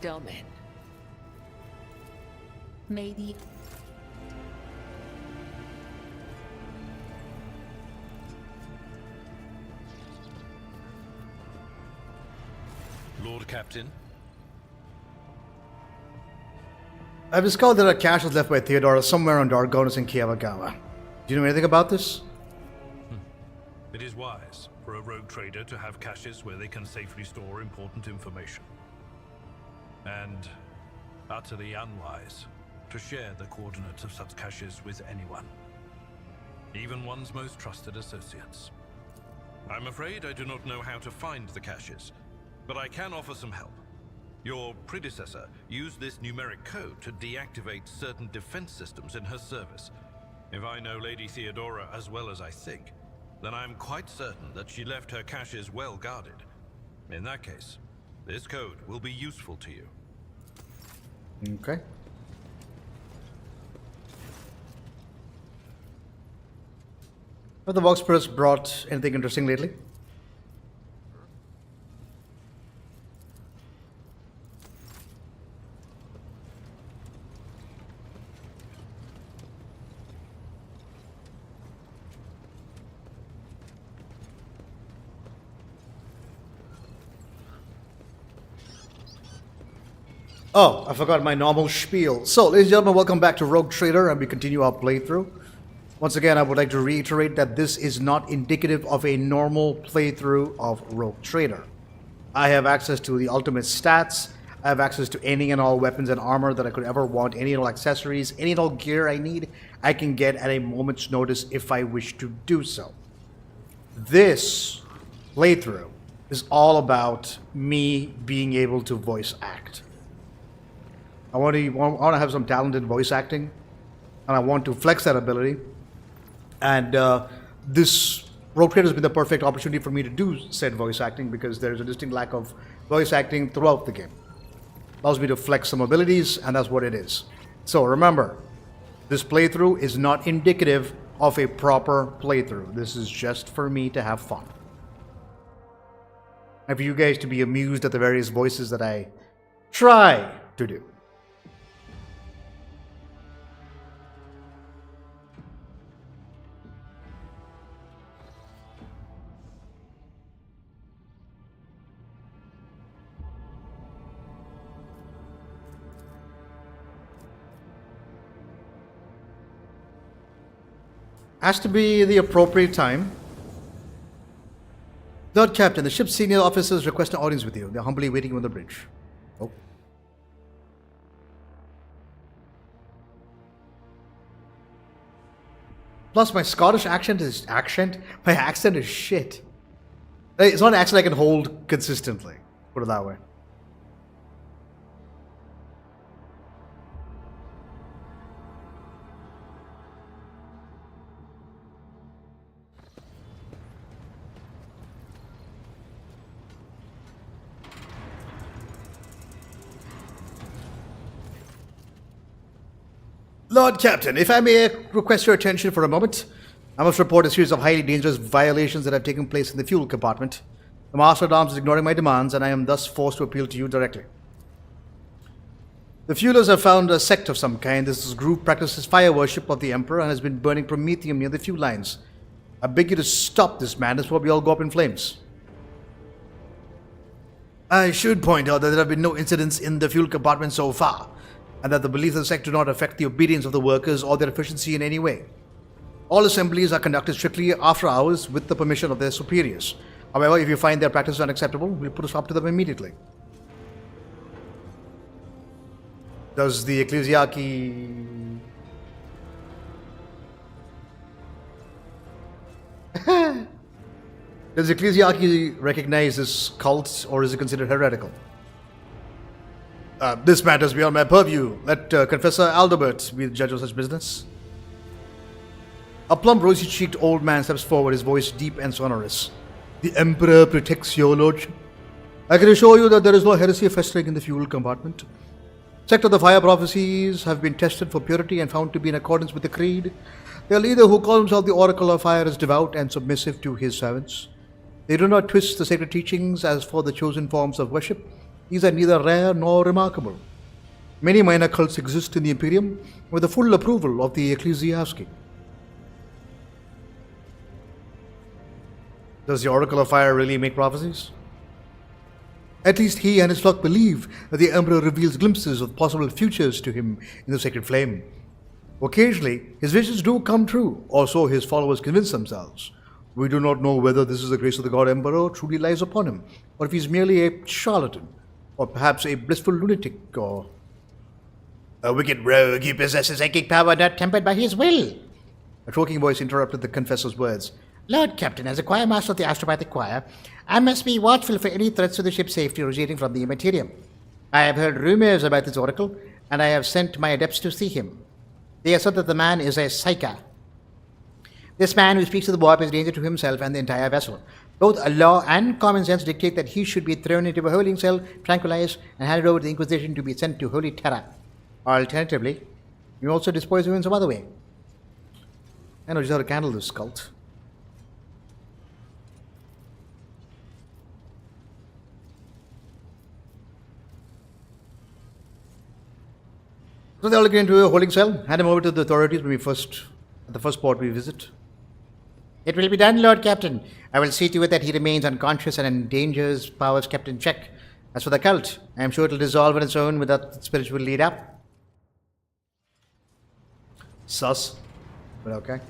Dull men. May the... Lord Captain. I've discovered that a cache was left by Theodora somewhere on Dargonus and Kiawagawa. Do you know anything about this? It is wise for a rogue trader to have caches where they can safely store important information. And utterly unwise to share the coordinates of such caches with anyone. Even one's most trusted associates. I'm afraid I do not know how to find the caches, but I can offer some help. Your predecessor used this numeric code to deactivate certain defense systems in her service. If I know Lady Theodora as well as I think, then I'm quite certain that she left her caches well guarded. In that case, this code will be useful to you. Okay. Have the Vox Press brought anything interesting lately? Oh, I forgot my normal spiel. So, ladies and gentlemen, welcome back to Rogue Trader, and we continue our playthrough. Once again, I would like to reiterate that this is not indicative of a normal playthrough of Rogue Trader. I have access to the ultimate stats, I have access to any and all weapons and armor that I could ever want, any and all accessories, any and all gear I need, I can get at a moment's notice if I wish to do so. This playthrough is all about me being able to voice act. I want to have some talent in voice acting, and I want to flex that ability. And this Rogue Trader has been the perfect opportunity for me to do said voice acting, because there's a distinct lack of voice acting throughout the game. Allows me to flex some abilities, and that's what it is. So remember, this playthrough is not indicative of a proper playthrough. This is just for me to have fun, and for you guys to be amused at the various voices that I try to do. Has to be the appropriate time. Lord Captain, the ship's senior officers request an audience with you. They're humbly waiting on the bridge. Oh. Plus, my Scottish accent is my accent is shit. It's not an accent I can hold consistently. Put it that way. Lord Captain, if I may request your attention for a moment, I must report a series of highly dangerous violations that have taken place in the fuel compartment. The Master at Arms is ignoring my demands, and I am thus forced to appeal to you directly. The fuelers have found a sect of some kind. This group practices fire worship of the Emperor and has been burning promethium near the fuel lines. I beg you to stop this madness before we all go up in flames. I should point out that there have been no incidents in the fuel compartment so far, and that the beliefs of the sect do not affect the obedience of the workers or their efficiency in any way. All assemblies are conducted strictly after hours with the permission of their superiors. However, if you find their practice unacceptable, we'll put a stop to them immediately. Does the ecclesiarchy... Does the ecclesiarchy recognize this cult, or is it considered heretical? This matters beyond my purview. Let Confessor Aldebert be the judge of such business. A plump, rosy-cheeked old man steps forward, his voice deep and sonorous. The Emperor protects your lordship. I can assure you that there is no heresy festering in the fuel compartment. Sect of the Fire Prophecies have been tested for purity and found to be in accordance with the creed. Their leader, who calls himself the Oracle of Fire, is devout and submissive to his servants. They do not twist the sacred teachings as for the chosen forms of worship. These are neither rare nor remarkable. Many minor cults exist in the Imperium with the full approval of the ecclesiastic. Does the Oracle of Fire really make prophecies? At least he and his flock believe that the Emperor reveals glimpses of possible futures to him in the sacred flame. Occasionally, his visions do come true, or so his followers convince themselves. We do not know whether this is the grace of the God Emperor truly lies upon him, or if he is merely a charlatan, or perhaps a blissful lunatic, or a wicked rogue who possesses psychic power not tempered by his will. A croaking voice interrupted the confessor's words. Lord Captain, as a choir master of the Astropathic Choir, I must be watchful for any threats to the ship's safety originating from the IMPERIUM. I have heard rumors about this oracle, and I have sent my adepts to see him. They assert that the man is a psyker. This man who speaks of the warp is danger to himself and the entire vessel. Both law and common sense dictate that he should be thrown into a holding cell, tranquilized, and handed over to the Inquisition to be sent to Holy Terra. Alternatively, you also dispose of him some other way. I know just how to handle this cult. So they'll get into a holding cell, hand him over to the authorities at the first port we visit. It will be done, Lord Captain. I will see to it that he remains unconscious and endangers powers kept in check. As for the cult, I am sure it will dissolve on its own without the spiritual leader. Sus. But okay.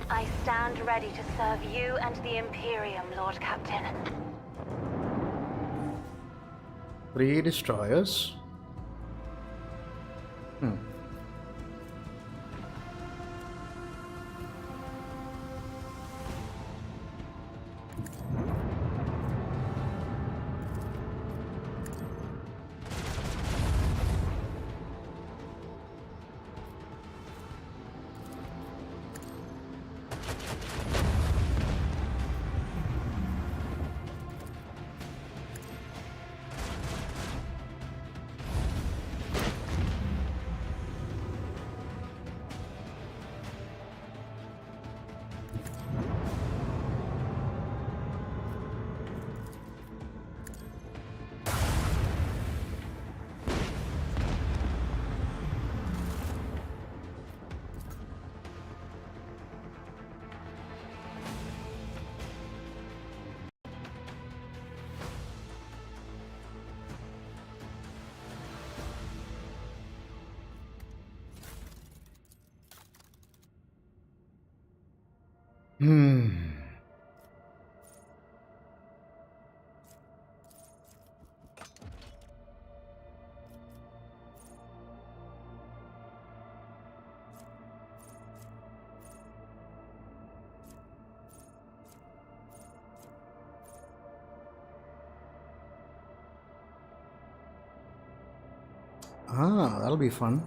I stand ready to serve you and the Imperium, Lord Captain. 3 destroyers. Ah, that'll be fun.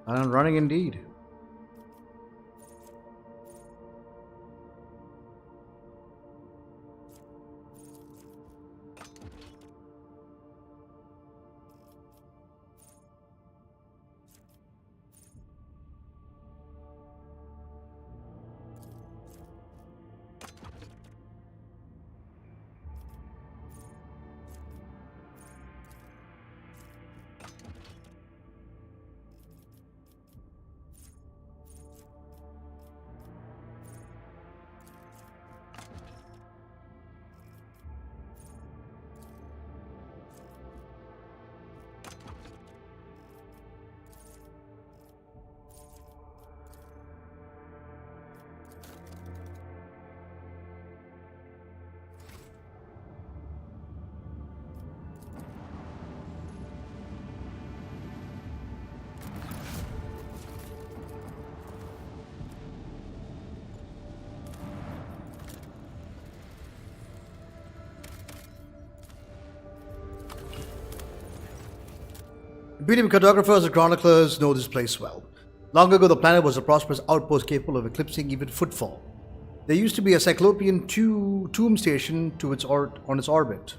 I'm running indeed. Imperium cartographers and chroniclers know this place well. Long ago, the planet was a prosperous outpost capable of eclipsing even footfall. There used to be a Cyclopean tomb station on its orbit.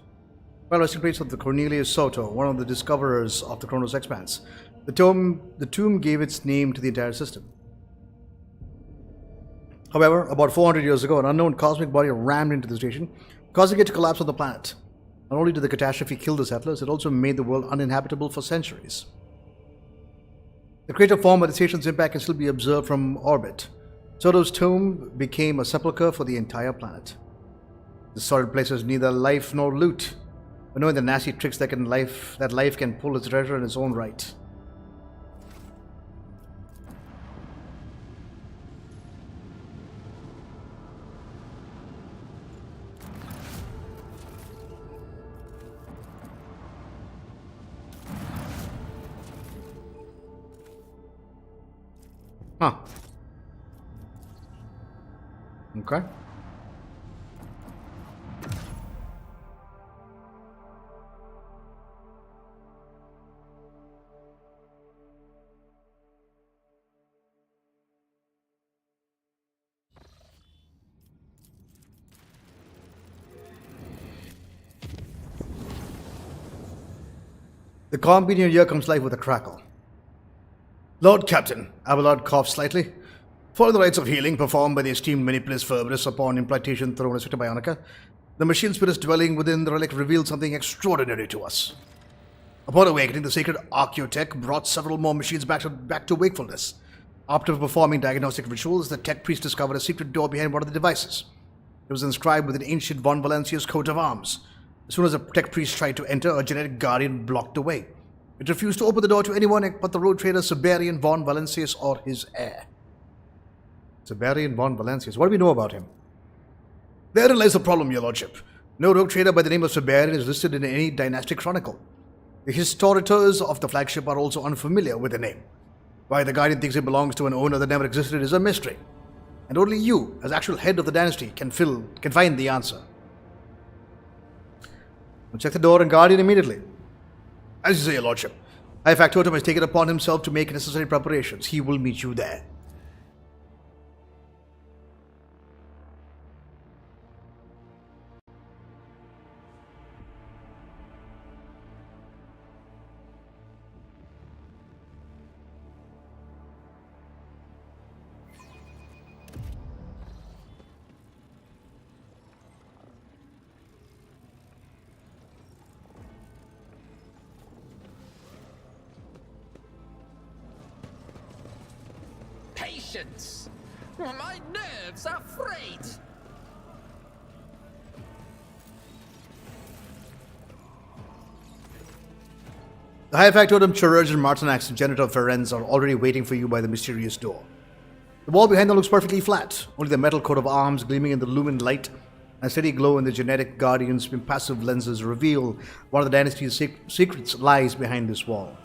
While resting place of the Cornelius Soto, one of the discoverers of the Chronos Expanse, the tomb gave its name to the entire system. However, about 400 years ago, an unknown cosmic body rammed into the station, causing it to collapse on the planet. Not only did the catastrophe kill the settlers, it also made the world uninhabitable for centuries. The crater formed by the station's impact can still be observed from orbit. Soto's tomb became a sepulchre for the entire planet. The sordid place has neither life nor loot, but knowing the nasty tricks that life can pull its treasure in its own right. Huh. Okay. The convenient ear comes live with a crackle. Lord Captain, Abelard coughs slightly. Following the rites of healing performed by the esteemed Manipulus Ferberus upon implantation through Restricta Bionica, the machine spirits dwelling within the relic revealed something extraordinary to us. Upon awakening, the sacred Archaeotech brought several more machines back to wakefulness. After performing diagnostic rituals, the tech priest discovered a secret door behind one of the devices. It was inscribed with an ancient von Valencia's coat of arms. As soon as the tech priest tried to enter, a genetic guardian blocked the way. It refused to open the door to anyone but the road trader Siberian von Valencius or his heir. Siberian von Valencius. What do we know about him? Therein lies the problem, your lordship. No rogue trader by the name of Siberian is listed in any dynastic chronicle. The historiators of the flagship are also unfamiliar with the name. Why the guardian thinks it belongs to an owner that never existed is a mystery. And only you, as actual head of the dynasty, can find the answer. We'll check the door and guardian immediately. As you say, your lordship, High Factotum has taken upon himself to make necessary preparations. He will meet you there. Patience! My nerves are frayed! The High Factotum, Chirurgeon, Martinax, and Janitor Ferenz are already waiting for you by the mysterious door. The wall behind them looks perfectly flat, only the metal coat of arms gleaming in the lumined light and a steady glow in the genetic guardian's impassive lenses reveal one of the dynasty's secrets lies behind this wall.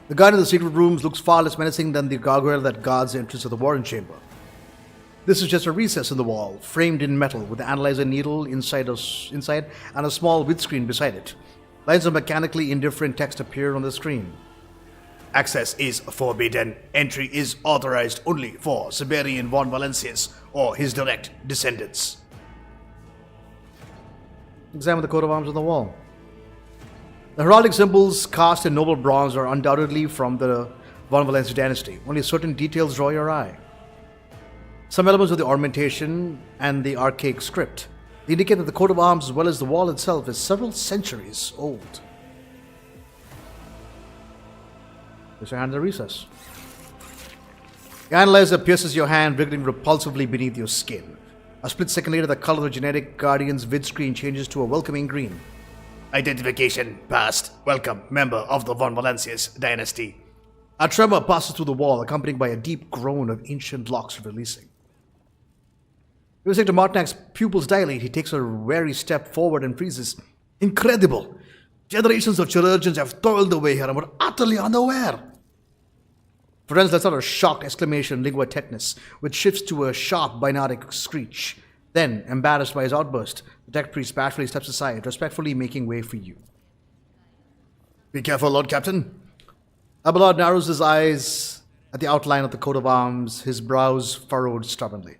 The guard in the secret rooms looks far less menacing than the gargoyle that guards the entrance of the warren chamber. This is just a recess in the wall, framed in metal, with the analyzer needle inside and a small windscreen beside it. Lines of mechanically indifferent text appear on the screen. Access is forbidden. Entry is authorized only for Siberian von Valencius or his direct descendants. Examine the coat of arms on the wall. The heraldic symbols cast in noble bronze are undoubtedly from the von Valencia dynasty. Only certain details draw your eye. Some elements of the ornamentation and the archaic script indicate that the coat of arms, as well as the wall itself, is several centuries old. Place your hand in the recess. The analyzer pierces your hand, wriggling repulsively beneath your skin. A split second later, the color of the genetic guardian's vid screen changes to a welcoming green. Identification passed. Welcome, member of the von Valencius dynasty. A tremor passes through the wall, accompanied by a deep groan of ancient locks releasing. Listening to Martinac's pupils dilate, he takes a wary step forward and freezes. Incredible! Generations of chirurgeons have toiled away here and were utterly unaware. Ferenz lets out a shocked exclamation, lingua technis, which shifts to a sharp binary screech. Then, embarrassed by his outburst, the tech priest bashfully steps aside, respectfully making way for you. Be careful, Lord Captain. Abelard narrows his eyes at the outline of the coat of arms, his brows furrowed stubbornly.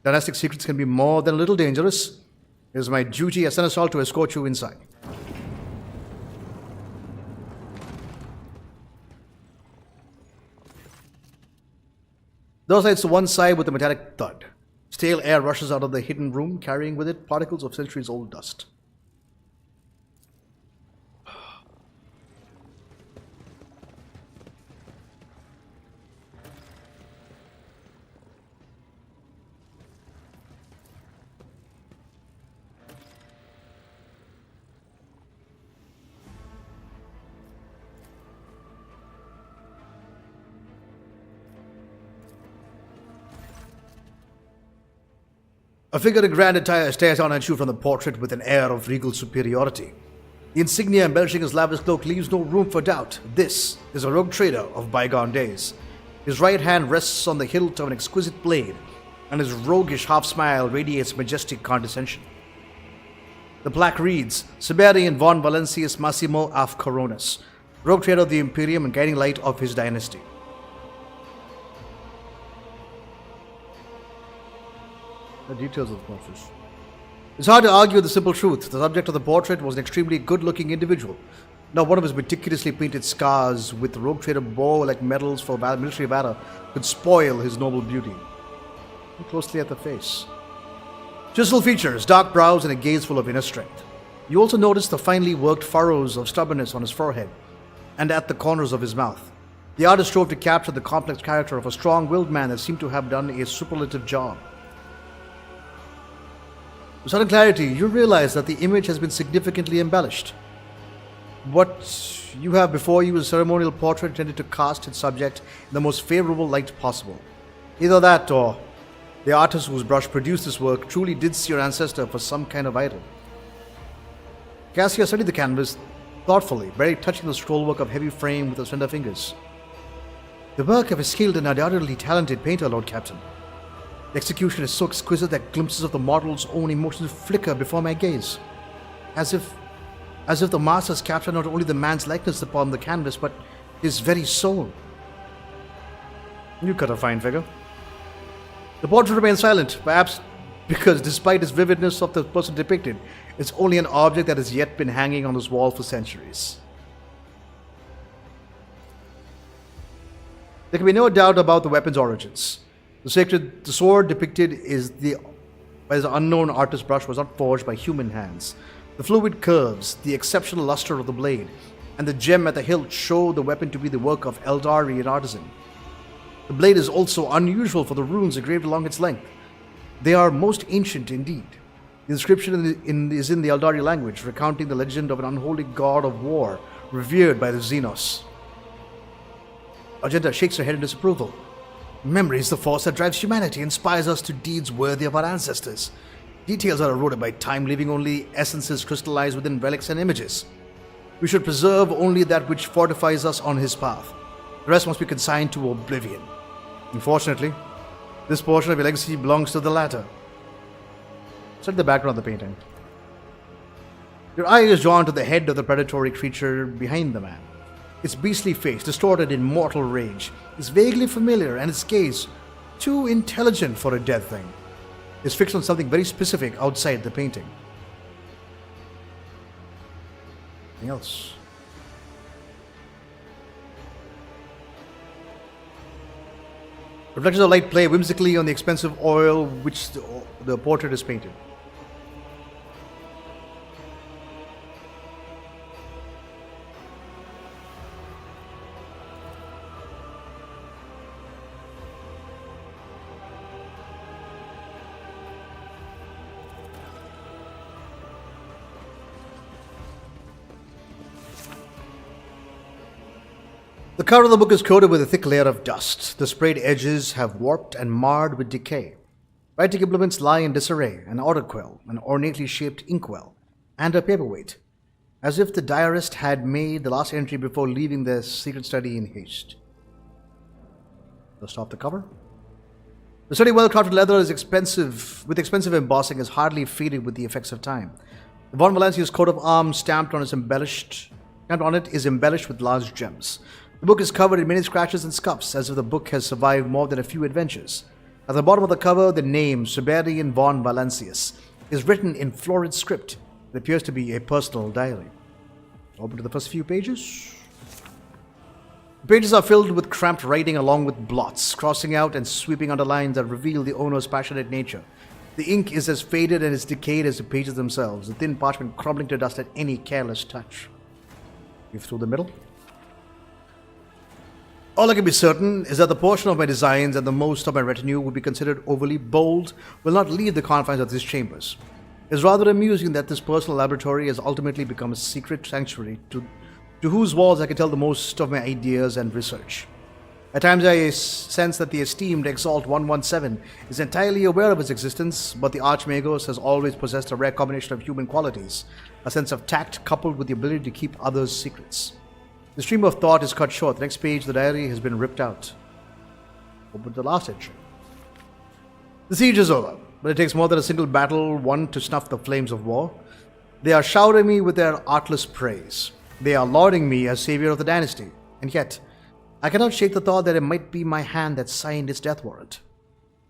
Dynastic secrets can be more than a little dangerous. It is my duty as Seneschal to escort you inside. Door slides to one side with a metallic thud. Stale air rushes out of the hidden room, carrying with it particles of centuries-old dust. A figure in grand attire stares down at you from the portrait with an air of regal superiority. The insignia embellishing his lavish cloak leaves no room for doubt. This is a rogue trader of bygone days. His right hand rests on the hilt of an exquisite blade, and his roguish half-smile radiates majestic condescension. The plaque reads, Siberian von Valentius Massimo af Coronis, rogue trader of the Imperium and guiding light of his dynasty. The details of the portrait. It's hard to argue the simple truth. The subject of the portrait was an extremely good-looking individual. Not one of his meticulously painted scars with the rogue trader bore-like medals for military valor could spoil his noble beauty. Look closely at the face. Chiseled features, dark brows, and a gaze full of inner strength. You also notice the finely worked furrows of stubbornness on his forehead and at the corners of his mouth. The artist strove to capture the complex character of a strong-willed man that seemed to have done a superlative job. With sudden clarity, you realize that the image has been significantly embellished. What you have before you is a ceremonial portrait intended to cast its subject in the most favorable light possible. Either that or the artist whose brush produced this work truly did see your ancestor for some kind of idol. Cassia studied the canvas thoughtfully, barely touching the scrollwork of heavy frame with her slender fingers. The work of a skilled and undoubtedly talented painter, Lord Captain. The execution is so exquisite that glimpses of the model's own emotions flicker before my gaze. As if the masters capture not only the man's likeness upon the canvas, but his very soul. You cut a fine figure. The portrait remains silent, perhaps because despite its vividness of the person depicted, it's only an object that has yet been hanging on this wall for centuries. There can be no doubt about the weapon's origins. The sword depicted by the unknown artist's brush was not forged by human hands. The fluid curves, the exceptional luster of the blade, and the gem at the hilt show the weapon to be the work of Eldari, an artisan. The blade is also unusual for the runes engraved along its length. They are most ancient indeed. The inscription is in the Eldari language, recounting the legend of an unholy god of war revered by the Xenos. Argenta shakes her head in disapproval. Memory is the force that drives humanity, inspires us to deeds worthy of our ancestors. Details are eroded by time, leaving only essences crystallized within relics and images. We should preserve only that which fortifies us on his path. The rest must be consigned to oblivion. Unfortunately, this portion of your legacy belongs to the latter. Study the background of the painting. Your eye is drawn to the head of the predatory creature behind the man. Its beastly face, distorted in mortal rage, is vaguely familiar, and its gaze, too intelligent for a dead thing, is fixed on something very specific outside the painting. Anything else? Reflections of light play whimsically on the expensive oil which the portrait is painted. The cover of the book is coated with a thick layer of dust. The sprayed edges have warped and marred with decay. Writing implements lie in disarray, an autoquill, an ornately shaped inkwell, and a paperweight, as if the diarist had made the last entry before leaving their secret study in haste. Just off the cover. The sturdy, well-crafted leather is expensive, with expensive embossing, is hardly faded with the effects of time. The Von Valentius coat of arms stamped on its embellished and on it is embellished with large gems. The book is covered in many scratches and scuffs, as if the book has survived more than a few adventures. At the bottom of the cover, the name Siberian von Valancius is written in florid script. It appears to be a personal diary. Open to the first few pages. The pages are filled with cramped writing along with blots, crossing out and sweeping underlines that reveal the owner's passionate nature. The ink is as faded and as decayed as the pages themselves, the thin parchment crumbling to dust at any careless touch. Weave through the middle. All I can be certain is that the portion of my designs and the most of my retinue would be considered overly bold will not leave the confines of these chambers. It is rather amusing that this personal laboratory has ultimately become a secret sanctuary to whose walls I can tell the most of my ideas and research. At times I sense that the esteemed Exalt 117 is entirely aware of its existence, but the Archmagos has always possessed a rare combination of human qualities, a sense of tact coupled with the ability to keep others' secrets. The stream of thought is cut short. The next page, the diary has been ripped out. Open the last entry. The siege is over, but it takes more than a single battle won to snuff the flames of war. They are showering me with their artless praise. They are lauding me as savior of the dynasty, and yet I cannot shake the thought that it might be my hand that signed its death warrant.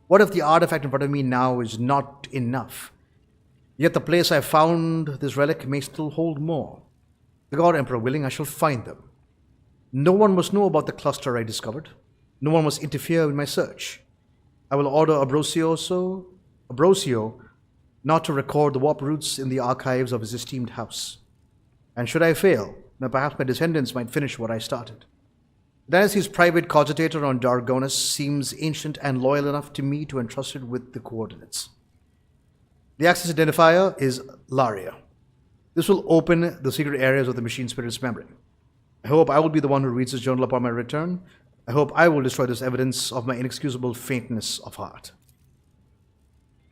What if the artifact in front of me now is not enough? Yet the place I found this relic may still hold more. The God Emperor willing, I shall find them. No one must know about the cluster I discovered. No one must interfere with my search. I will order Ambrosio not to record the warp routes in the archives of his esteemed house. And should I fail, then perhaps my descendants might finish what I started. The dynasty's private cogitator on Dargonus seems ancient and loyal enough to me to entrust it with the coordinates. The access identifier is Laria. This will open the secret areas of the machine spirit's memory. I hope I will be the one who reads this journal upon my return. I hope I will destroy this evidence of my inexcusable faintness of heart.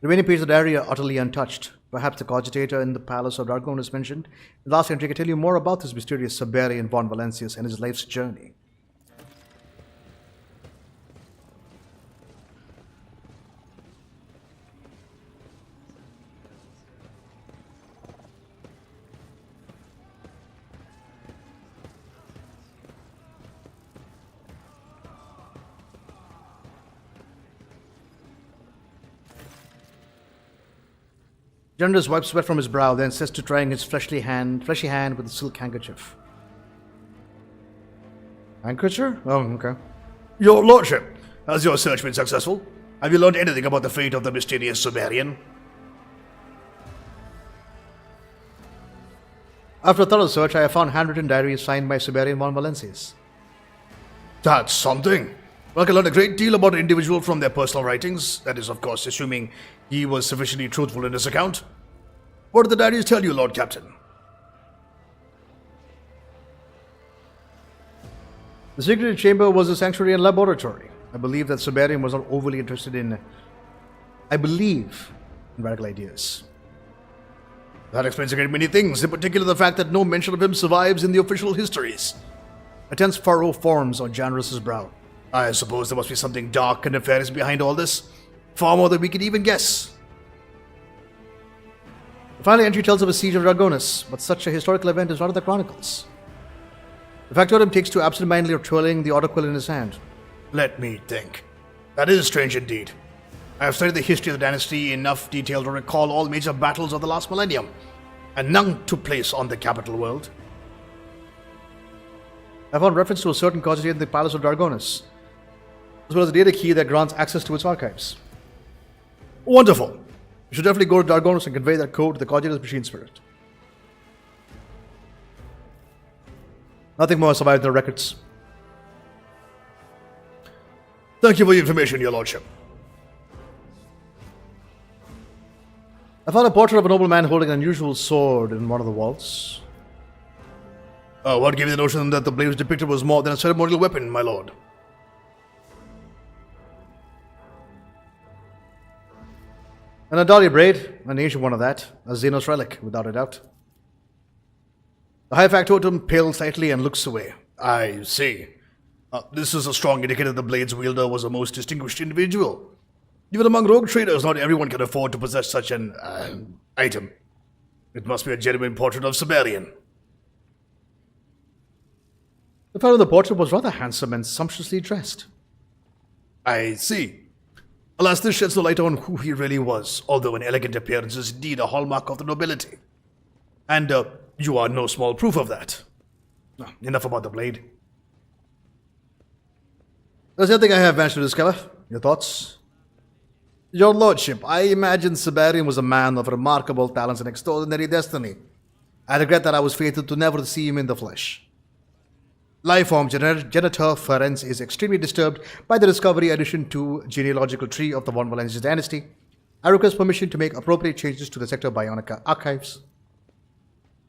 The remaining pages of the diary are utterly untouched. Perhaps the cogitator in the palace of Dargon is mentioned. In the last entry, I can tell you more about this mysterious Siberian von Valancius and his life's journey. Jonas wipes sweat from his brow, then sets to drying his fleshy hand with a silk handkerchief. Handkerchief? Oh, okay. Your Lordship, has your search been successful? Have you learned anything about the fate of the mysterious Siberian? After a thorough search, I have found handwritten diaries signed by Siberian von Valancius. That's something. One can learn a great deal about an individual from their personal writings. That is, of course, assuming he was sufficiently truthful in his account. What did the diaries tell you, Lord Captain? The secret chamber was a sanctuary and laboratory. I believe that Siberian was not overly interested in... radical ideas. That explains a great many things, in particular the fact that no mention of him survives in the official histories. A tense furrow forms on Janrus's brow. I suppose there must be something dark and nefarious behind all this. Far more than we could even guess. The final entry tells of a siege of Dragonus, but such a historical event is not in the chronicles. The factotum takes to absentmindedly twirling the autoquill in his hand. Let me think. That is strange indeed. I have studied the history of the dynasty in enough detail to recall all major battles of the last millennium, and none took place on the capital world. I found reference to a certain cogitator in the palace of Dargonus, as well as a data key that grants access to its archives. Wonderful. You should definitely go to Dargonus and convey that code to the cogitator's machine spirit. Nothing more survived in the records. Thank you for the information, Your Lordship. I found a portrait of a nobleman holding an unusual sword in one of the walls. What gave you the notion that the blade depicted was more than a ceremonial weapon, my lord? An Adali braid, an ancient one of that, a Xenos relic, without a doubt. The high factotum pales slightly and looks away. I see. This is a strong indicator the blade's wielder was a most distinguished individual. Even among rogue traders, not everyone can afford to possess such an item. It must be a genuine portrait of Siberian. The fellow in the portrait was rather handsome and sumptuously dressed. I see. Alas, this sheds no light on who he really was, although an elegant appearance is indeed a hallmark of the nobility. And you are no small proof of that. Enough about the blade. There's nothing I have managed to discover. Your thoughts? Your lordship, I imagine Siberian was a man of remarkable talents and extraordinary destiny. I regret that I was fated to never see him in the flesh. Lifeform Genitor Ferenc is extremely disturbed by the discovery addition to genealogical tree of the Von Valencia dynasty. I request permission to make appropriate changes to the Sector Bionica archives.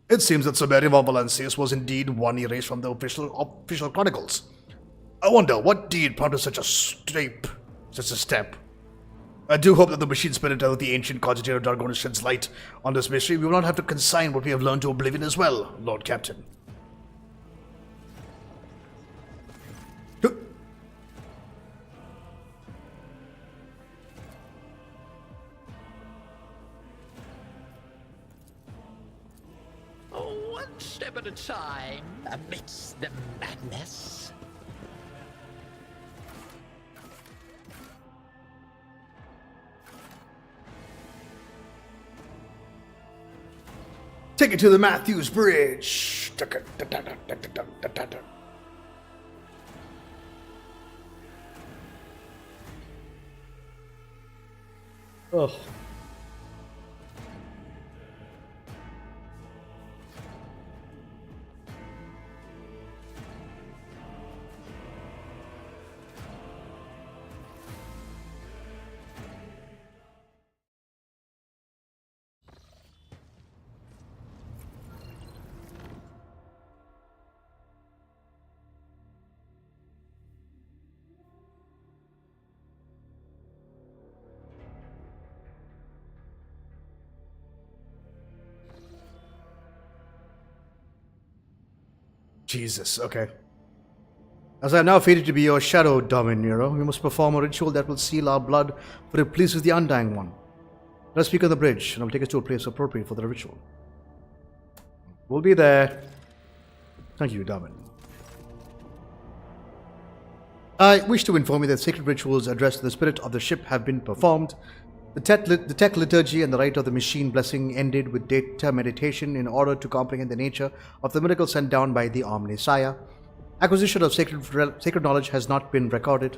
It seems that Siberian von Valancius was indeed one erased from the official chronicles. I wonder what deed prompted such a step. I do hope that the machine spirit of the ancient cogitator Dargonis sheds light on this mystery. We will not have to consign what we have learned to oblivion as well, Lord Captain. One step at a time, amidst the madness. Take it to the Matthews Bridge. Ugh. Jesus, okay. As I am now fated to be your shadow, Dominero, we must perform a ritual that will seal our blood, for it pleases the Undying One. Let us speak on the bridge, and I will take us to a place appropriate for the ritual. We'll be there. Thank you, Domin. I wish to inform you that sacred rituals addressed to the spirit of the ship have been performed. The tech liturgy and the rite of the machine blessing ended with data meditation in order to comprehend the nature of the miracle sent down by the Omnisaya. Acquisition of sacred knowledge has not been recorded.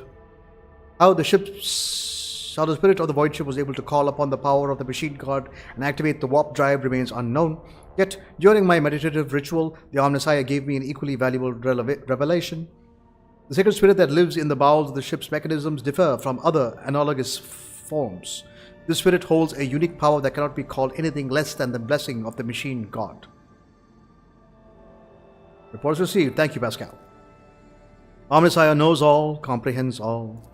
How the spirit of the void ship was able to call upon the power of the machine god and activate the warp drive remains unknown. Yet, during my meditative ritual, the Omnisaya gave me an equally valuable revelation. The sacred spirit that lives in the bowels of the ship's mechanisms differ from other analogous forms. This spirit holds a unique power that cannot be called anything less than the blessing of the machine god. Reports received. Thank you, Pascal. Omnisaya knows all, comprehends all.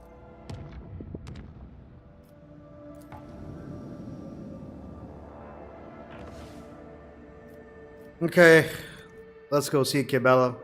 Okay, let's go see Kibella.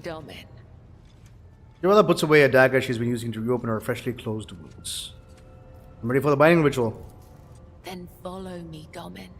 Domin. Kibella puts away a dagger she's been using to reopen her freshly closed wounds. I'm ready for the binding ritual. Then follow me, Domin.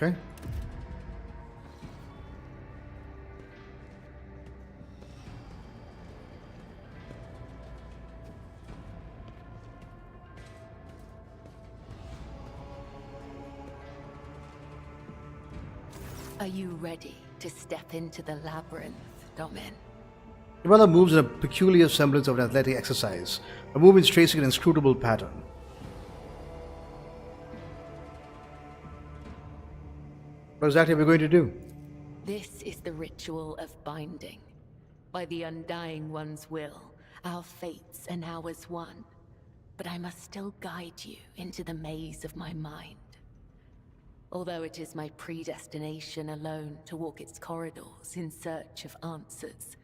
Okay. Are you ready to step into the labyrinth, Domin? Kibela moves in a peculiar semblance of an athletic exercise, her movements tracing an inscrutable pattern. What exactly are we going to do? This is the ritual of binding. By the Undying One's will, our fates are now as one. But I must still guide you into the maze of my mind. Although it is my predestination alone to walk its corridors in search of answers,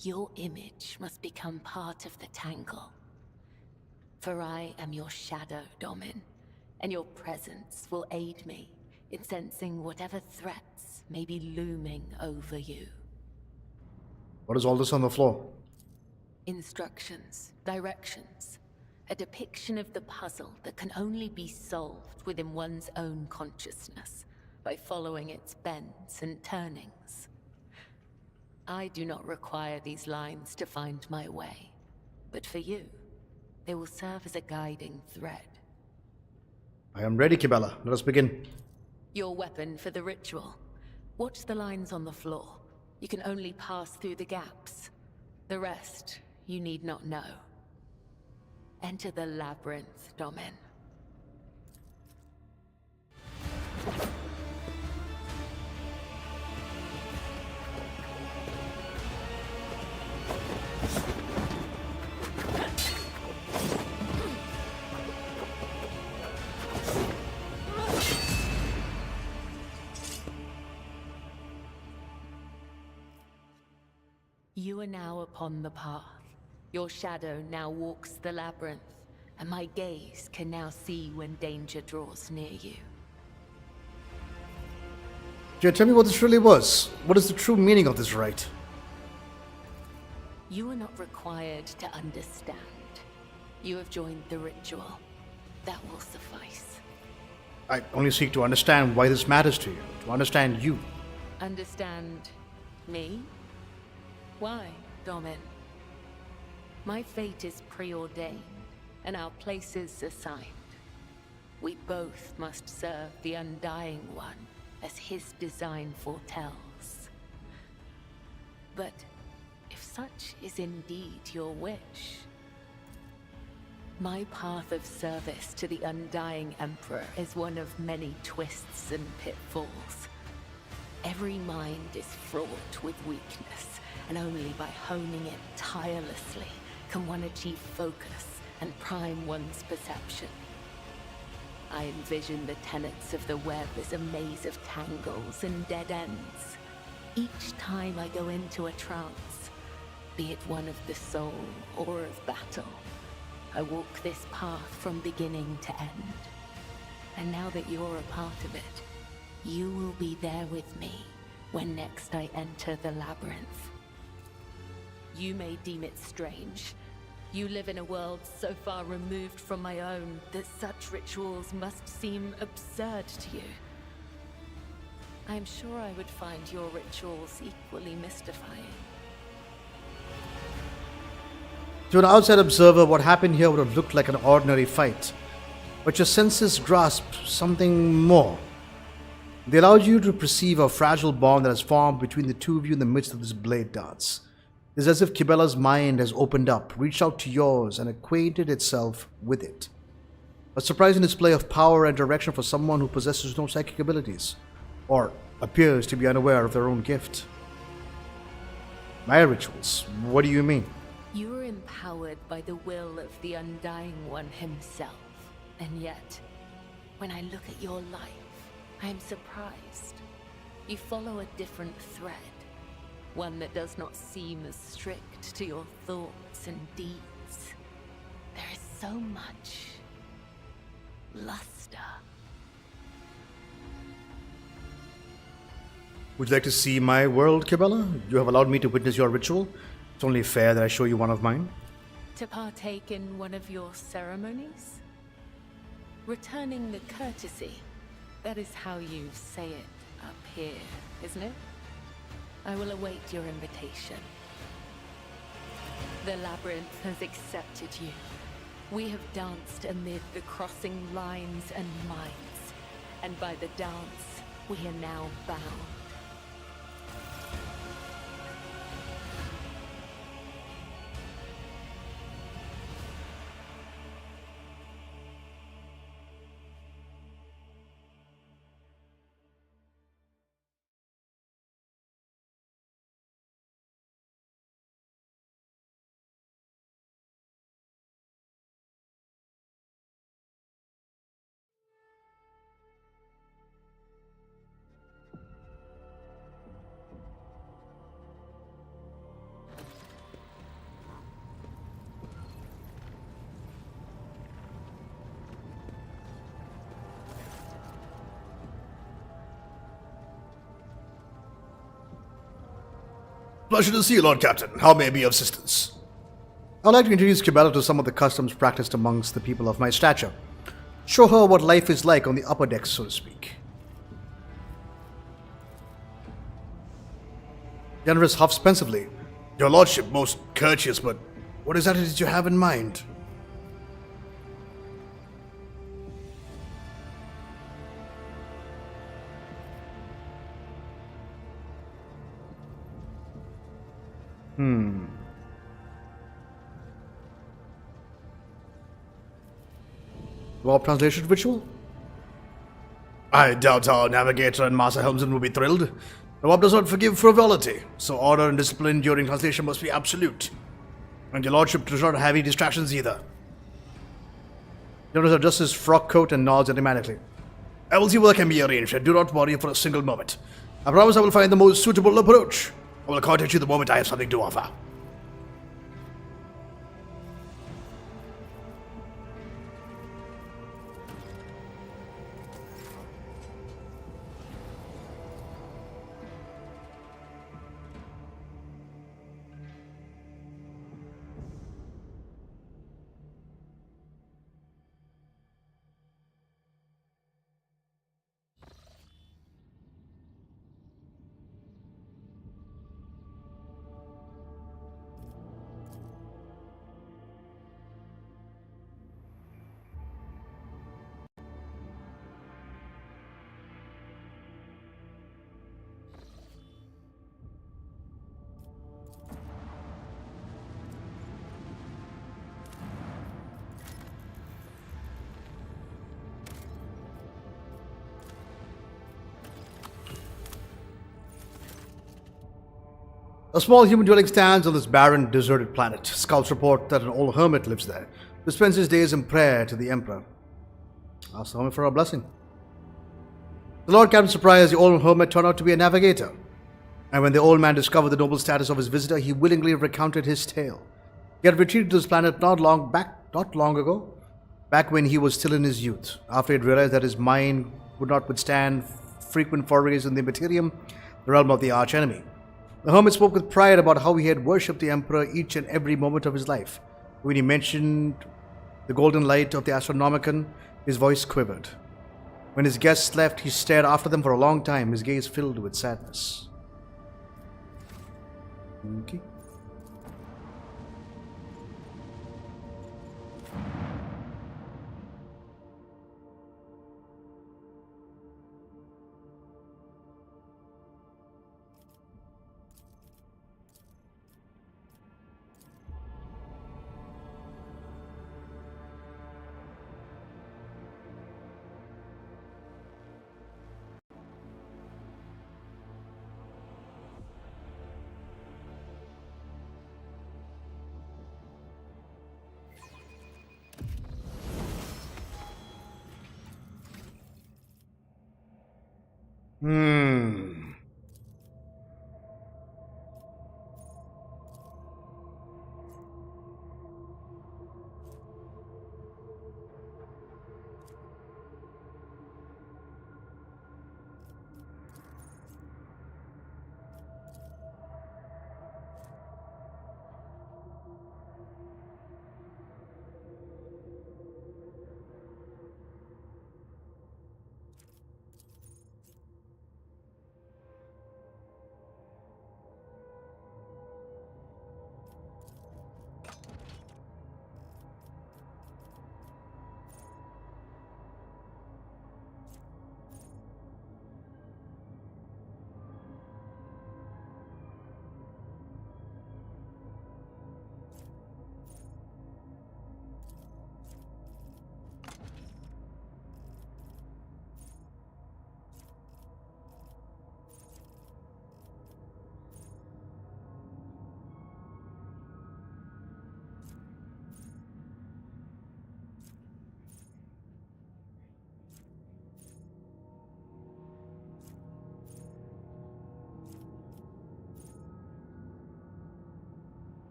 your image must become part of the tangle. For I am your shadow, Domin, and your presence will aid me in sensing whatever threats may be looming over you. What is all this on the floor? Instructions, directions, a depiction of the puzzle that can only be solved within one's own consciousness by following its bends and turnings. I do not require these lines to find my way, but for you, they will serve as a guiding thread. I am ready, Kibela. Let us begin. Your weapon for the ritual. Watch the lines on the floor. You can only pass through the gaps. The rest, you need not know. Enter the labyrinth, Domin. You are now upon the path. Your shadow now walks the labyrinth, and my gaze can now see when danger draws near you. Jay, tell me what this really was. What is the true meaning of this rite? You are not required to understand. You have joined the ritual. That will suffice. I only seek to understand why this matters to you, to understand you. Understand me? Why, Domin? My fate is preordained, and our places assigned. We both must serve the Undying One, as his design foretells. But if such is indeed your wish, my path of service to the Undying Emperor is one of many twists and pitfalls. Every mind is fraught with weakness, and only by honing it tirelessly can one achieve focus and prime one's perception. I envision the tenets of the web as a maze of tangles and dead ends. Each time I go into a trance, be it one of the soul or of battle, I walk this path from beginning to end. And now that you're a part of it, you will be there with me when next I enter the labyrinth. You may deem it strange. You live in a world so far removed from my own that such rituals must seem absurd to you. I am sure I would find your rituals equally mystifying. To an outside observer, what happened here would have looked like an ordinary fight. But your senses grasped something more. They allowed you to perceive a fragile bond that has formed between the two of you in the midst of this blade dance. It's as if Kibela's mind has opened up, reached out to yours, and acquainted itself with it. A surprising display of power and direction for someone who possesses no psychic abilities, or appears to be unaware of their own gift. My rituals, what do you mean? You are empowered by the will of the Undying One himself, and yet, when I look at your life, I am surprised. You follow a different thread. One that does not seem as strict to your thoughts and deeds. There is so much luster. Would you like to see my world, Kibela? You have allowed me to witness your ritual. It's only fair that I show you one of mine. To partake in one of your ceremonies? Returning the courtesy, That is how you say it up here, isn't it? I will await your invitation. The labyrinth has accepted you. We have danced amid the crossing lines and minds, and by the dance, we are now bound. Pleasure to see you, Lord Captain. How may I be of assistance? I'd like to introduce Cabela to some of the customs practiced amongst the people of my stature. Show her what life is like on the upper decks, so to speak. Generous huffs pensively. Your lordship most courteous, but what exactly did you have in mind? Warp translation ritual? I doubt our navigator and Master Helmsman will be thrilled. The warp does not forgive frivolity, so order and discipline during translation must be absolute. And your lordship does not have any distractions either. Jonas adjusts his frock coat and nods enigmatically. I will see what can be arranged, and do not worry for a single moment. I promise I will find the most suitable approach. I will contact you the moment I have something to offer. A small human dwelling stands on this barren, deserted planet. Scouts report that an old hermit lives there, who spends his days in prayer to the Emperor. Ask the hermit for a blessing. The Lord Captain surprised the old hermit turned out to be a navigator. And when the old man discovered the noble status of his visitor, he willingly recounted his tale. He had retreated to this planet not long ago, back when he was still in his youth, after he had realized that his mind would not withstand frequent forays in the Imperium, the realm of the archenemy. The hermit spoke with pride about how he had worshipped the Emperor each and every moment of his life. When he mentioned the golden light of the Astronomicon, his voice quivered. When his guests left, he stared after them for a long time, his gaze filled with sadness. Okay.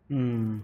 Hmm.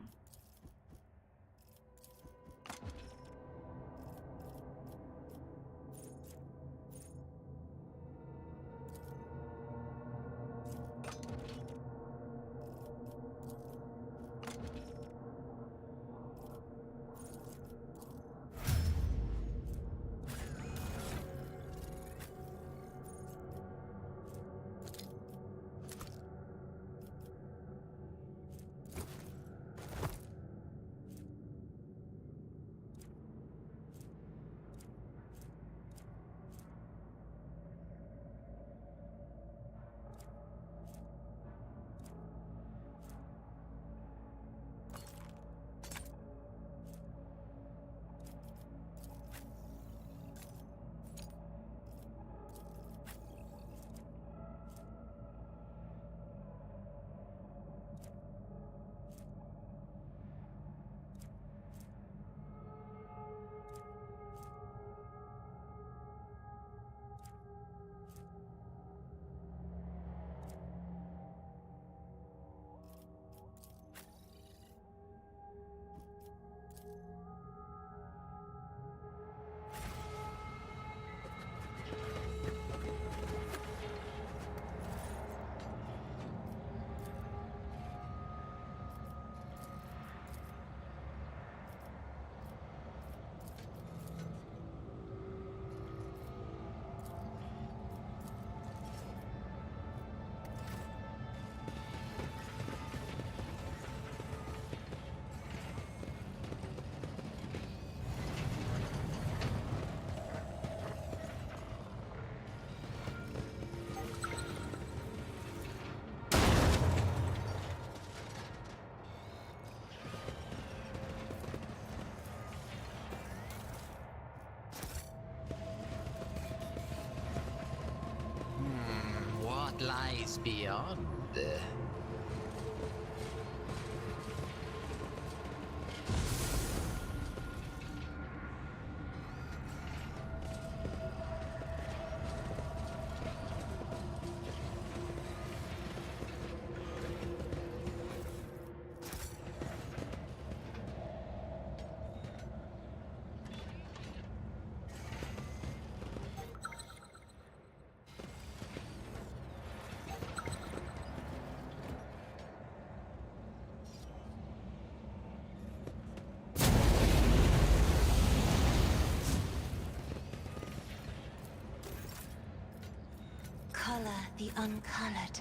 What lies beyond? Color the uncolored.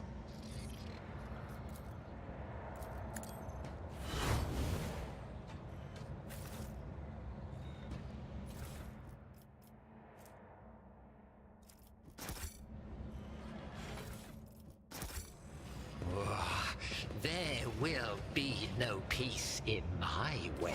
There will be no peace in my wake.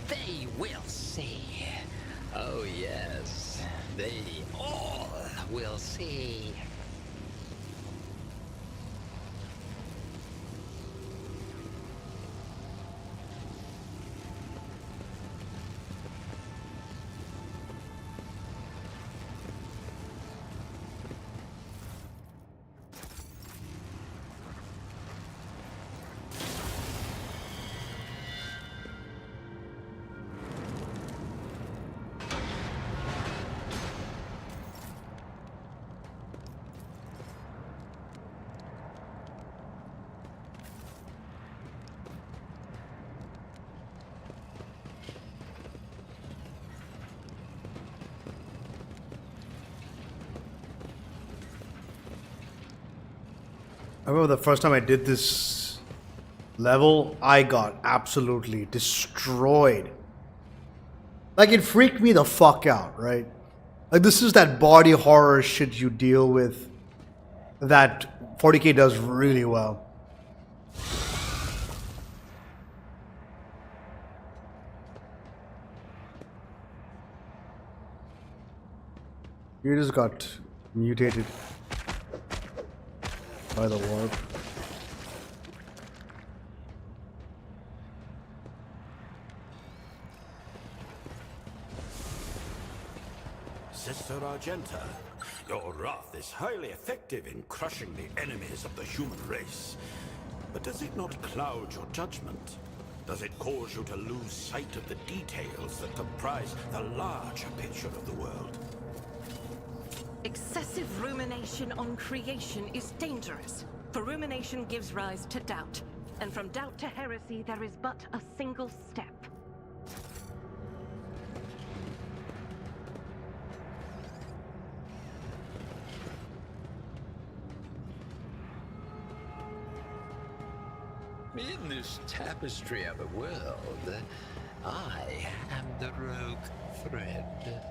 They will see. Oh yes, they all will see. I remember the first time I did this level, I got absolutely destroyed. Like, it freaked me the fuck out, right? Like, this is that body horror shit you deal with that 40k does really well. You just got mutated by the warp. Sister Argenta, your wrath is highly effective in crushing the enemies of the human race. But does it not cloud your judgment? Does it cause you to lose sight of the details that comprise the larger picture of the world? Excessive rumination on creation is dangerous, for rumination gives rise to doubt. And from doubt to heresy, there is but a single step. In this tapestry of a world, I am the rogue thread.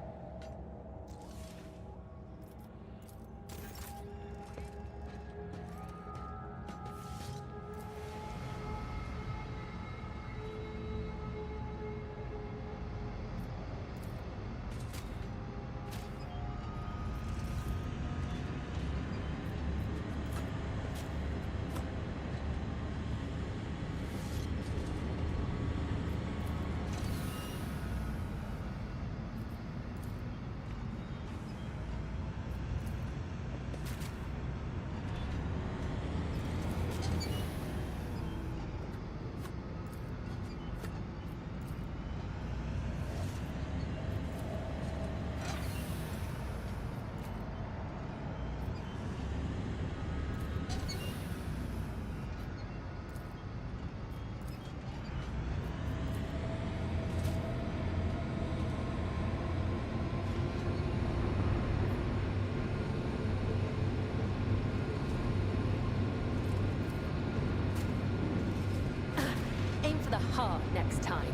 Aim for the heart next time.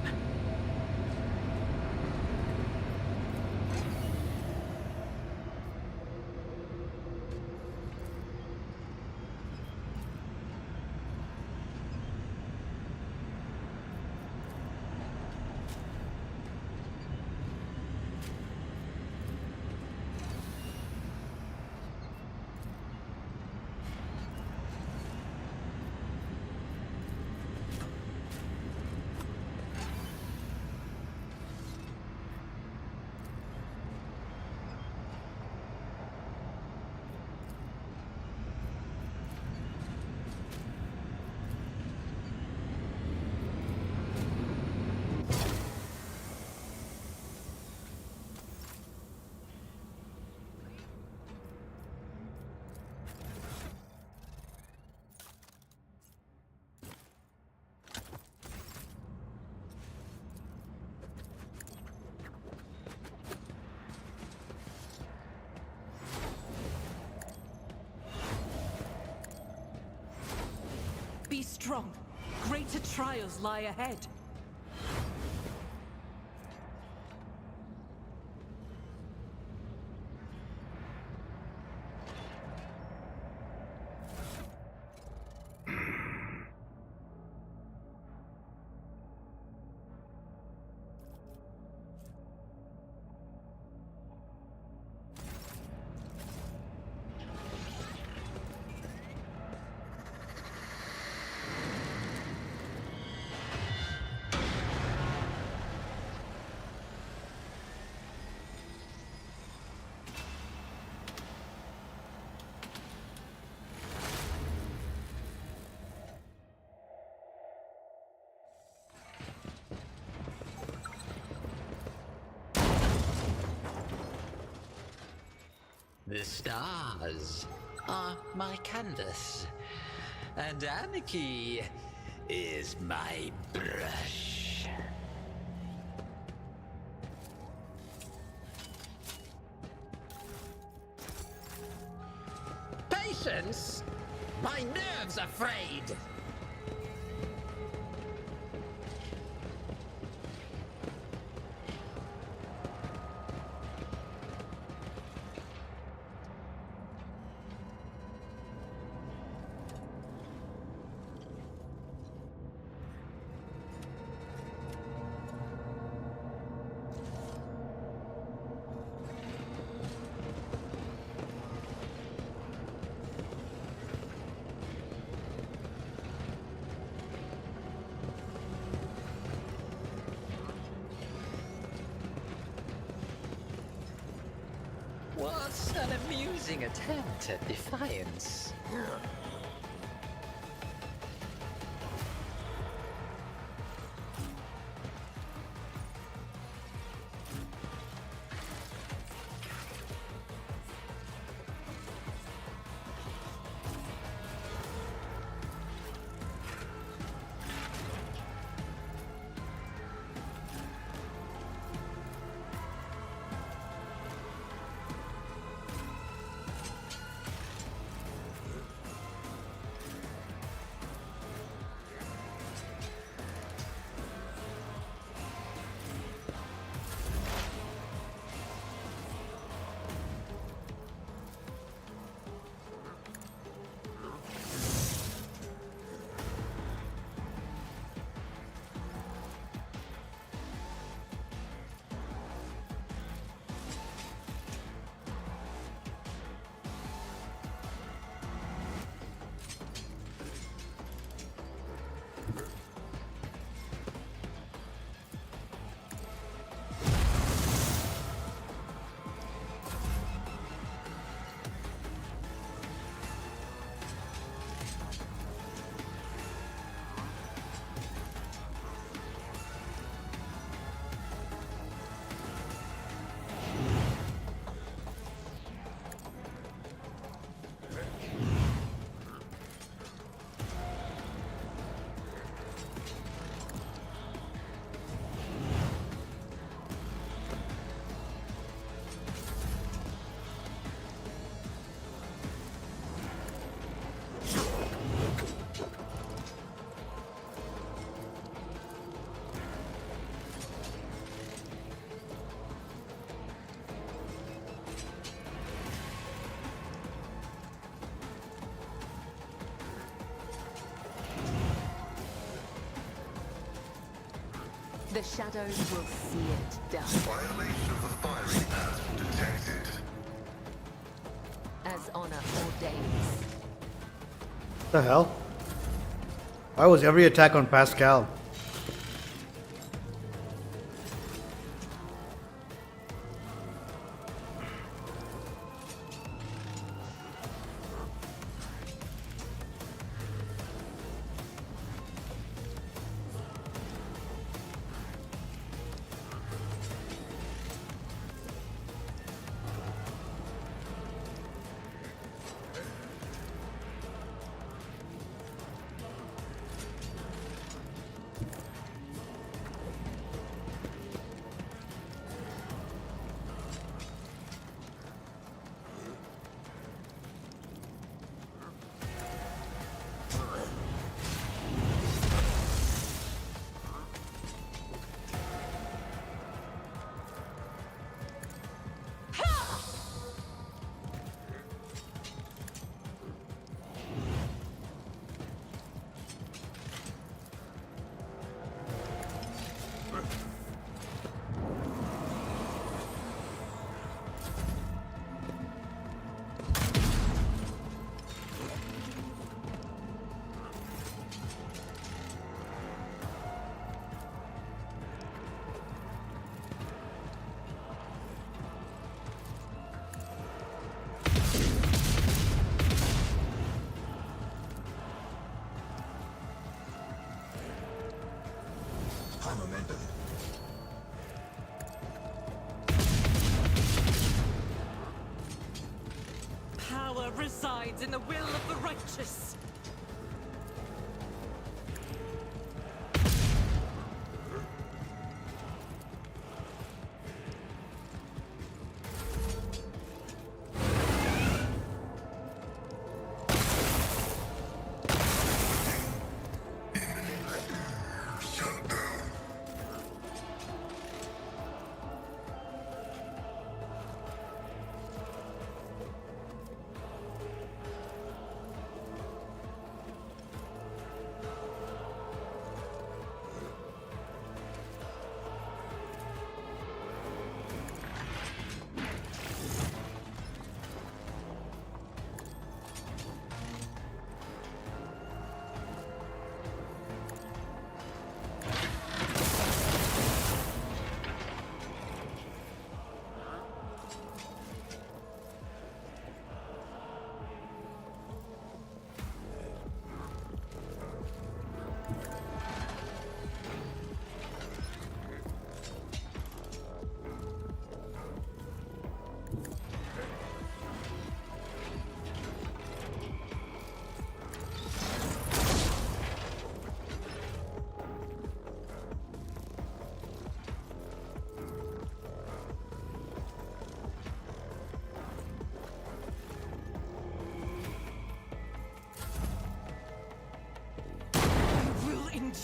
Be strong. Greater trials lie ahead. The stars are my canvas, and anarchy is my brush. Patience My nerves are frayed! What an amusing attempt at defiance. The shadows will see it done. Violation of the firing pattern detected. As honor ordains. The hell? Why was every attack on Pascal? High momentum. Power resides in the will of the righteous.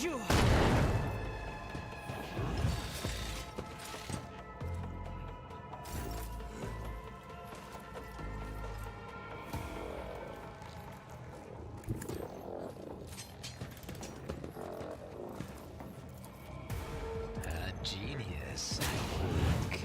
endure. A genius at work.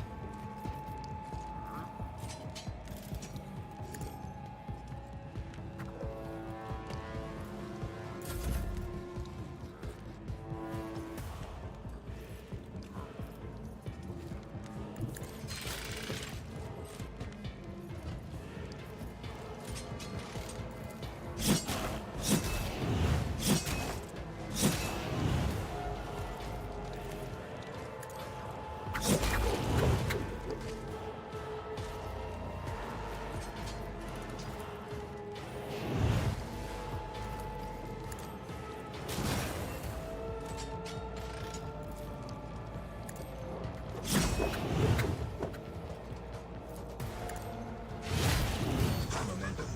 High momentum.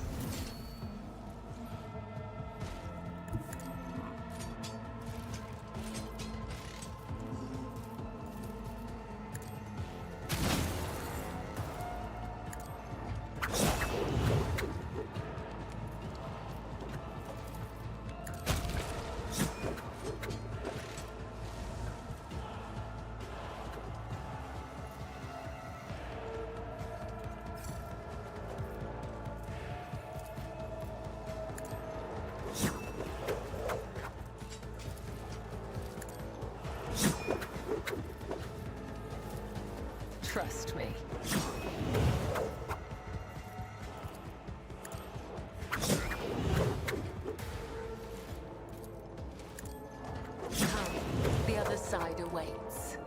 Trust me. Come, the other side awaits.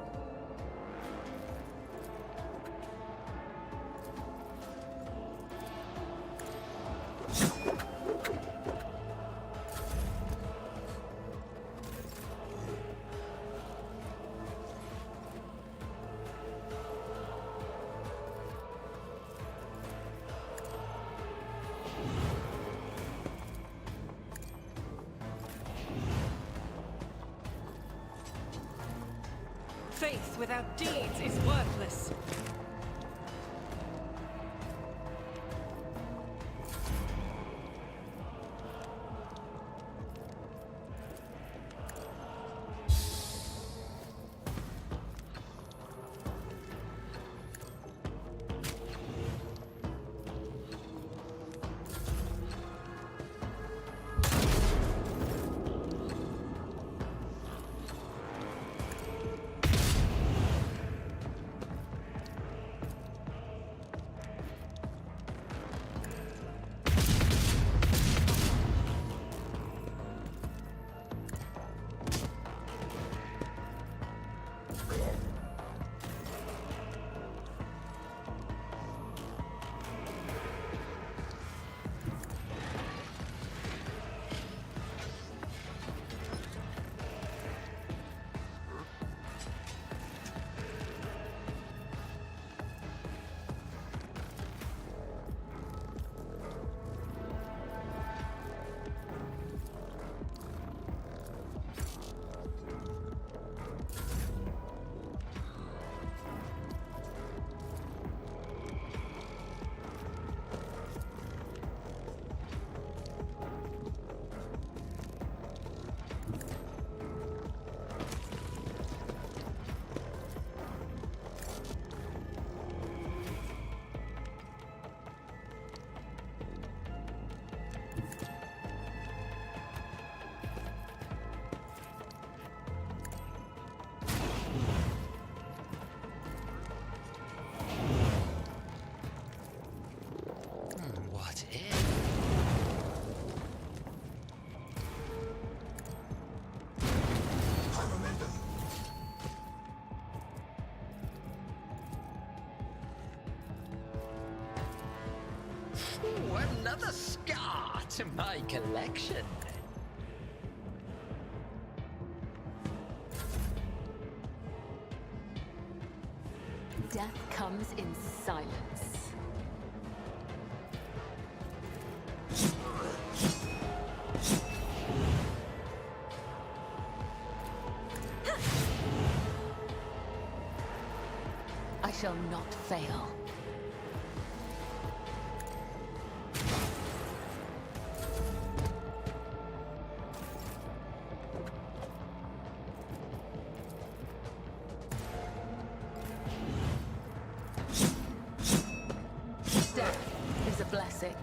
Faith without deeds is worthless. What if? High momentum. Ooh, another scar to my collection. Death comes in silence. not fail. Death is a blessing.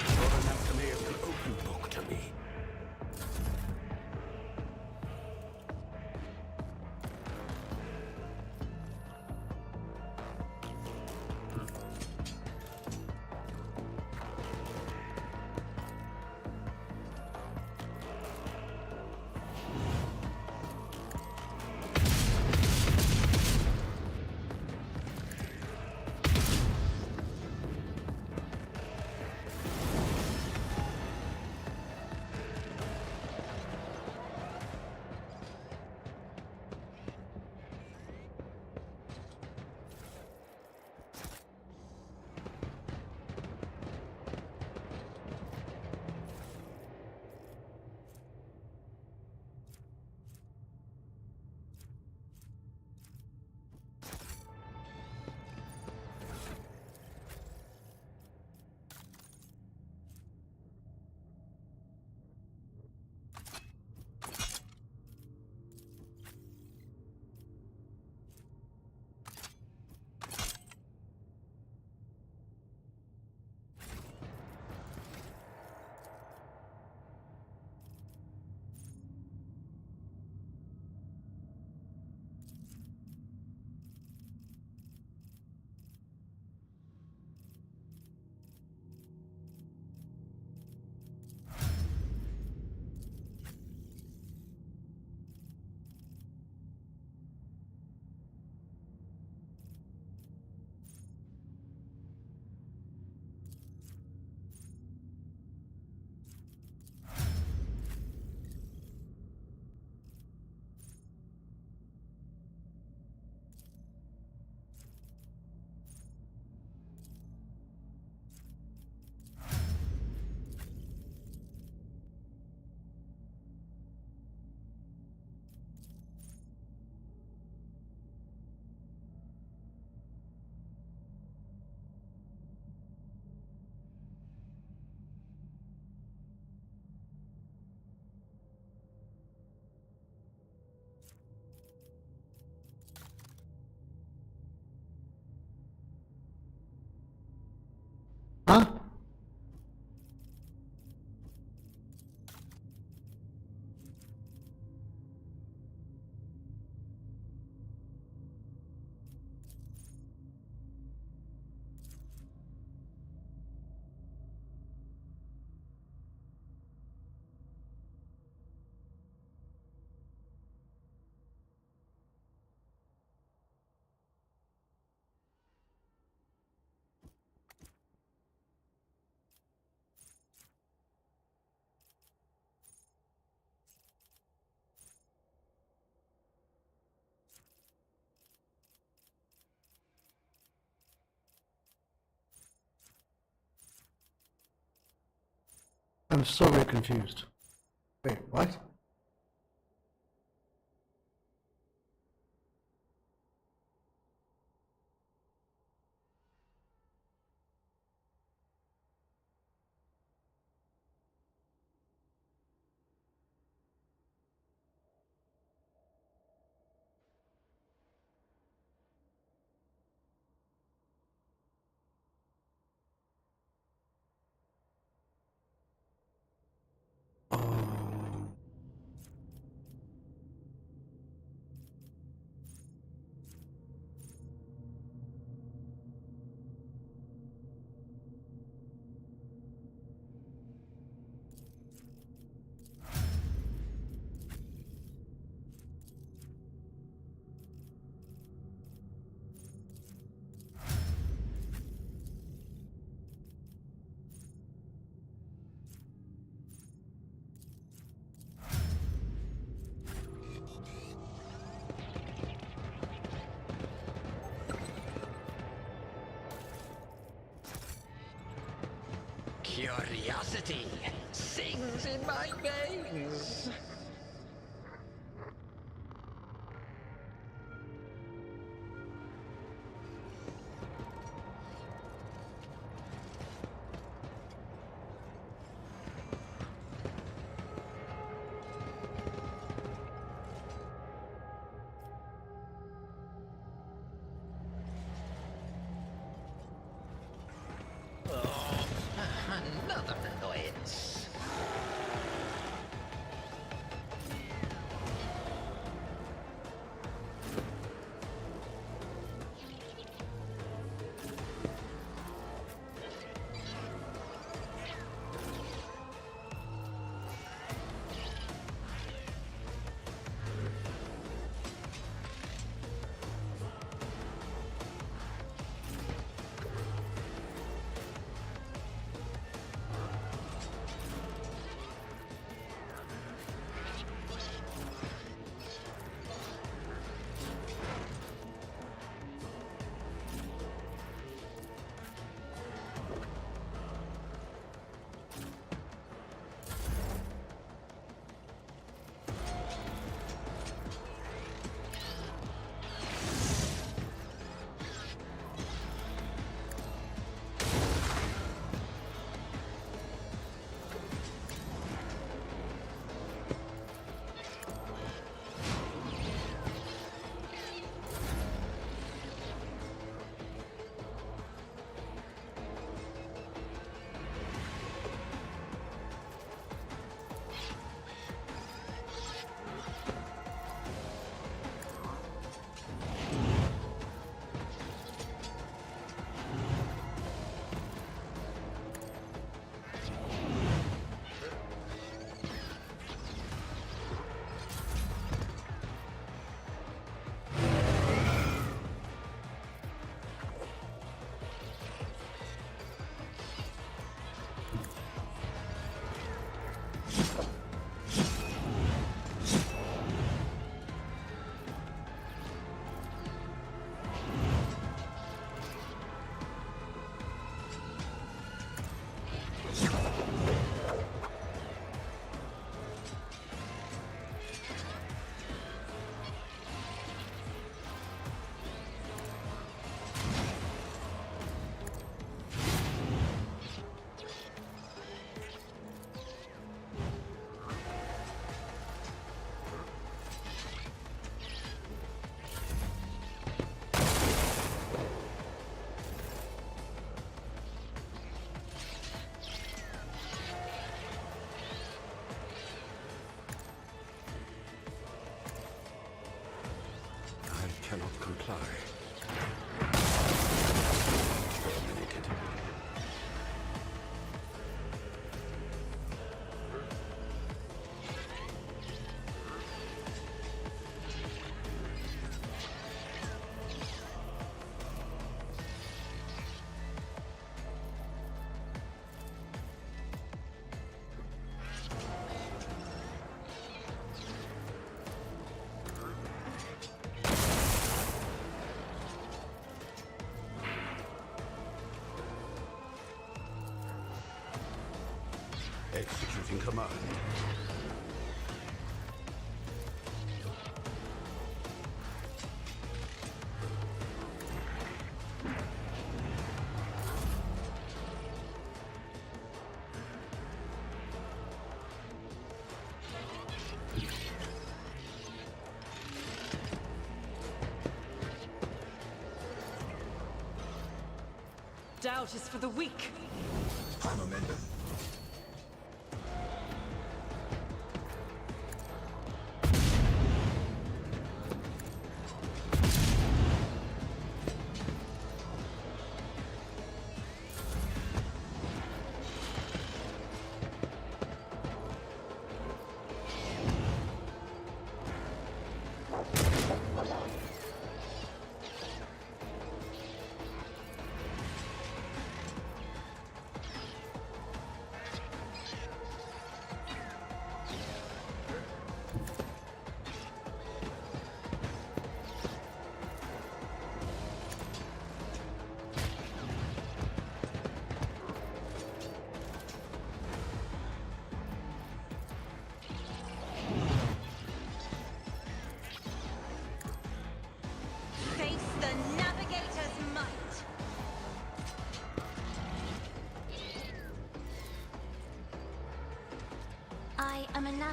Your anatomy is an open book to me. Huh? I'm so very confused. Wait, what? Curiosity sings in my veins. Another annoyance. Cannot comply. Terminated. Executing command. Doubt is for the weak. High momentum.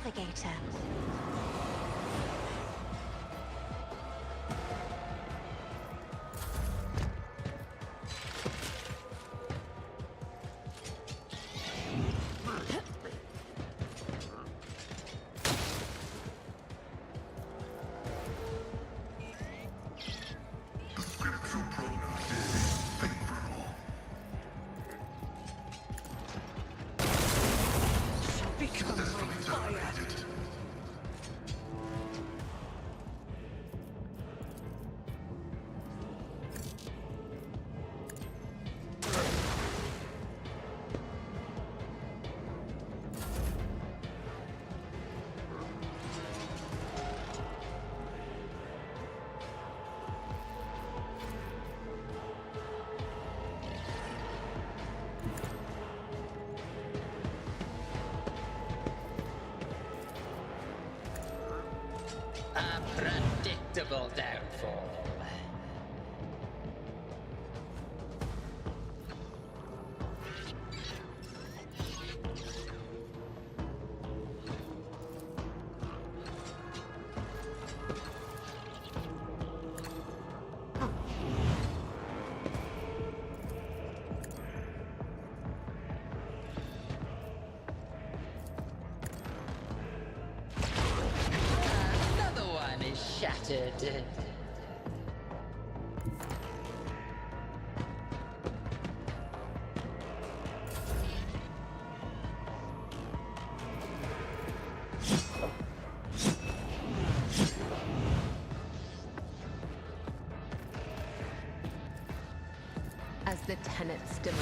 navigator. Become my fire. A predictable downfall. Another one is shattered. As the tenets demand.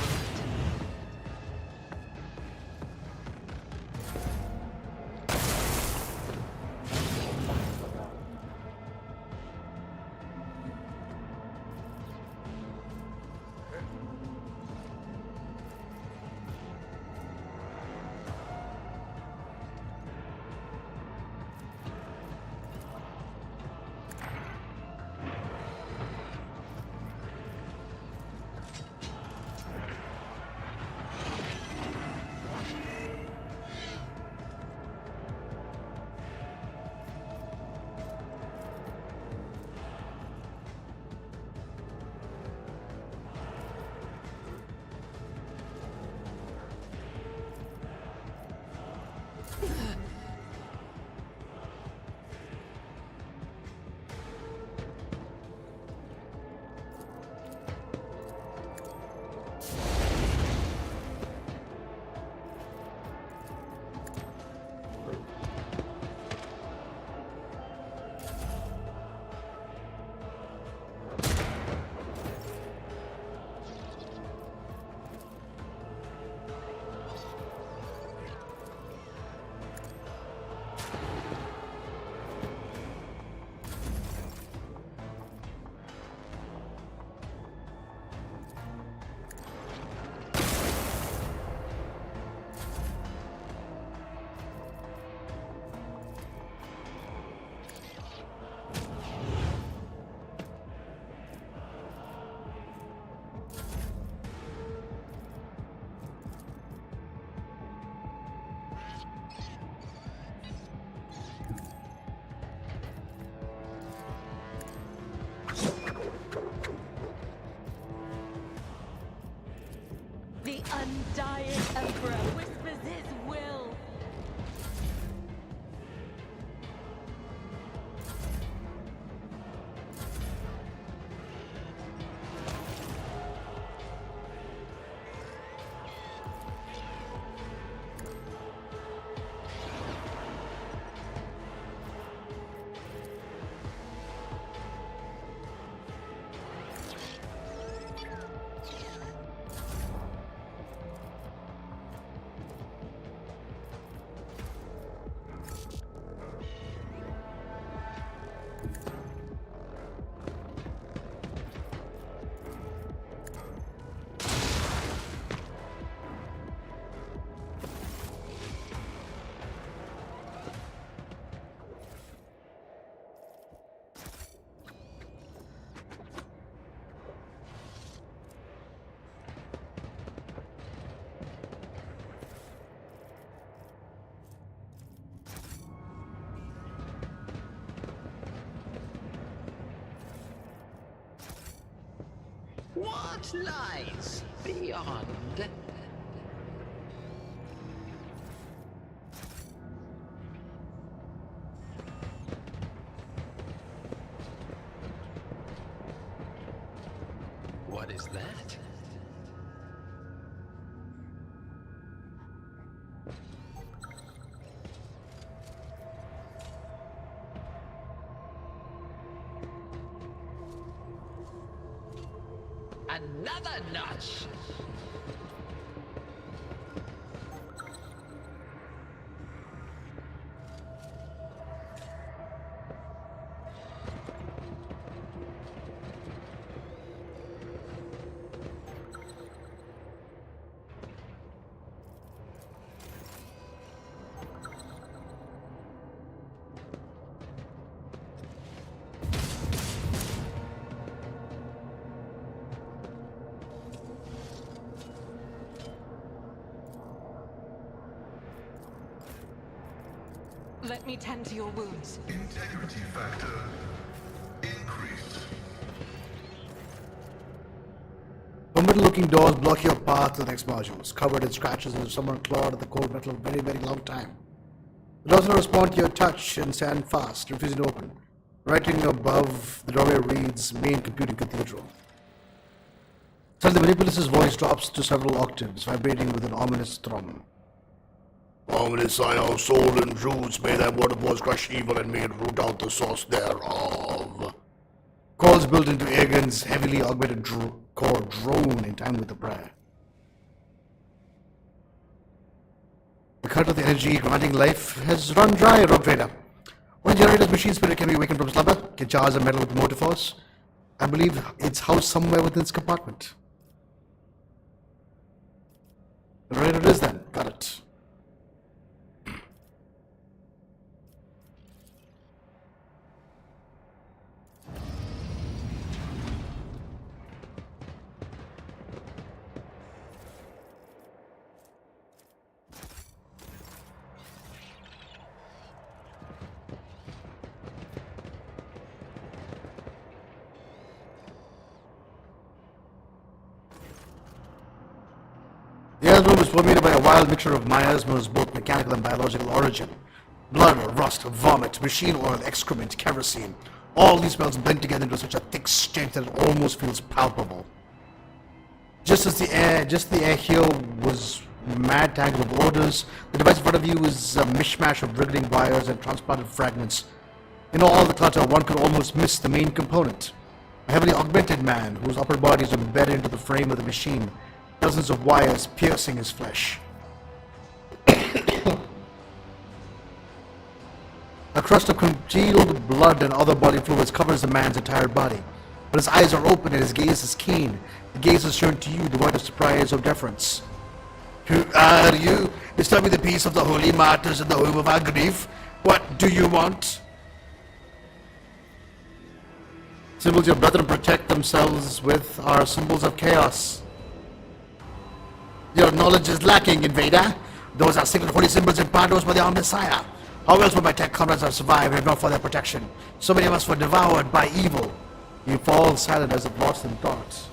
What lies beyond? What is that? Another notch! Let me tend to your wounds. Integrity factor increased. Formidable-looking doors block your path to the next modules, covered in scratches as if someone clawed at the cold metal a very, very long time. The doors will respond to your touch and stand fast, refusing to open. Writing above the doorway reads, Main Computing Cathedral. Suddenly, the Manipulus's voice drops to several octaves, vibrating with an ominous thrum. Ominous I our soul and roots, may thy word of voice crush evil and may it root out the source thereof. Calls built into Aegon's heavily augmented core drone in time with the prayer. The current of the energy granting life has run dry, Rogue Trader. When generator's machine spirit can be awakened from slumber, can charge the metal with motive force. I believe it's housed somewhere within this compartment. Right it is then. Got it. The room is permeated by a wild mixture of miasmas, both mechanical and biological origin. Blood, rust, vomit, machine oil, excrement, kerosene. All these smells blend together into such a thick stench that it almost feels palpable. Just the air here was mad tangled of odors. The device in front of you is a mishmash of wriggling wires and transplanted fragments. In all the clutter, one could almost miss the main component. A heavily augmented man whose upper body is embedded into the frame of the machine. Dozens of wires piercing his flesh. A crust of congealed blood and other body fluids covers the man's entire body. But his eyes are open and his gaze is keen. The gaze is turned to you, devoid of surprise or deference. Who are you? Disturbing the peace of the holy martyrs in the home of our grief? What do you want? Symbols your brethren protect themselves with are symbols of chaos. Your knowledge is lacking, Invader. Those are secret holy symbols imparted to us by the armed Messiah. How else would my tech comrades have survived if not for their protection? So many of us were devoured by evil. You fall silent as if lost in thought.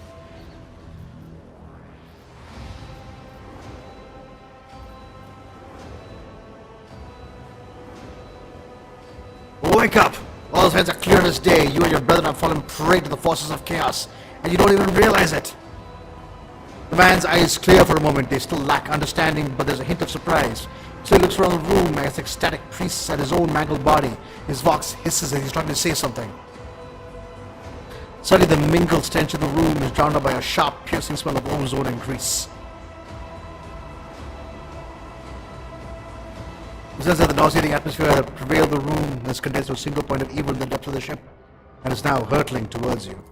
Wake up! All hands are clear as day. You and your brethren have fallen prey to the forces of chaos, and you don't even realize it. The man's eyes clear for a moment. They still lack understanding, but there's a hint of surprise. So he looks around the room as ecstatic priests at his own mangled body. His vox hisses as he's trying to say something. Suddenly the mingled stench of the room is drowned out by a sharp, piercing smell of ozone and grease. The sense that the nauseating atmosphere that prevailed in the room has condensed to a single point of evil in the depths of the ship, and is now hurtling towards you.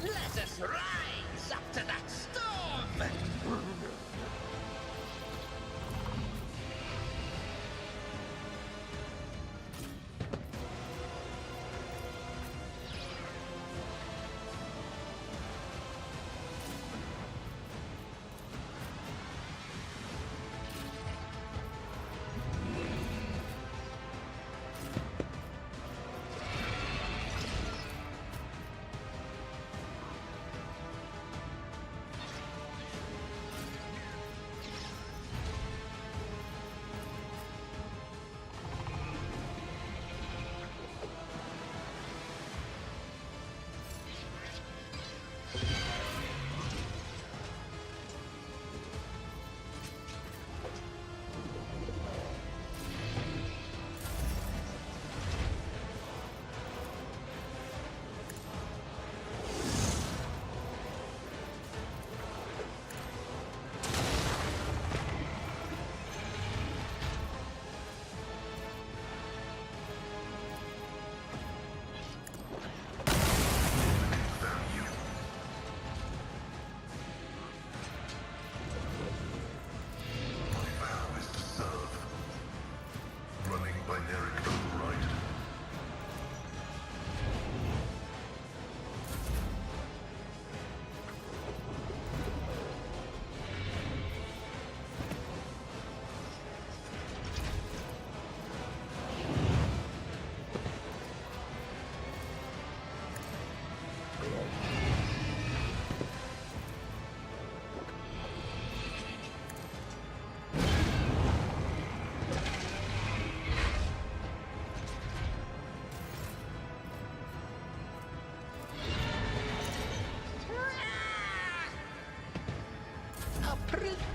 Let us rise up to that storm!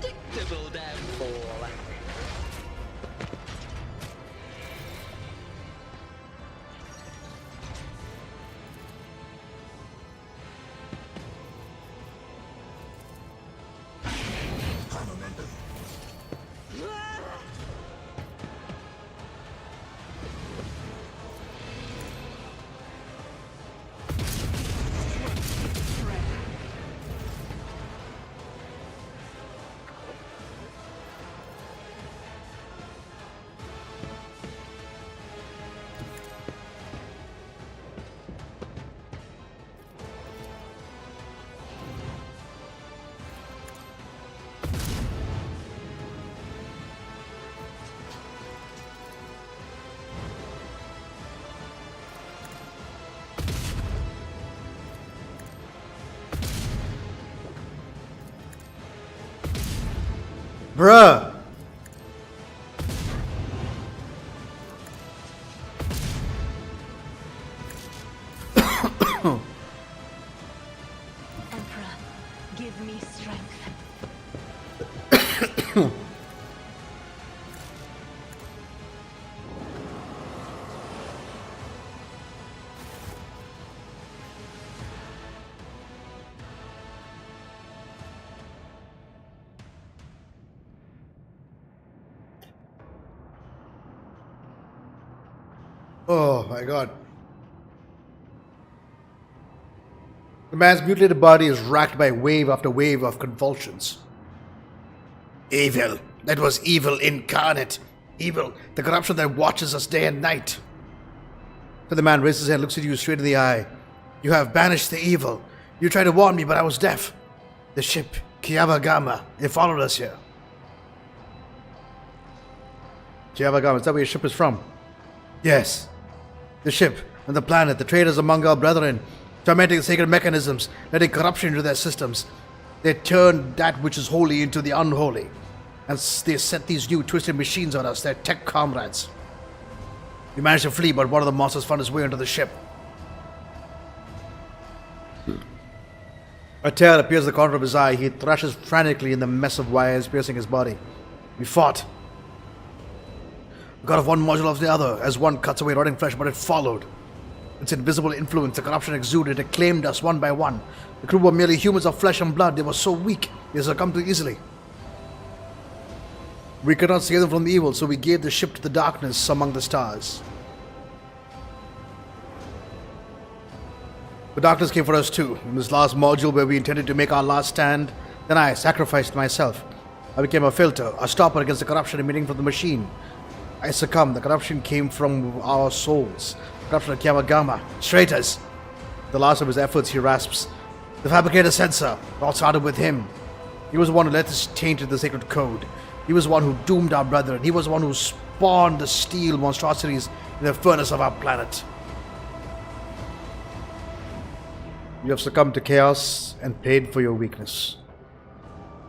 predictable downfall. Bruh! Emperor, give me strength. Oh my god. The man's mutilated body is racked by wave after wave of convulsions. Evil. That was evil incarnate. Evil. The corruption that watches us day and night. Then the man raises his head, looks at you straight in the eye. You have banished the evil. You tried to warn me, but I was deaf. The ship, Kiavagama, it followed us here. Kiavagama, is that where your ship is from? Yes. The ship and the planet, the traitors among our brethren, tormenting the sacred mechanisms, letting corruption into their systems. They turned that which is holy into the unholy. And they set these new twisted machines on us, their tech comrades. We managed to flee, but one of the monsters found his way into the ship. A tear appears at the corner of his eye. He thrashes frantically in the mess of wires piercing his body. We fought. We got off one module of the other as one cuts away rotting flesh, but it followed. Its invisible influence, the corruption exuded, it claimed us one by one. The crew were merely humans of flesh and blood. They were so weak, they succumbed too easily. We could not save them from the evil, so we gave the ship to the darkness among the stars. The darkness came for us too. In this last module where we intended to make our last stand, then I sacrificed myself. I became a filter, a stopper against the corruption emitting from the machine. I succumbed. The corruption came from our souls. The corruption of Kiamagama. Traitors. The last of his efforts, he rasps. The fabricator sensor. It all started with him. He was the one who let us taint the sacred code. He was the one who doomed our brethren. He was the one who spawned the steel monstrosities in the furnace of our planet. You have succumbed to chaos and paid for your weakness.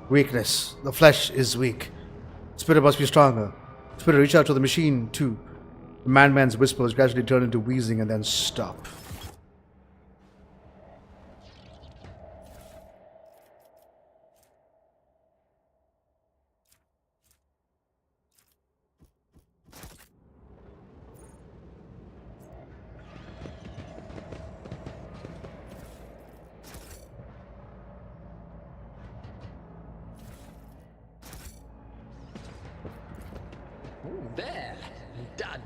Weakness. The flesh is weak. Spirit must be stronger. Spirit, reach out to the machine too. The madman's whispers gradually turn into wheezing and then stop. There, done.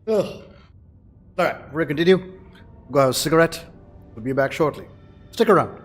Ugh. Alright, we're gonna continue. Go have a cigarette. We'll be back shortly. Stick around.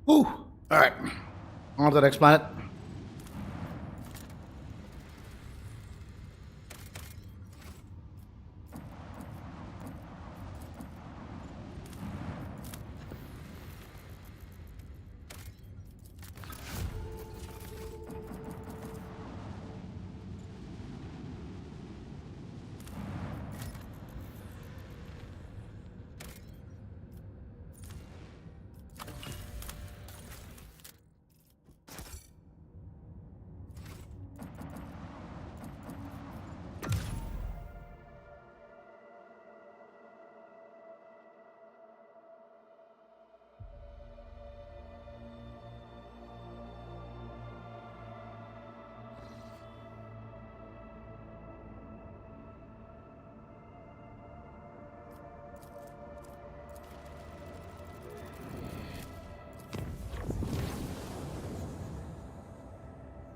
Whew. Alright. On to the next planet.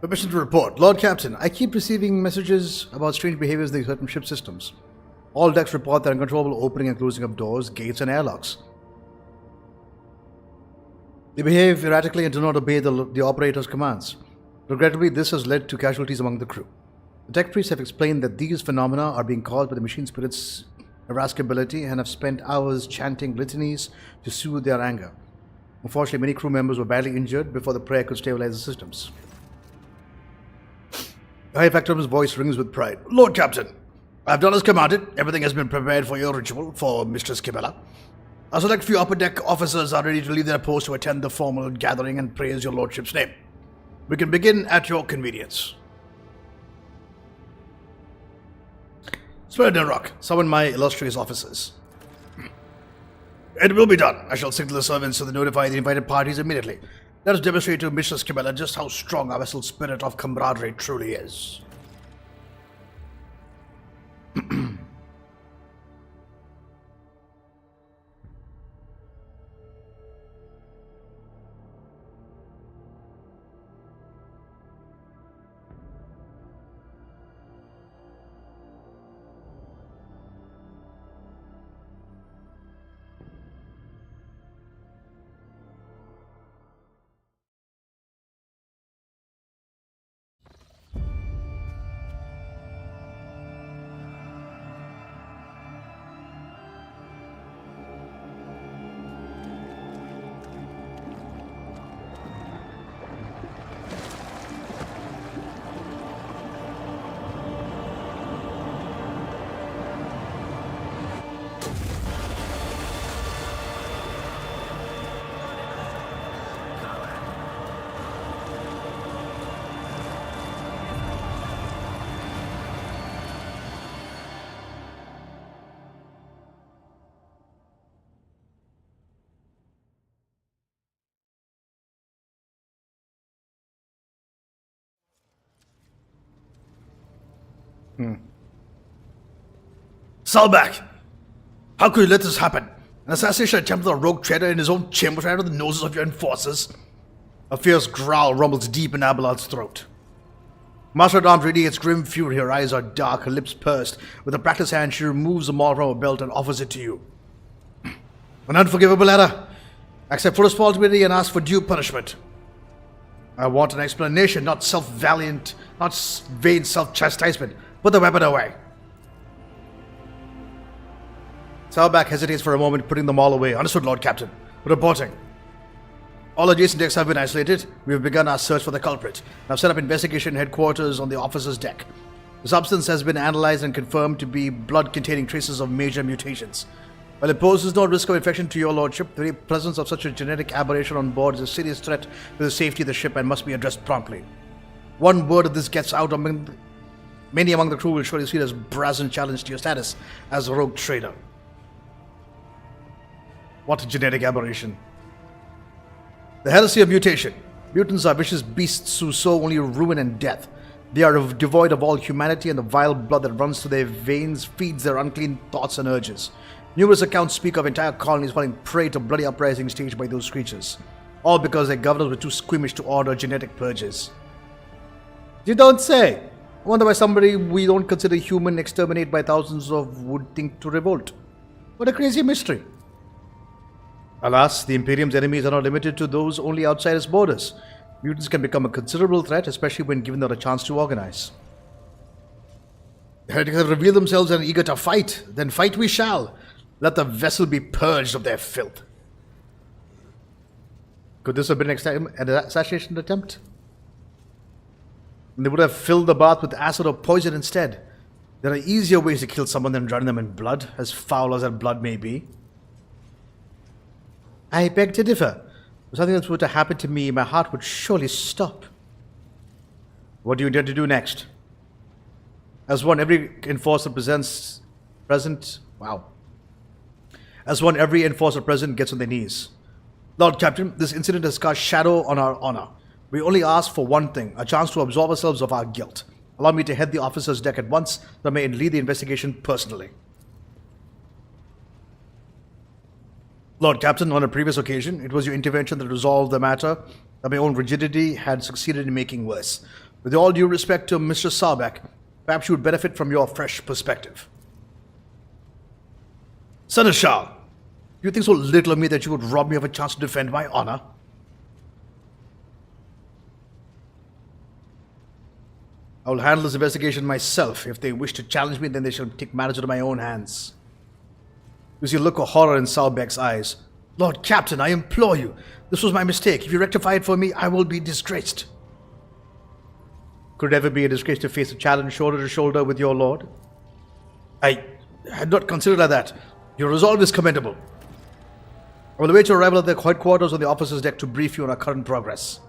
Permission to report. Lord Captain, I keep receiving messages about strange behaviors in certain ship systems. All decks report their uncontrollable opening and closing of doors, gates, and airlocks. They behave erratically and do not obey the operator's commands. Regrettably, this has led to casualties among the crew. The tech priests have explained that these phenomena are being caused by the machine spirit's irascibility and have spent hours chanting litanies to soothe their anger. Unfortunately, many crew members were badly injured before the prayer could stabilize the systems. The High Factorum's voice rings with pride. Lord Captain, I have done as commanded. Everything has been prepared for your ritual for Mistress Cabela. A select few upper deck officers are ready to leave their post to attend the formal gathering and praise your lordship's name. We can begin at your convenience. Spirit and Rock, summon my illustrious officers. It will be done. I shall signal the servants to notify the invited parties immediately. Let us demonstrate to Mistress Cabela just how strong our vessel's spirit of camaraderie truly is. Salbak! How could you let this happen? An assassination attempt on a rogue trader in his own chamber right under the noses of your enforcers? A fierce growl rumbles deep in Abelard's throat. Master-at-Arms radiates grim fury. Her eyes are dark, her lips pursed. With a practiced hand, she removes the maul from her belt and offers it to you. An unforgivable error. Accept full responsibility and ask for due punishment. I want an explanation, not vain self-chastisement. Put the weapon away. Salbak hesitates for a moment, putting the maul away. Understood, Lord Captain. Reporting. All adjacent decks have been isolated. We have begun our search for the culprit. I've set up investigation headquarters on the officer's deck. The substance has been analyzed and confirmed to be blood containing traces of major mutations. While it poses no risk of infection to your lordship, the very presence of such a genetic aberration on board is a serious threat to the safety of the ship and must be addressed promptly. One word of this gets out, many among the crew will surely see it as brazen challenge to your status as a rogue trader. What a genetic aberration. The heresy of mutation. Mutants are vicious beasts who sow only ruin and death. They are devoid of all humanity, and the vile blood that runs through their veins feeds their unclean thoughts and urges. Numerous accounts speak of entire colonies falling prey to bloody uprisings staged by those creatures. All because their governors were too squeamish to order genetic purges. You don't say. I wonder why somebody we don't consider human exterminate by thousands of would think to revolt. What a crazy mystery. Alas, the Imperium's enemies are not limited to those only outside its borders. Mutants can become a considerable threat, especially when given a chance to organize. The heretics have revealed themselves and are eager to fight. Then fight we shall. Let the vessel be purged of their filth. Could this have been an assassination attempt? They would have filled the bath with acid or poison instead. There are easier ways to kill someone than drowning them in blood, as foul as that blood may be. I beg to differ. If something else were to happen to me, my heart would surely stop. What do you intend to do next? As one, every enforcer present gets on their knees. Lord Captain, this incident has cast shadow on our honor. We only ask for one thing, a chance to absolve ourselves of our guilt. Allow me to head the officer's deck at once, so I may lead the investigation personally. Lord Captain, on a previous occasion, it was your intervention that resolved the matter that my own rigidity had succeeded in making worse. With all due respect to Mr. Sarbeck, perhaps you would benefit from your fresh perspective. Seneschal, you think so little of me that you would rob me of a chance to defend my honor? I will handle this investigation myself. If they wish to challenge me, then they shall take matters into my own hands. You see a look of horror in Salbeck's eyes. Lord Captain, I implore you. This was my mistake. If you rectify it for me, I will be disgraced. Could it ever be a disgrace to face a challenge shoulder to shoulder with your lord? I had not considered that. Your resolve is commendable. I will await your arrival at the headquarters on the officer's deck to brief you on our current progress.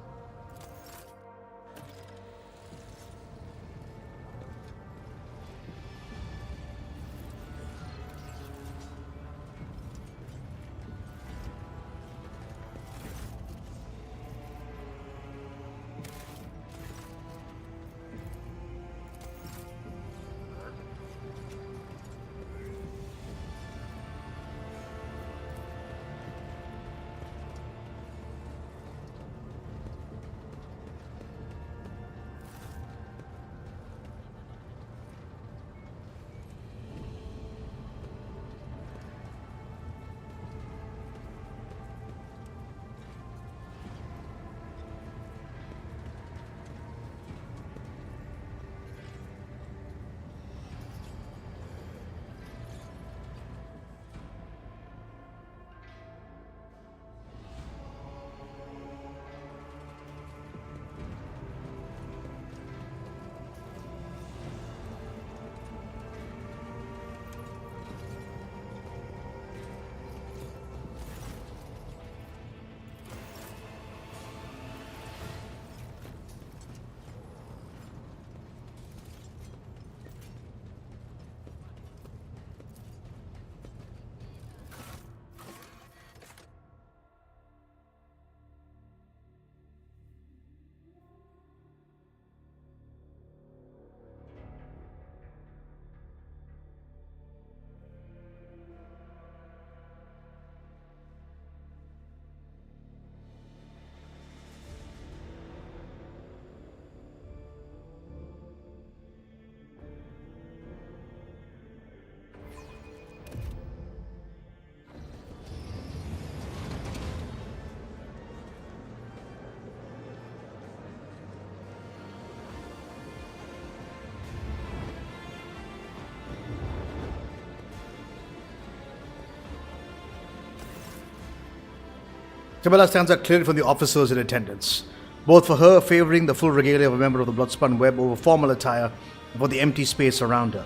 Camilla stands out clearly from the officers in attendance, both for her favoring the full regalia of a member of the Bloodspun Web over formal attire and for the empty space around her.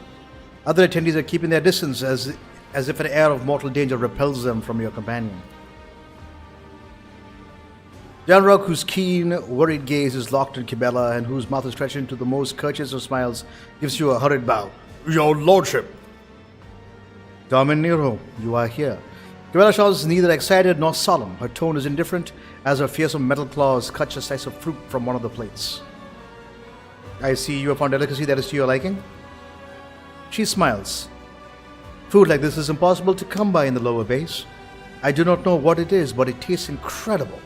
Other attendees are keeping their distance as if an air of mortal danger repels them from your companion. Janrock, whose keen, worried gaze is locked on Kibella and whose mouth is stretched into the most courteous of smiles, gives you a hurried bow. Your lordship. Domin Nero, you are here. Kibella shows neither excited nor solemn. Her tone is indifferent as her fearsome metal claws clutch a slice of fruit from one of the plates. I see you have found delicacy that is to your liking. She smiles. Food like this is impossible to come by in the lower base. I do not know what it is, but it tastes incredible.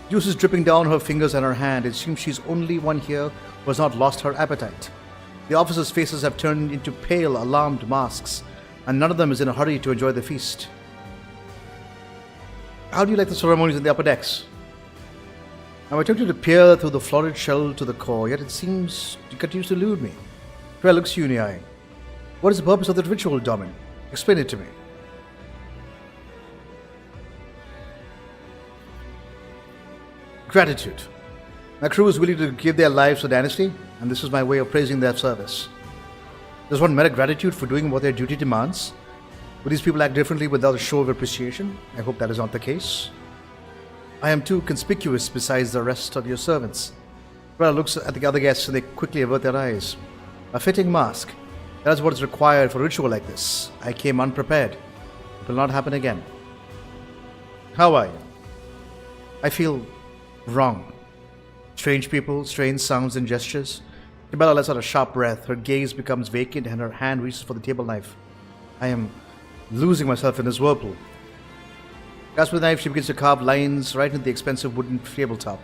Juice is dripping down her fingers and her hand. It seems she's only one here who has not lost her appetite. The officers' faces have turned into pale, alarmed masks, and none of them is in a hurry to enjoy the feast. How do you like the ceremonies in the upper decks? I'm attempting to peer through the florid shell to the core, yet it seems it continues to elude me. Pyro looks you in the eye. What is the purpose of the ritual, Domin? Explain it to me. Gratitude. My crew is willing to give their lives for Dynasty, and this is my way of praising their service. Does one merit gratitude for doing what their duty demands? Would these people act differently without a show of appreciation? I hope that is not the case. I am too conspicuous besides the rest of your servants. Pyro looks at the other guests and they quickly avert their eyes. A fitting mask. That is what is required for a ritual like this. I came unprepared. It will not happen again. How are you? I feel wrong. Strange people, strange sounds and gestures. Isabella lets out a sharp breath. Her gaze becomes vacant and her hand reaches for the table knife. I am losing myself in this whirlpool. Grasping the knife, she begins to carve lines right into the expensive wooden tabletop.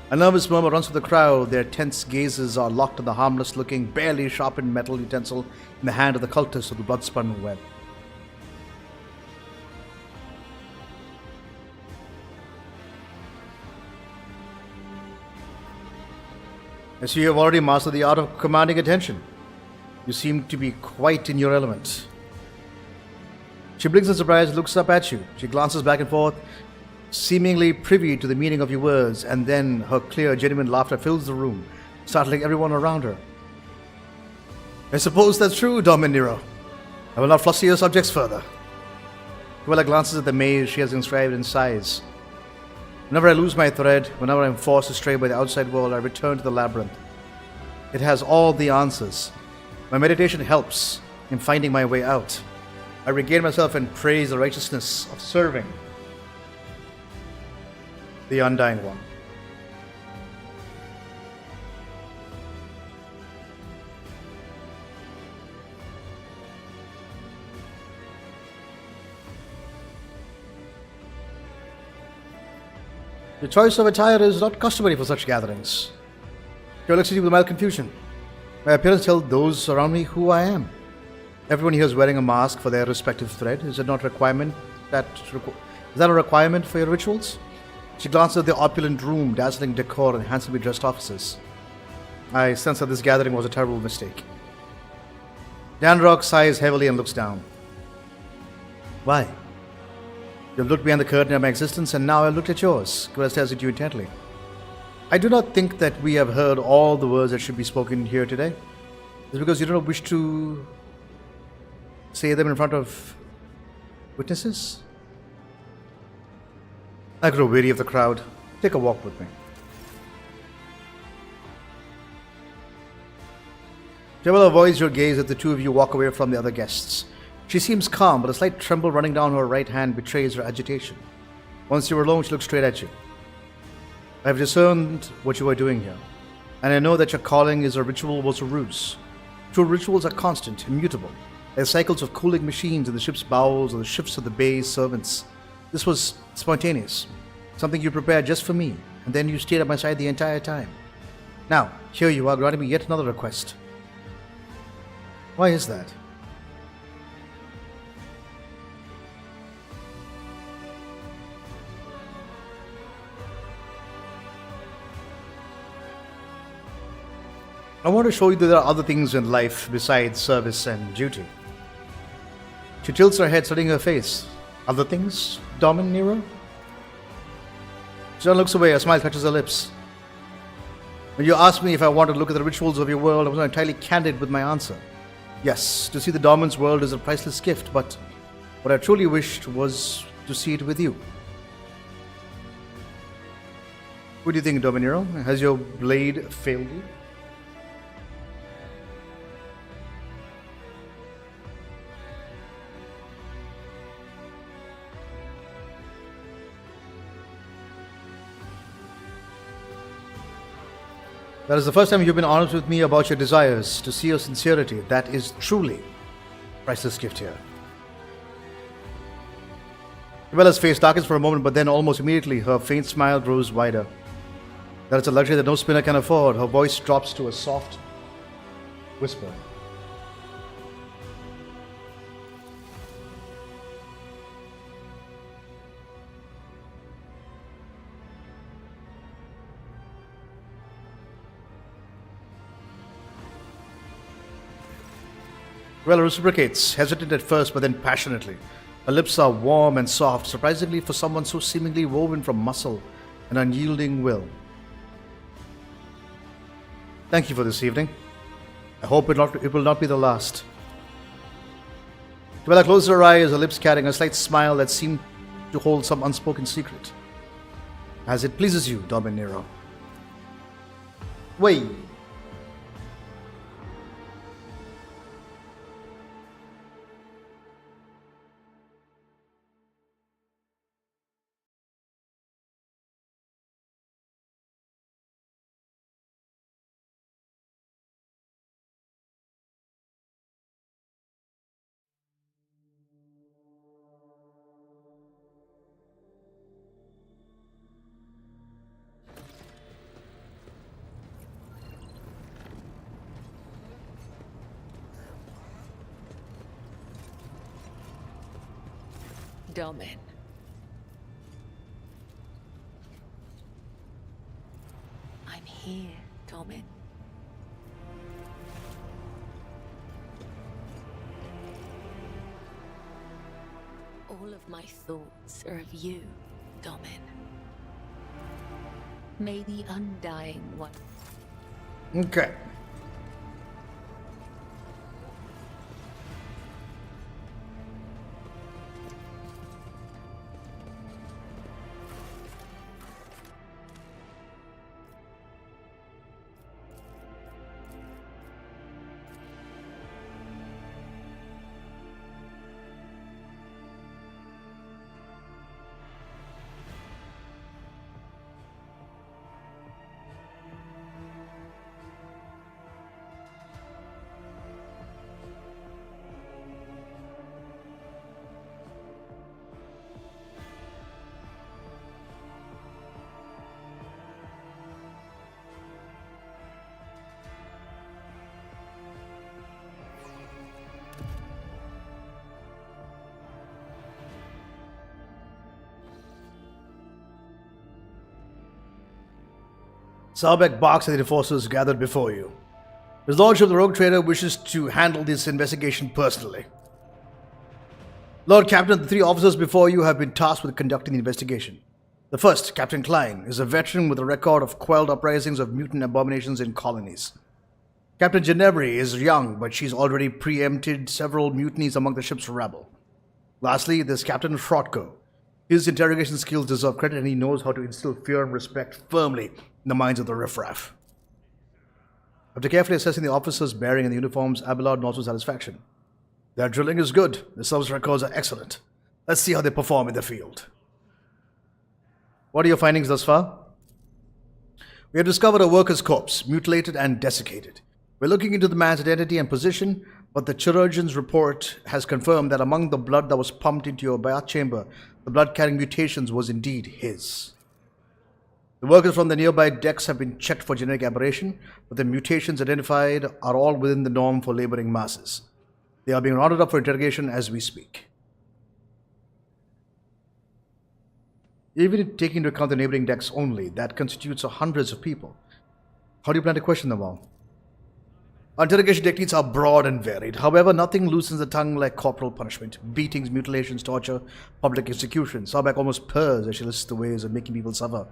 A nervous murmur runs through the crowd. Their tense gazes are locked on the harmless-looking, barely sharpened metal utensil in the hand of the cultist of the blood-spun web. I see you have already mastered the art of commanding attention. You seem to be quite in your element. She blinks in surprise and looks up at you. She glances back and forth, seemingly privy to the meaning of your words, and then her clear, genuine laughter fills the room, startling everyone around her. I suppose that's true, Domin Nero. I will not fluster your subjects further. Cruella glances at the maze she has inscribed in sighs. Whenever I lose my thread, whenever I am forced astray by the outside world, I return to the labyrinth. It has all the answers. My meditation helps in finding my way out. I regain myself and praise the righteousness of serving the Undying One. The choice of attire is not customary for such gatherings. She looks at you with mild confusion. My appearance tells those around me who I am. Everyone here is wearing a mask for their respective thread. Is it not a requirement is that a requirement for your rituals? She glances at the opulent room, dazzling decor, and handsomely dressed officers. I sense that this gathering was a terrible mistake. Danrock sighs heavily and looks down. Why? You've looked behind the curtain of my existence, and now I've looked at yours. Cruella stares at you intently. I do not think that we have heard all the words that should be spoken here today. Is it because you do not wish to say them in front of witnesses? I grow weary of the crowd. Take a walk with me. Cruella avoids your gaze as the two of you walk away from the other guests. She seems calm, but a slight tremble running down her right hand betrays her agitation. Once you are alone, she looks straight at you. I have discerned what you are doing here, and I know that your calling is a ritual was a ruse. True rituals are constant, immutable. They are cycles of cooling machines in the ship's bowels or the shifts of the bay's servants. This was spontaneous, something you prepared just for me, and then you stayed at my side the entire time. Now, here you are granting me yet another request. Why is that? I want to show you that there are other things in life besides service and duty. She tilts her head, studying her face. Other things, Domin Nero? John looks away, a smile touches her lips. When you asked me if I wanted to look at the rituals of your world, I was not entirely candid with my answer. Yes, to see the Domin's world is a priceless gift, but what I truly wished was to see it with you. What do you think, Domin Nero? Has your blade failed you? That is the first time you've been honest with me about your desires, to see your sincerity. That is truly a priceless gift here. Isabella's face darkens for a moment, but then almost immediately her faint smile grows wider. That is a luxury that no spinner can afford. Her voice drops to a soft whisper. Well, reciprocates, hesitant at first but then passionately. Her lips are warm and soft, surprisingly for someone so seemingly woven from muscle and unyielding will. Thank you for this evening. I hope it will not be the last. Dwella closed her eyes, her lips carrying a slight smile that seemed to hold some unspoken secret. As it pleases you, Dominero. Wait. Domin. I'm here, Domin. All of my thoughts are of you, Domin. May the Undying One. Okay. Salbeck barks at the forces gathered before you. His Lordship the Rogue Trader wishes to handle this investigation personally. Lord Captain, the three officers before you have been tasked with conducting the investigation. The first, Captain Klein, is a veteran with a record of quelled uprisings of mutant abominations in colonies. Captain Genevri is young, but she's already preempted several mutinies among the ship's rabble. Lastly, there's Captain Frotko. His interrogation skills deserve credit, and he knows how to instill fear and respect firmly in the minds of the riffraff. After carefully assessing the officers' bearing and the uniforms, Abelard nods with satisfaction. Their drilling is good. Their service records are excellent. Let's see how they perform in the field. What are your findings thus far? We have discovered a worker's corpse, mutilated and desiccated. We're looking into the man's identity and position, but the chirurgeon's report has confirmed that among the blood that was pumped into your bath chamber, the blood-carrying mutations was indeed his. The workers from the nearby decks have been checked for genetic aberration, but the mutations identified are all within the norm for laboring masses. They are being rounded up for interrogation as we speak. Even taking into account the neighboring decks only, that constitutes hundreds of people. How do you plan to question them all? Our interrogation techniques are broad and varied. However, nothing loosens the tongue like corporal punishment. Beatings, mutilations, torture, public execution. Sarbeck almost purrs as she lists the ways of making people suffer.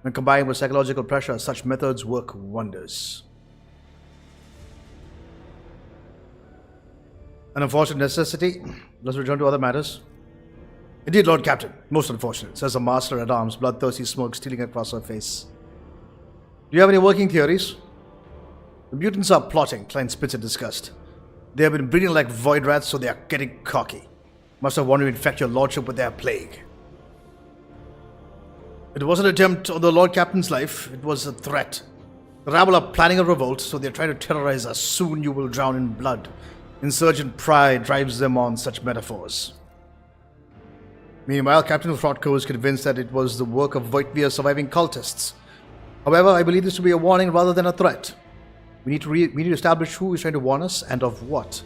When combined with psychological pressure, such methods work wonders. An unfortunate necessity. Let's return to other matters. Indeed, Lord Captain. Most unfortunate, says the Master-at-Arms, bloodthirsty smoke stealing across her face. Do you have any working theories? The mutants are plotting, Klein spits in disgust. They have been breeding like void rats, so they are getting cocky. Must have wanted to infect your lordship with their plague. It was an attempt on the Lord Captain's life. It was a threat. The rabble are planning a revolt, so they're trying to terrorize us. Soon you will drown in blood. Insurgent pride drives them on such metaphors. Meanwhile, Captain Frotko is convinced that it was the work of Voigtvir's surviving cultists. However, I believe this to be a warning rather than a threat. We need to establish who is trying to warn us and of what.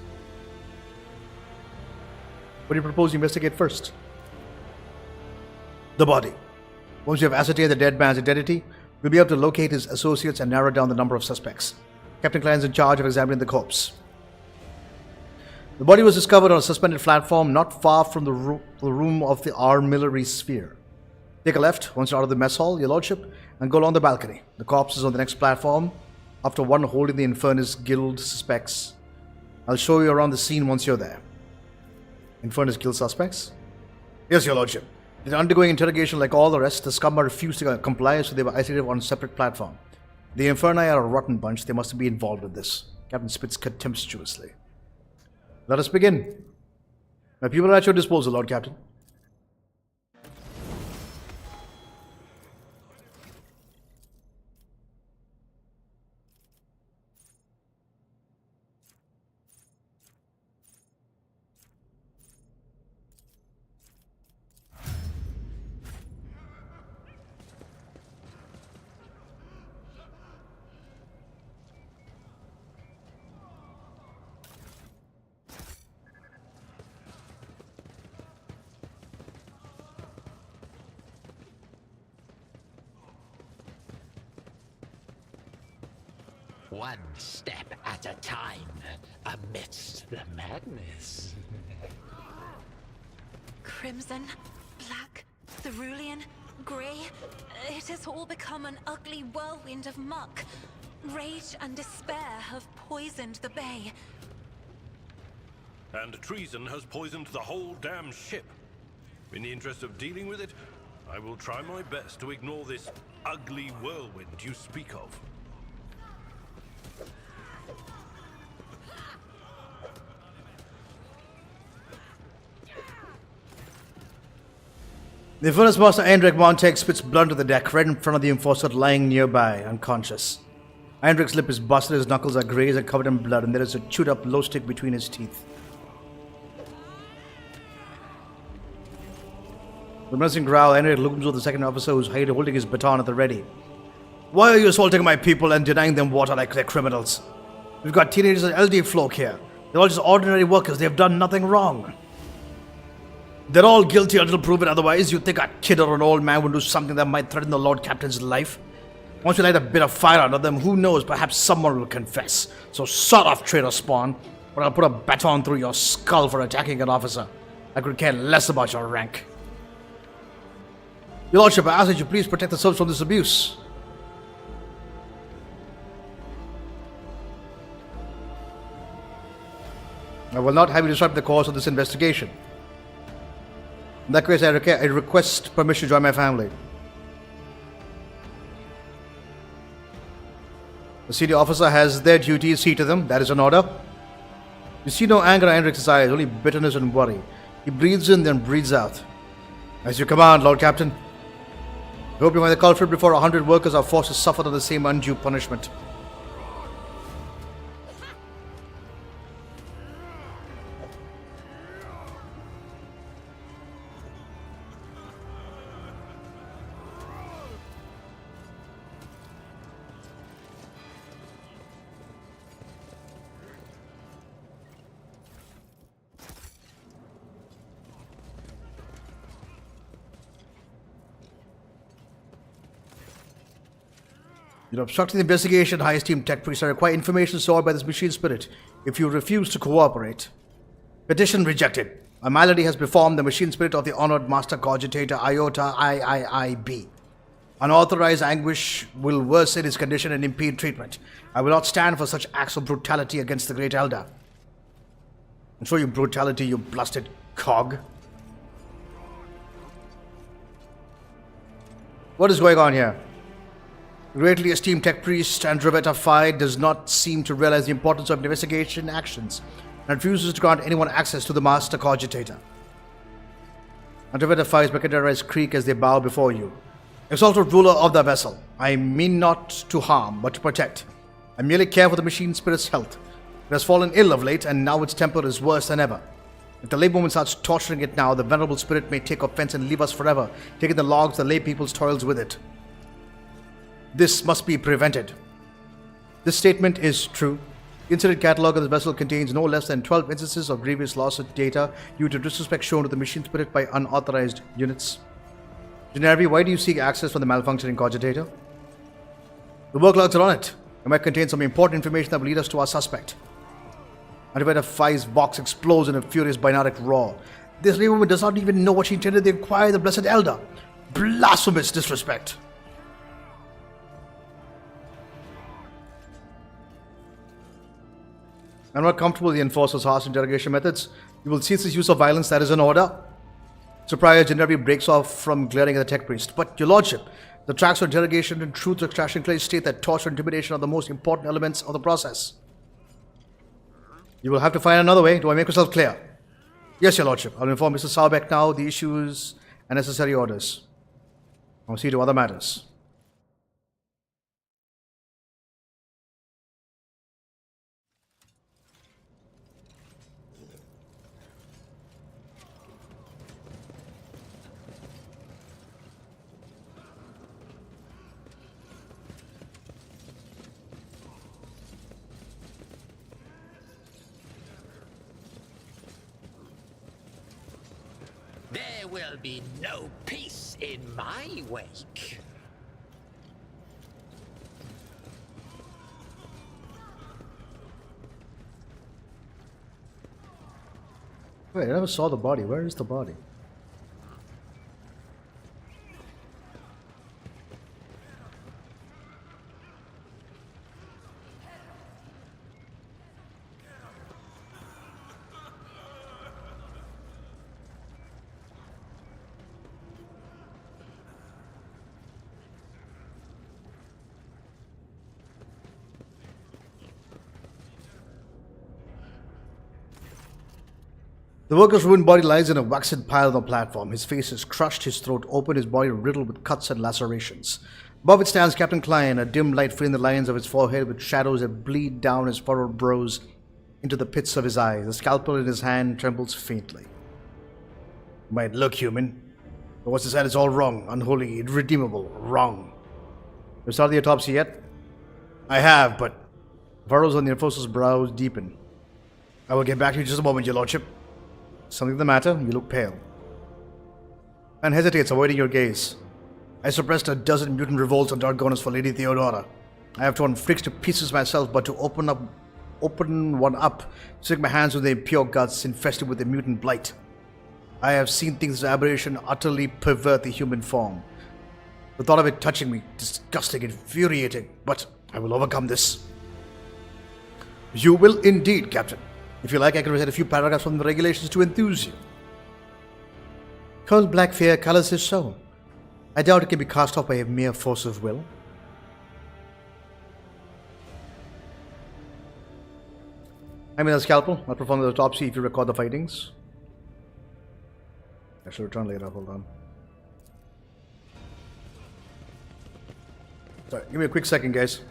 What do you propose you investigate first? The body. Once you have ascertained the dead man's identity, we'll be able to locate his associates and narrow down the number of suspects. Captain Klein's in charge of examining the corpse. The body was discovered on a suspended platform not far from the room of the armillary sphere. Take a left once you're out of the mess hall, your lordship, and go along the balcony. The corpse is on the next platform, after one holding the Infernus Guild suspects. I'll show you around the scene once you're there. Infernus Guild suspects? Yes, your lordship. They're undergoing interrogation like all the rest. The scum are refused to comply, so they were isolated on a separate platform. The Inferni are a rotten bunch. They must be involved with this. Captain spits contemptuously. Let us begin. My people are at your disposal, Lord Captain. One step at a time amidst the madness. Crimson, black, cerulean, grey. It has all become an ugly whirlwind of muck. Rage and despair have poisoned the bay. And treason has poisoned the whole damn ship. In the interest of dealing with it, I will try my best to ignore this ugly whirlwind you speak of. The Infernus Master Eindrik Montag spits blood to the deck, right in front of the Enforcer lying nearby, unconscious. Eindrik's lip is busted, his knuckles are grazed and covered in blood, and there is a chewed up glow stick between his teeth. With a menacing growl, Eindrik looms over the second officer who's holding his baton at the ready. Why are you assaulting my people and denying them water like they're criminals? We've got teenagers and LD folk here. They're all just ordinary workers, they've done nothing wrong. They're all guilty until proven otherwise. You think a kid or an old man would do something that might threaten the Lord Captain's life? Once you light a bit of fire under them, who knows, perhaps someone will confess. So sod off, traitor spawn, or I'll put a baton through your skull for attacking an officer. I could care less about your rank. Your Lordship, I ask that you please protect the serfs from this abuse. I will not have you disrupt the course of this investigation. In that case, I request permission to join my family. The senior officer has their duties, see to them. That is an order. You see no anger in Eindrik's eyes, only bitterness and worry. He breathes in, then breathes out. As you command, Lord Captain. I hope you find the culprit before 100 workers are forced to suffer the same undue punishment. You're obstructing the investigation, high esteemed tech priest. I require information stored by this machine spirit. If you refuse to cooperate. Petition rejected. A malady has befallen the machine spirit of the honored master cogitator Iota IIIB. Unauthorized anguish will worsen his condition and impede treatment. I will not stand for such acts of brutality against the great elder. And show you brutality, you blasted cog. What is going on here? Greatly esteemed tech priest Androveta Phi does not seem to realize the importance of investigation actions and refuses to grant anyone access to the master cogitator. Androveta Phi is Mercantile Creek as they bow before you. Exalted ruler of the vessel, I mean not to harm, but to protect. I merely care for the machine spirit's health. It has fallen ill of late, and now its temper is worse than ever. If the lay woman starts torturing it now, the venerable spirit may take offense and leave us forever, taking the logs, the lay people's toils with it. This must be prevented. This statement is true. The incident catalog of the vessel contains no less than 12 instances of grievous loss of data due to disrespect shown to the machine spirit by unauthorized units. Genervi, why do you seek access from the malfunctioning cogitator? The work logs are on it. It might contain some important information that will lead us to our suspect. Antivirus 5's box explodes in a furious binaric roar. This lady woman does not even know what she intended to inquire the Blessed Elder. Blasphemous disrespect. I'm not comfortable with the enforcer's harsh interrogation methods. You will cease his use of violence, that is an order. Superior generally breaks off from glaring at the tech priest. But, your lordship, the tracks for interrogation and truth extraction clearly state that torture and intimidation are the most important elements of the process. You will have to find another way. Do I make myself clear? Yes, your lordship. I'll inform Mr. Sauerbeck now the issues and necessary orders. I'll see to other matters. There will be no peace in my wake. Wait, I never saw the body. Where is the body? The worker's ruined body lies in a waxen pile on the platform. His face is crushed, his throat open, his body riddled with cuts and lacerations. Above it stands Captain Klein, a dim light filling the lines of his forehead with shadows that bleed down his furrowed brows into the pits of his eyes. The scalpel in his hand trembles faintly. You might look human, but what's said is all wrong, unholy, irredeemable, wrong. You started the autopsy yet? I have, but furrows on the enforcer's brows deepen. I will get back to you in just a moment, your lordship. Something the matter? You look pale. Man hesitates, avoiding your gaze. I suppressed a dozen mutant revolts on Dargonus for Lady Theodora. I have torn freaks to pieces myself, but to open one up, stick my hands with the impure guts infested with the mutant blight. I have seen things of aberration utterly pervert the human form. The thought of it touching me, disgusting, infuriating, but I will overcome this. You will indeed, Captain. If you like, I can recite a few paragraphs from the regulations to enthuse you. Cold black fear colors his soul. I doubt it can be cast off by a mere force of will. I'm in the scalpel. I'll perform the autopsy if you record the findings. I shall return later. Hold on. Sorry, give me a quick second, guys.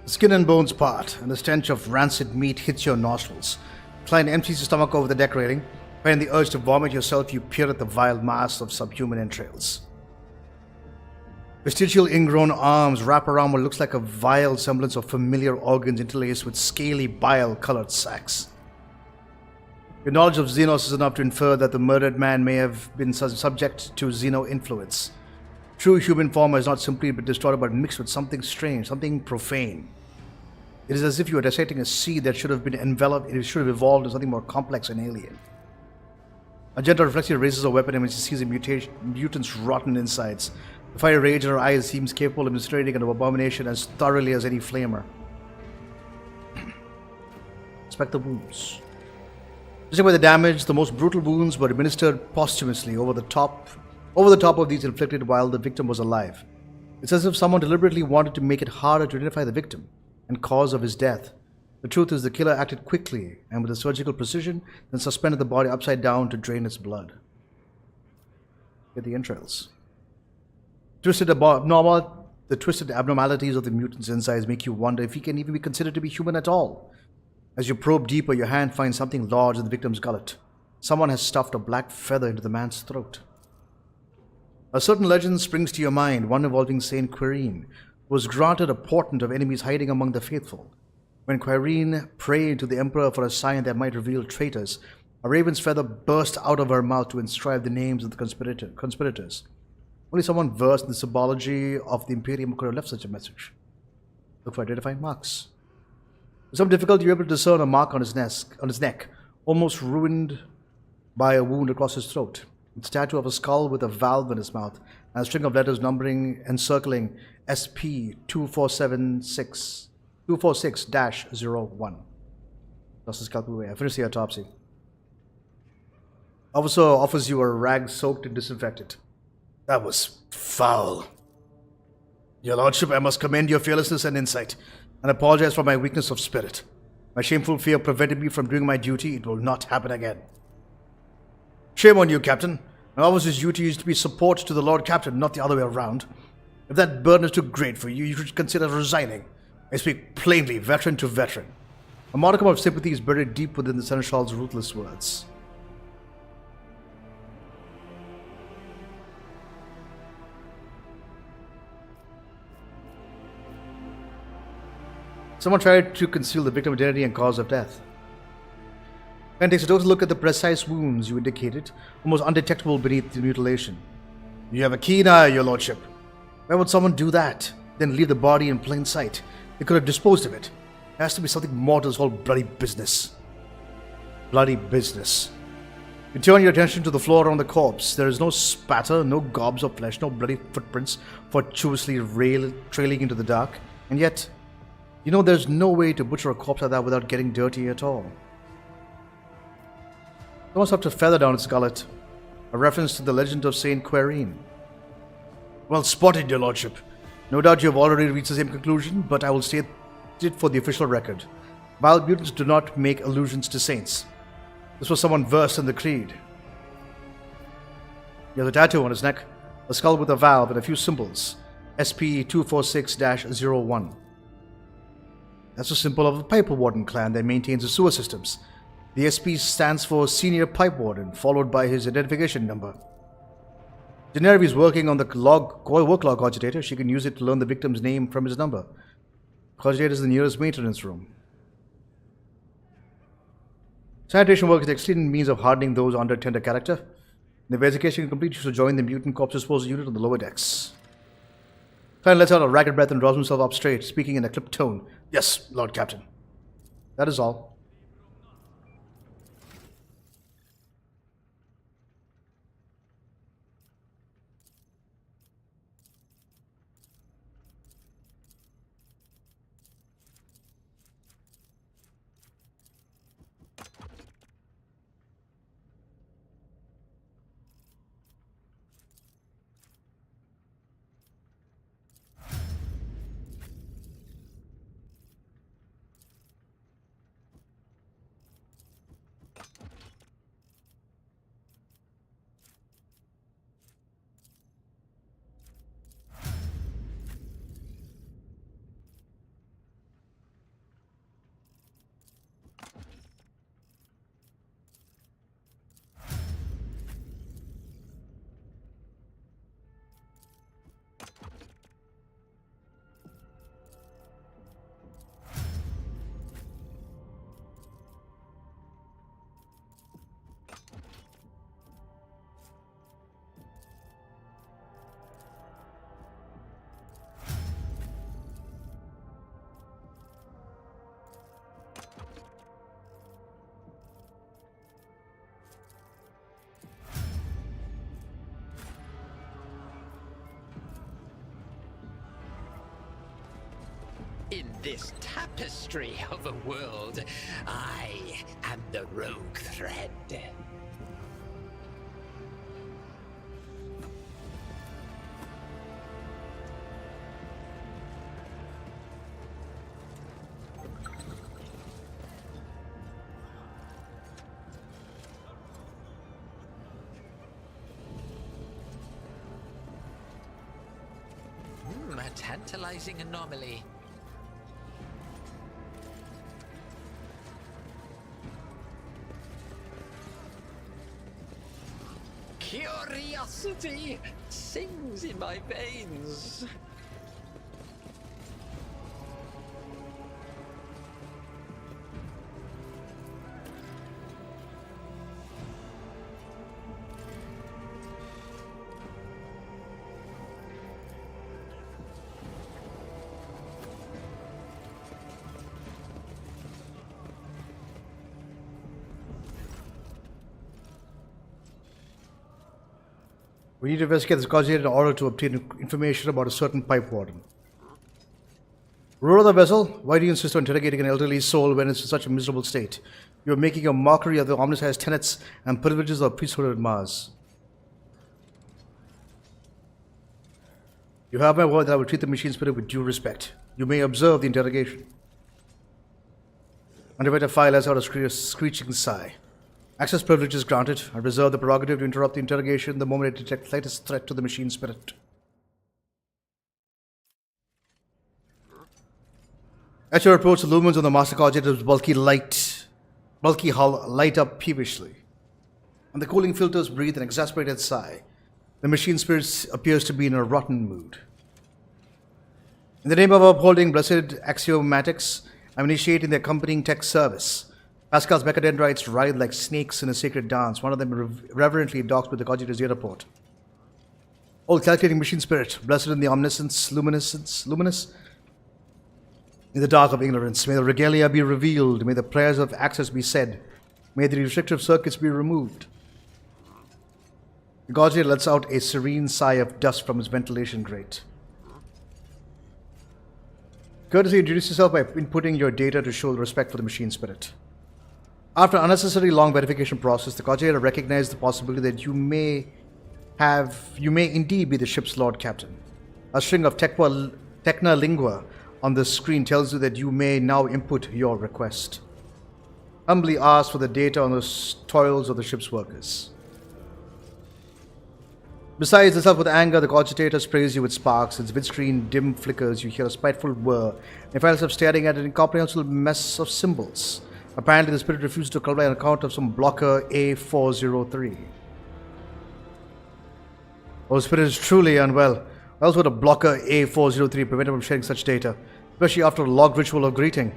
The skin and bones part, and the stench of rancid meat hits your nostrils. Klein empties your stomach over the deck railing. Fighting the urge to vomit yourself, you peer at the vile mass of subhuman entrails. Vestigial ingrown arms wrap around what looks like a vile semblance of familiar organs interlaced with scaly bile-colored sacs. Your knowledge of Xenos is enough to infer that the murdered man may have been subject to Xeno influence. True human form has not simply been destroyed but mixed with something strange, something profane. It is as if you are dissecting a seed that should have been enveloped, it should have evolved into something more complex and alien. Agenta reflexively raises a weapon and when she sees the mutant's rotten insides. The fiery rage in her eyes seems capable of illustrating an abomination as thoroughly as any flamer. Inspect the wounds. Judging by the damage, the most brutal wounds were administered posthumously over the top of these inflicted while the victim was alive. It's as if someone deliberately wanted to make it harder to identify the victim and cause of his death. The truth is the killer acted quickly and with a surgical precision, then suspended the body upside down to drain its blood. Get the entrails. The twisted abnormalities of the mutant's insides make you wonder if he can even be considered to be human at all. As you probe deeper, your hand finds something large in the victim's gullet. Someone has stuffed a black feather into the man's throat. A certain legend springs to your mind, one involving Saint Quirine, who was granted a portent of enemies hiding among the faithful. When Quirine prayed to the Emperor for a sign that might reveal traitors, a raven's feather burst out of her mouth to inscribe the names of the conspirators. Only someone versed in the symbology of the Imperium could have left such a message. Look for identifying marks. With some difficulty, you're able to discern a mark on his neck, almost ruined by a wound across his throat. It's a tattoo of a skull with a valve in his mouth, and a string of letters numbering encircling SP-246-01. Lost the scalpel away. I finished the autopsy. Officer offers you a rag soaked and disinfected. That was foul. Your Lordship, I must commend your fearlessness and insight, and apologize for my weakness of spirit. My shameful fear prevented me from doing my duty. It will not happen again. Shame on you, Captain. My officer's duty is to be support to the Lord Captain, not the other way around. If that burden is too great for you, you should consider resigning. I speak plainly, veteran to veteran. A modicum of sympathy is buried deep within the Seneschal's ruthless words. Someone tried to conceal the victim's identity and cause of death. Ken takes a total look at the precise wounds you indicated, almost undetectable beneath the mutilation. You have a keen eye, your lordship. Why would someone do that, then leave the body in plain sight? They could have disposed of it. There has to be something more to this whole bloody business. Bloody business. You turn your attention to the floor around the corpse. There is no spatter, no gobs of flesh, no bloody footprints fortuitously trailing into the dark. And yet, you know there's no way to butcher a corpse like that without getting dirty at all. Someone stuffed a feather down its gullet, a reference to the legend of Saint Quirine. Well spotted, your lordship. No doubt you have already reached the same conclusion, but I will state it for the official record. Vile mutants do not make allusions to saints. This was someone versed in the creed. He has a tattoo on his neck, a skull with a valve and a few symbols. SP-246-01. That's a symbol of the Pipe Warden clan that maintains the sewer systems. The SP stands for Senior Pipe Warden, followed by his identification number. Genevieve is working on the work log cogitator. She can use it to learn the victim's name from his number. Cogitator is the nearest maintenance room. Sanitation work is an excellent means of hardening those under tender character. The investigation complete, you should join the mutant corpse disposal unit on the lower decks. Klein lets out a ragged breath and draws himself up straight, speaking in a clipped tone. Yes, Lord Captain. That is all. In this tapestry of a world, I am the rogue thread. A tantalizing anomaly. Curiosity sings in my veins. We need to investigate this causeate in order to obtain information about a certain pipe warden. Ruler of the vessel, why do you insist on interrogating an elderly soul when it's in such a miserable state? You are making a mockery of the omniscience tenets and privileges of priesthood at Mars. You have my word that I will treat the machine spirit with due respect. You may observe the interrogation. Underwriter file lets out a screeching sigh. Access privilege is granted. I reserve the prerogative to interrupt the interrogation the moment I detect the slightest threat to the machine spirit. At your approach, the lumens on the master cogitator's bulky hull light up peevishly, and the cooling filters breathe an exasperated sigh. The machine spirit appears to be in a rotten mood. In the name of upholding blessed axiomatics, I am initiating the accompanying tech service. Pascal's mechadendrites writhe like snakes in a sacred dance. One of them reverently docks with the cogitator's data port. Old calculating machine spirit, blessed in the omniscience, luminous in the dark of ignorance. May the regalia be revealed. May the prayers of access be said. May the restrictive circuits be removed. The cogitator lets out a serene sigh of dust from his ventilation grate. Courtesy, introduce yourself by inputting your data to show respect for the machine spirit. After an unnecessarily long verification process, the cogitator recognized the possibility that you may indeed be the ship's Lord Captain. A string of techna lingua on the screen tells you that you may now input your request. Humbly ask for the data on the toils of the ship's workers. Besides himself with anger, the cogitator sprays you with sparks. Its vidscreen dim flickers. You hear a spiteful whir. You find yourself staring at an incomprehensible mess of symbols. Apparently, the spirit refuses to collaborate on account of some blocker A403. Oh, the spirit is truly unwell. Why else would a blocker A403 prevent him from sharing such data, especially after a logged ritual of greeting?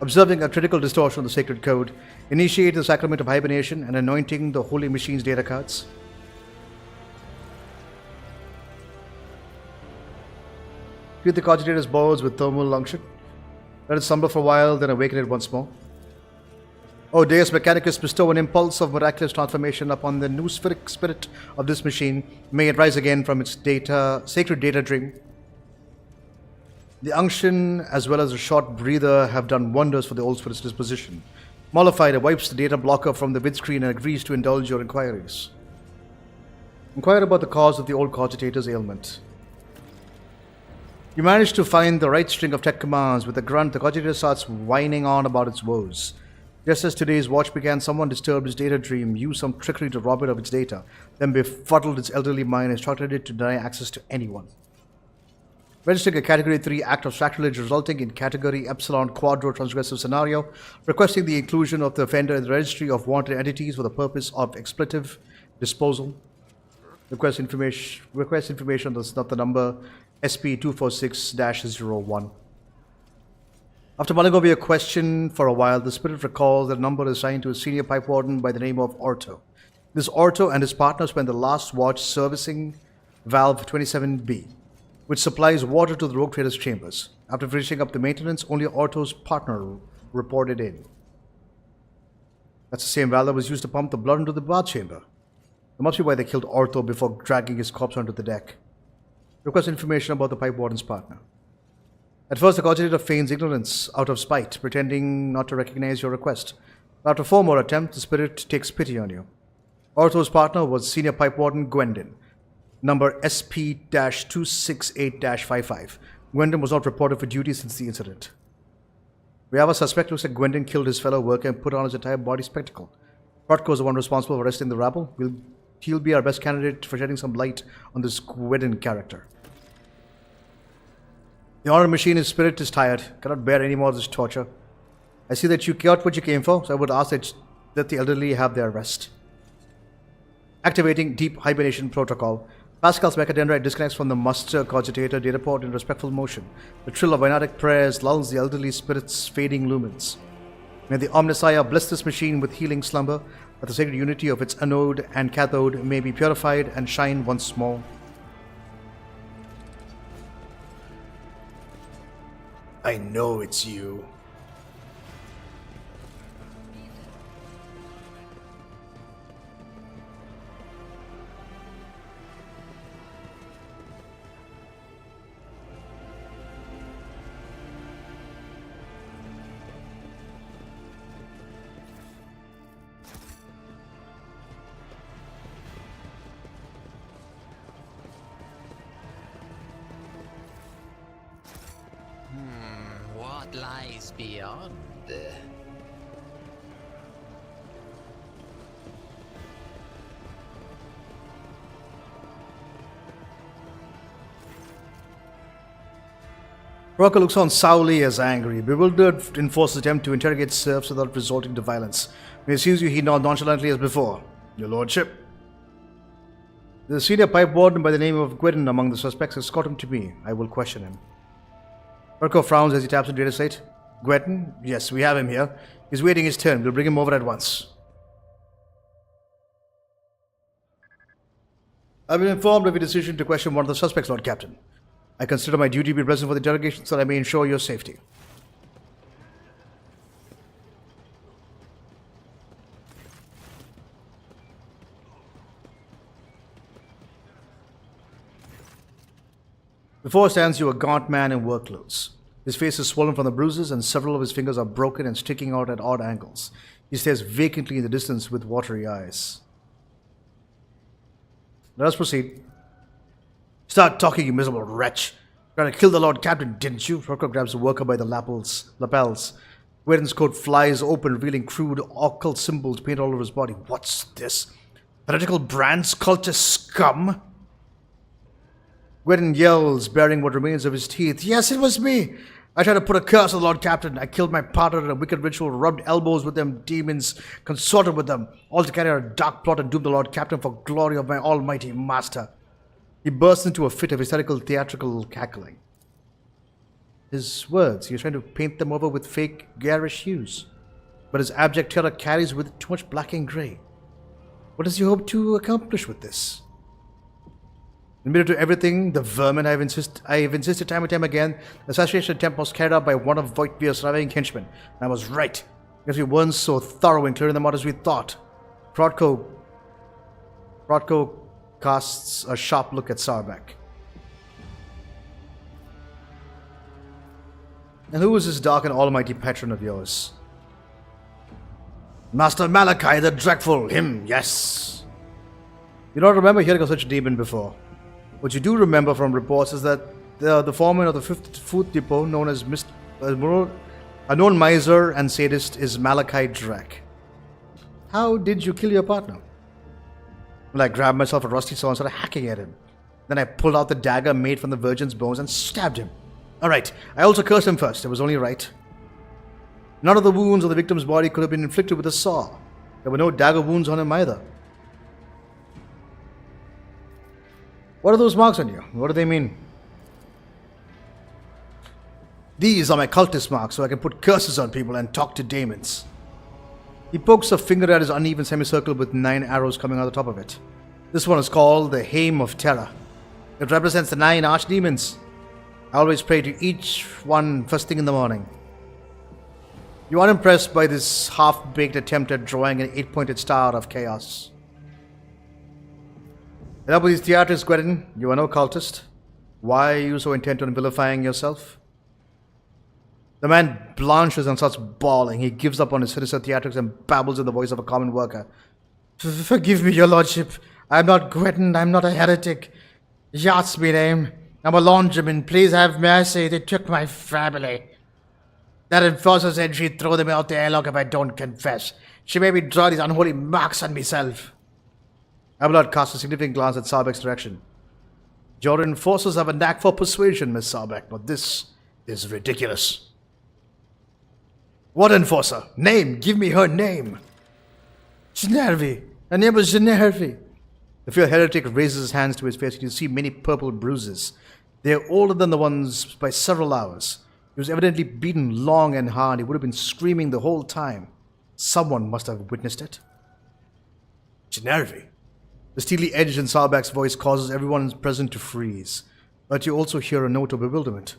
Observing a critical distortion of the sacred code, initiate the sacrament of hibernation and anointing the holy machine's data cards. Treat the cogitator's balls with thermal unction. Let it slumber for a while, then awaken it once more. O Deus Mechanicus, bestow an impulse of miraculous transformation upon the noospheric spirit of this machine. May it rise again from its sacred data dream. The unction as well as the short breather have done wonders for the old spirit's disposition. Mollified, it wipes the data blocker from the vidscreen and agrees to indulge your inquiries. Inquire about the cause of the old cogitator's ailment. You manage to find the right string of tech commands. With a grunt, the cogitator starts whining on about its woes. Just as today's watch began, someone disturbed his data dream, used some trickery to rob it of its data, then befuddled its elderly mind and instructed it to deny access to anyone. Registering a Category 3 act of sacrilege resulting in Category Epsilon Quadro transgressive scenario, requesting the inclusion of the offender in the registry of wanted entities for the purpose of expletive disposal. Request information, that's not the number, SP246-01. After mulling over your question for a while, the spirit recalls that a number is assigned to a senior pipe warden by the name of Orto. This Orto and his partner spent the last watch servicing valve 27B, which supplies water to the rogue trader's chambers. After finishing up the maintenance, only Orto's partner reported in. That's the same valve that was used to pump the blood into the bath chamber. That must be why they killed Orto before dragging his corpse onto the deck. Request information about the pipe warden's partner. At first, the cogitator feigns ignorance out of spite, pretending not to recognize your request. But after 4 more attempts, the spirit takes pity on you. Ortho's partner was Senior Pipe Warden Gwendon, number SP-268-55. Gwendon was not reported for duty since the incident. We have a suspect who looks like Gwendon killed his fellow worker and put on his entire body spectacle. Protko is the one responsible for arresting the rabble. He'll be our best candidate for shedding some light on this Gwendon character. The honor machine, his spirit is tired, cannot bear any more of this torture. I see that you got what you came for, so I would ask that the elderly have their rest. Activating deep hibernation protocol. Pascal's mechadendrite disconnects from the master cogitator data port in respectful motion. The trill of Vinadic prayers lulls the elderly spirit's fading lumens. May the Omnissiah bless this machine with healing slumber, that the sacred unity of its anode and cathode may be purified and shine once more. I know it's you. What lies beyond? Rocker looks on sourly as angry. Bewildered, enforces attempt to interrogate serfs without resorting to violence. When he sees you, he nods nonchalantly as before. Your lordship. The senior pipe warden by the name of Gwendon among the suspects escort him to me. I will question him. Urko frowns as he taps on data slate. Gwendon? Yes, we have him here. He's waiting his turn. We'll bring him over at once. I've been informed of your decision to question one of the suspects, Lord Captain. I consider my duty to be present for the interrogation so that I may ensure your safety. Before stands you a gaunt man in work clothes. His face is swollen from the bruises and several of his fingers are broken and sticking out at odd angles. He stares vacantly in the distance with watery eyes. Let us proceed. Start talking, you miserable wretch. Trying to kill the Lord Captain, didn't you? Rocco grabs the worker by the lapels. Gwendon's coat flies open, revealing crude, occult symbols painted all over his body. What's this? Heretical brands, cultist scum? Gwendon yells, baring what remains of his teeth. Yes, it was me. I tried to put a curse on the Lord Captain. I killed my partner in a wicked ritual, rubbed elbows with them demons, consorted with them, all to carry out a dark plot and doom the Lord Captain for glory of my almighty master. He bursts into a fit of hysterical theatrical cackling. His words, he is trying to paint them over with fake, garish hues. But his abject terror carries with it too much black and grey. What does he hope to accomplish with this? Admitted to everything, the vermin I have insisted time and time again, the assassination attempt was carried out by one of Voigtbeer's ravaging henchmen. And I was right, because we weren't so thorough in clearing them out as we thought. Protko casts a sharp look at Sarbak. And who is this dark and almighty patron of yours? Master Malachi the Dreadful, him, yes. You don't remember hearing of such a demon before. What you do remember from reports is that the foreman of the 5th Food Depot, known as a known miser and sadist, is Malachi Drek. How did you kill your partner? Well, I grabbed myself a rusty saw and started hacking at him. Then I pulled out the dagger made from the virgin's bones and stabbed him. Alright, I also cursed him first. It was only right. None of the wounds on the victim's body could have been inflicted with a saw. There were no dagger wounds on him either. What are those marks on you? What do they mean? These are my cultist marks, so I can put curses on people and talk to demons. He pokes a finger at his uneven semicircle with 9 arrows coming out the top of it. This one is called the Hame of Terror. It represents the 9 archdemons. I always pray to each one first thing in the morning. You are unimpressed by this half-baked attempt at drawing an 8-pointed star of chaos. Enough with these theatrics, Gwendon. You are no cultist. Why are you so intent on vilifying yourself? The man blanches and starts bawling. He gives up on his sinister theatrics and babbles in the voice of a common worker. Forgive me, your lordship. I'm not Gwetin. I'm not a heretic. Yacht's me name. I'm a laundryman. Please have mercy. They took my family. That enforcer said she'd throw them out the airlock if I don't confess. She made me draw these unholy marks on myself. Abelard cast a significant glance at Sabek's direction. Your enforcers have a knack for persuasion, Miss Sabek, but this is ridiculous. What enforcer? Name! Give me her name! Genervi. Her name was Genervi. The fear heretic raises his hands to his face and you see many purple bruises. They are older than the ones by several hours. He was evidently beaten long and hard. He would have been screaming the whole time. Someone must have witnessed it. Genervi. The steely edge in Sarbak's voice causes everyone present to freeze. But you also hear a note of bewilderment.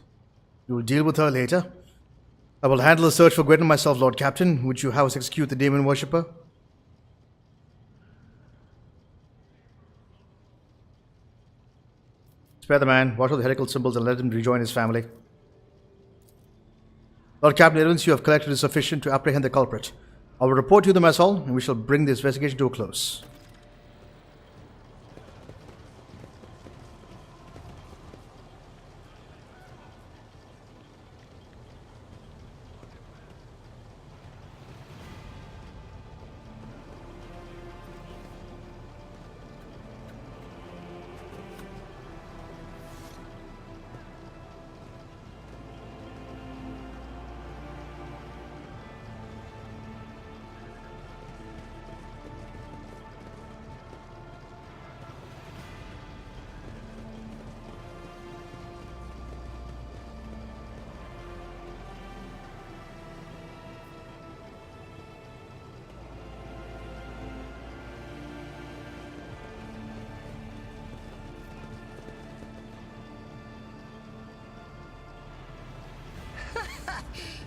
You will deal with her later. I will handle the search for Gwetin myself, Lord Captain. Would you have us execute the demon worshipper? Spare the man, watch out the heretical symbols and let him rejoin his family. Lord Captain, evidence you have collected is sufficient to apprehend the culprit. I will report to the mess hall and we shall bring this investigation to a close.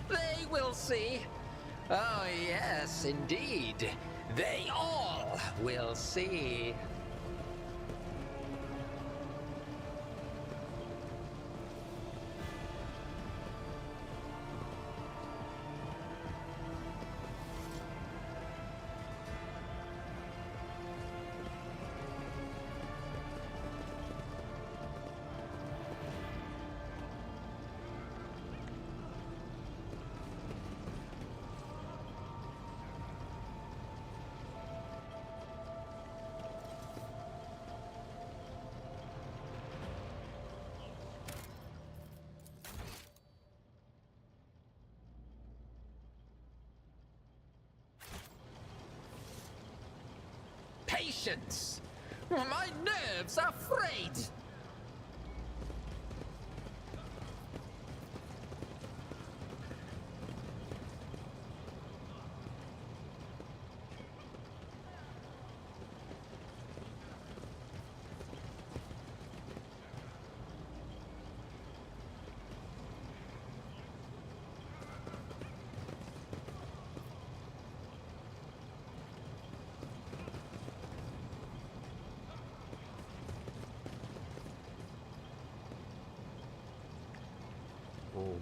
They will see. Oh, yes, indeed. They all will see. Patience! My nerves are frayed!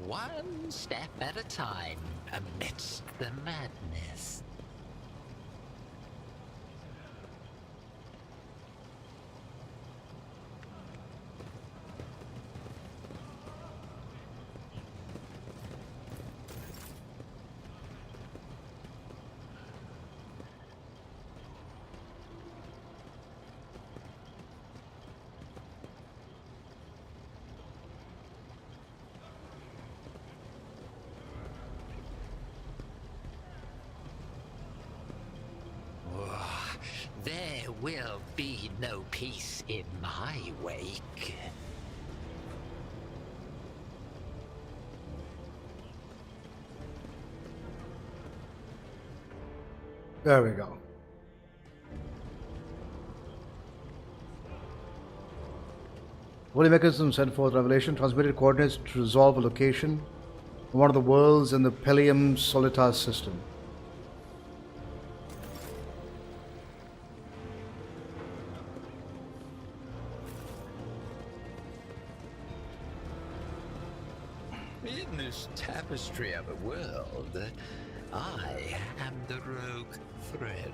One step at a time amidst the madness. There will be no peace in my wake. There we go. Holy mechanism sent forth revelation, transmitted coordinates to resolve a location in one of the worlds in the Pyrium Solitas system. In this tapestry of a world, I am the rogue thread.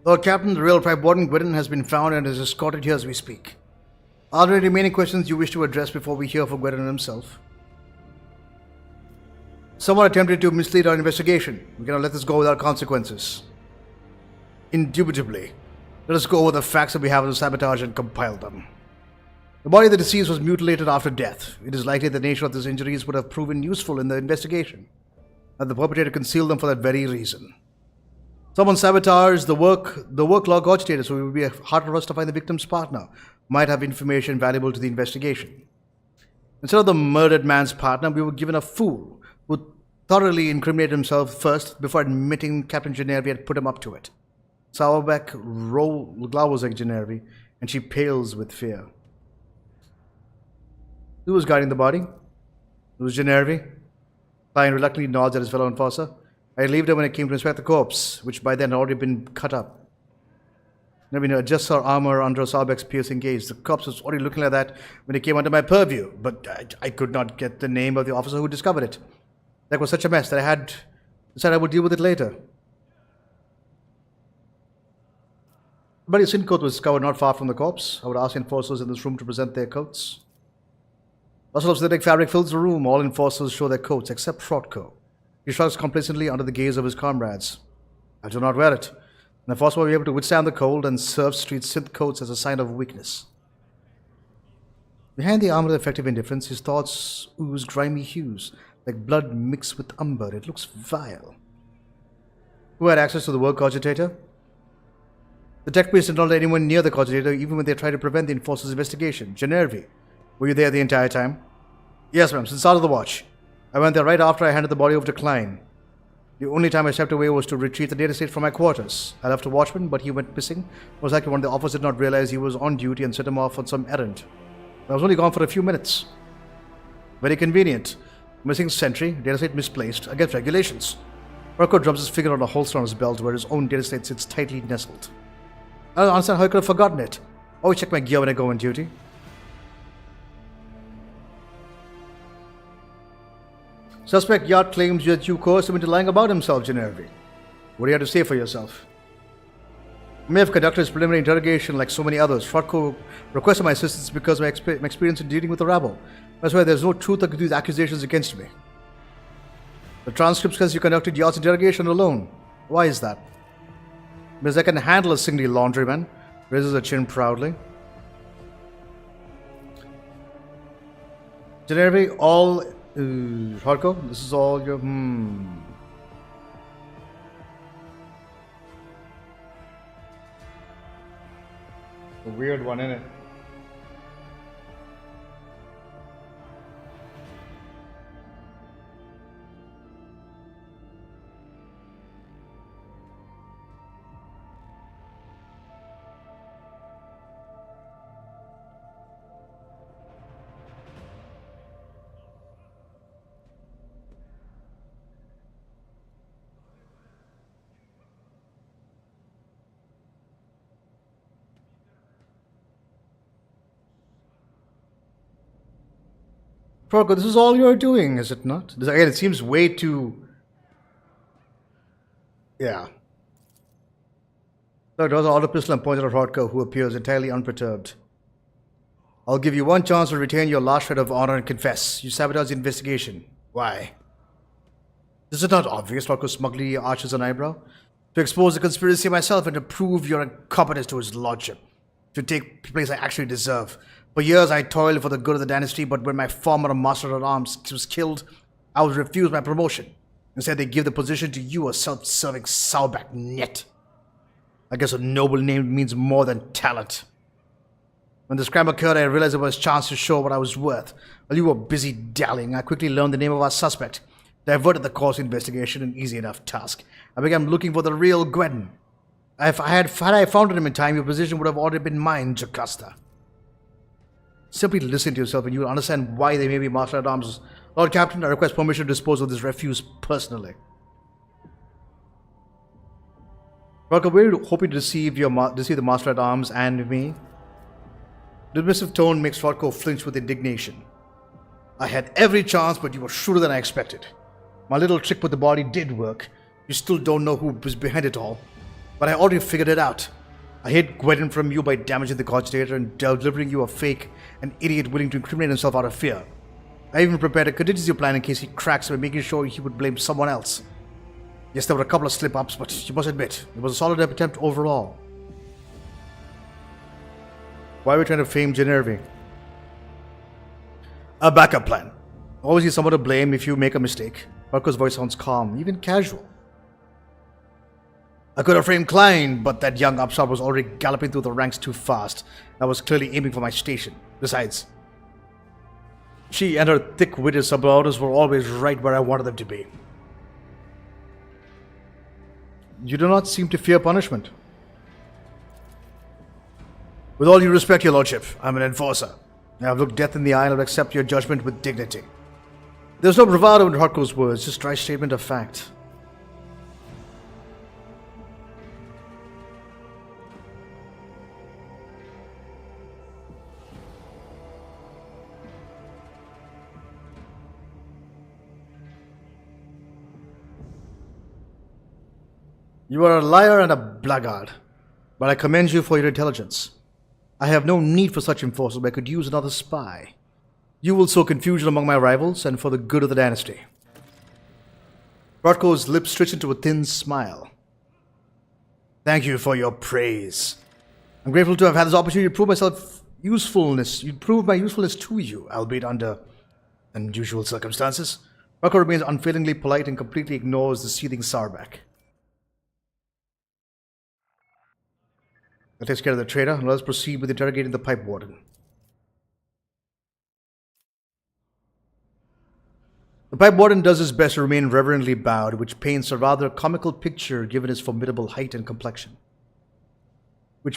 Lord Captain, the real Tribe Warden Gwydon has been found and is escorted here as we speak. Are there any remaining questions you wish to address before we hear from Gwydon himself? Someone attempted to mislead our investigation. We cannot let this go without consequences. Indubitably. Let us go over the facts that we have of the sabotage and compile them. The body of the deceased was mutilated after death. It is likely the nature of these injuries would have proven useful in the investigation, and the perpetrator concealed them for that very reason. Someone sabotaged the work log agitator, so it would be hard for us to find the victim's partner. Might have information valuable to the investigation. Instead of the murdered man's partner, we were given a fool who thoroughly incriminated himself first before admitting Captain Genevieve had put him up to it. Sauerbeck glowers at Genevieve, and she pales with fear. Who was guarding the body? It was Genevieve. Klein reluctantly nods at his fellow enforcer. I relieved her when I came to inspect the corpse, which by then had already been cut up. Navina adjusts her armor under Sauerbeck's piercing gaze. The corpse was already looking like that when it came under my purview, but I could not get the name of the officer who discovered it. That was such a mess that I had decided I would deal with it later. The body's sin coat was discovered not far from the corpse. I would ask enforcers in this room to present their coats. Rustle of synthetic fabric fills the room. All enforcers show their coats, except Frotko. He shrugs complacently under the gaze of his comrades. I do not wear it. And the enforcer will be able to withstand the cold, and serfs treat synth coats as a sign of weakness. Behind the armor of effective indifference, his thoughts ooze grimy hues, like blood mixed with umber. It looks vile. Who had access to the work cogitator? The tech priest did not let anyone near the cogitator, even when they tried to prevent the enforcer's investigation. Genevieve, were you there the entire time? Yes, ma'am, since the start of the watch. I went there right after I handed the body over to Klein. The only time I stepped away was to retrieve the data state from my quarters. I left a watchman, but he went missing. Most likely one of the officers did not realize he was on duty and sent him off on some errand. I was only gone for a few minutes. Very convenient. Missing sentry, data state misplaced, against regulations. Rocco drums his finger on a holster on his belt where his own data state sits tightly nestled. I don't understand how I could have forgotten it. Always check my gear when I go on duty. Suspect Yacht claims that you coerced him into lying about himself, Genevieve. What do you have to say for yourself? I may have conducted his preliminary interrogation like so many others. Frotko requested my assistance because of my experience in dealing with the rabble. That's why there's no truth to these accusations against me. The transcript says you conducted Yacht's interrogation alone. Why is that? Because I can handle a singly laundryman. Raises her chin proudly. Genevieve, all... Harko, this is all your... A weird one, isn't it? Frotko, this is all you're doing, is it not? Again, it seems way too... Yeah. So it was an auto pistol and pointed at Frotko, who appears entirely unperturbed. I'll give you one chance to retain your last shred of honor and confess. You sabotaged the investigation. Why? Is it not obvious? Frotko smugly arches an eyebrow. To expose the conspiracy myself and to prove your incompetence to his lordship. To take the place I actually deserve. For years I toiled for the good of the dynasty, but when my former master-at-arms was killed, I was refused my promotion. Instead, they give the position to you, a self-serving Sauerbeck net. I guess a noble name means more than talent. When the scramble occurred, I realized it was a chance to show what I was worth. While you were busy dallying, I quickly learned the name of our suspect. diverted the course investigation, an easy enough task. I began looking for the real Gwyn. Had I found him in time, your position would have already been mine, Jocasta. Simply listen to yourself and you will understand why they may be Master at Arms. Lord Captain, I request permission to dispose of this refuse personally. Welcome, we're hoping to receive the Master at Arms and me. The dismissive tone makes Rodko flinch with indignation. I had every chance, but you were shrewder than I expected. My little trick with the body did work. You still don't know who was behind it all. But I already figured it out. I hid Gwyn from you by damaging the cogitator and delivering you a fake, an idiot willing to incriminate himself out of fear. I even prepared a contingency plan in case he cracks by making sure he would blame someone else. Yes, there were a couple of slip-ups, but you must admit, it was a solid attempt overall. Why are we trying to fame Genervi? A backup plan. Always need someone to blame if you make a mistake. Rodko's voice sounds calm, even casual. I could have framed Klein, but that young upstart was already galloping through the ranks too fast. I was clearly aiming for my station. Besides, she and her thick-witted subordinates were always right where I wanted them to be. You do not seem to fear punishment. With all due respect, your lordship, I'm an enforcer. I have looked death in the eye and will accept your judgment with dignity. There's no bravado in Rodko's words, just dry statement of fact. You are a liar and a blackguard, but I commend you for your intelligence. I have no need for such enforcers, but I could use another spy. You will sow confusion among my rivals, and for the good of the dynasty. Rodko's lips stretched into a thin smile. Thank you for your praise. I'm grateful to have had this opportunity to prove my usefulness to you, albeit under unusual circumstances. Rodko remains unfailingly polite and completely ignores the seething Sarback. That takes care of the traitor, and let us proceed with interrogating the pipe warden. The pipe warden does his best to remain reverently bowed, which paints a rather comical picture given his formidable height and complexion. He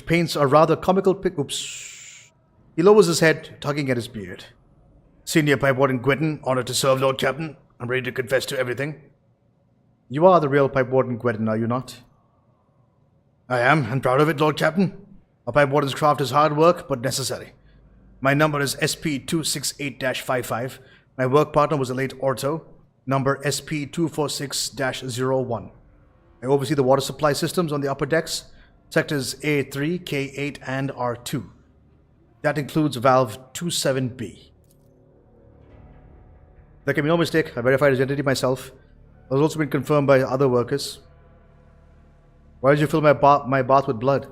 lowers his head, tugging at his beard. Senior pipe warden Gwyn, honored to serve, Lord Captain. I'm ready to confess to everything. You are the real pipe warden Gwyn, are you not? I am, and proud of it, Lord Captain. A pipe warden's craft is hard work, but necessary. My number is SP268-55. My work partner was the late Orto, number SP246-01. I oversee the water supply systems on the upper decks, sectors A3, K8, and R2. That includes valve 27B. There can be no mistake. I verified his identity myself. It has also been confirmed by other workers. Why did you fill my bath with blood?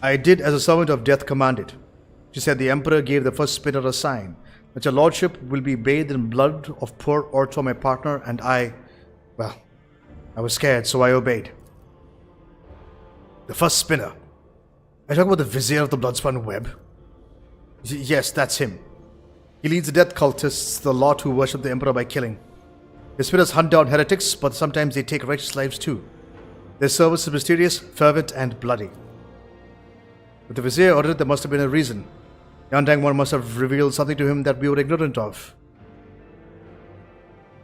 I did as a servant of death commanded. She said the Emperor gave the first spinner a sign that your lordship will be bathed in blood of poor Orto, my partner, and I was scared, so I obeyed. The first spinner? Are you talking about the vizier of the bloodspun web? Yes, that's him. He leads the death cultists, the lot who worship the Emperor by killing. His spinners hunt down heretics, but sometimes they take righteous lives too. Their service is mysterious, fervent, and bloody. If the vizier ordered it, there must have been a reason. The Undying One must have revealed something to him that we were ignorant of.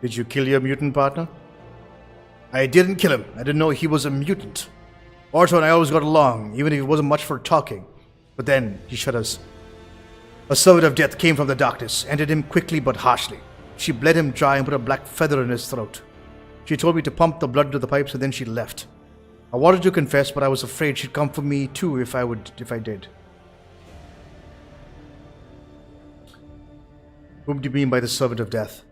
Did you kill your mutant partner? I didn't kill him. I didn't know he was a mutant. Orto and I always got along, even if it wasn't much for talking. But then, he shut us. A servant of death came from the darkness, ended him quickly but harshly. She bled him dry and put a black feather in his throat. She told me to pump the blood into the pipes and then she left. I wanted to confess, but I was afraid she'd come for me too if I did. Whom do you mean by the servant of death?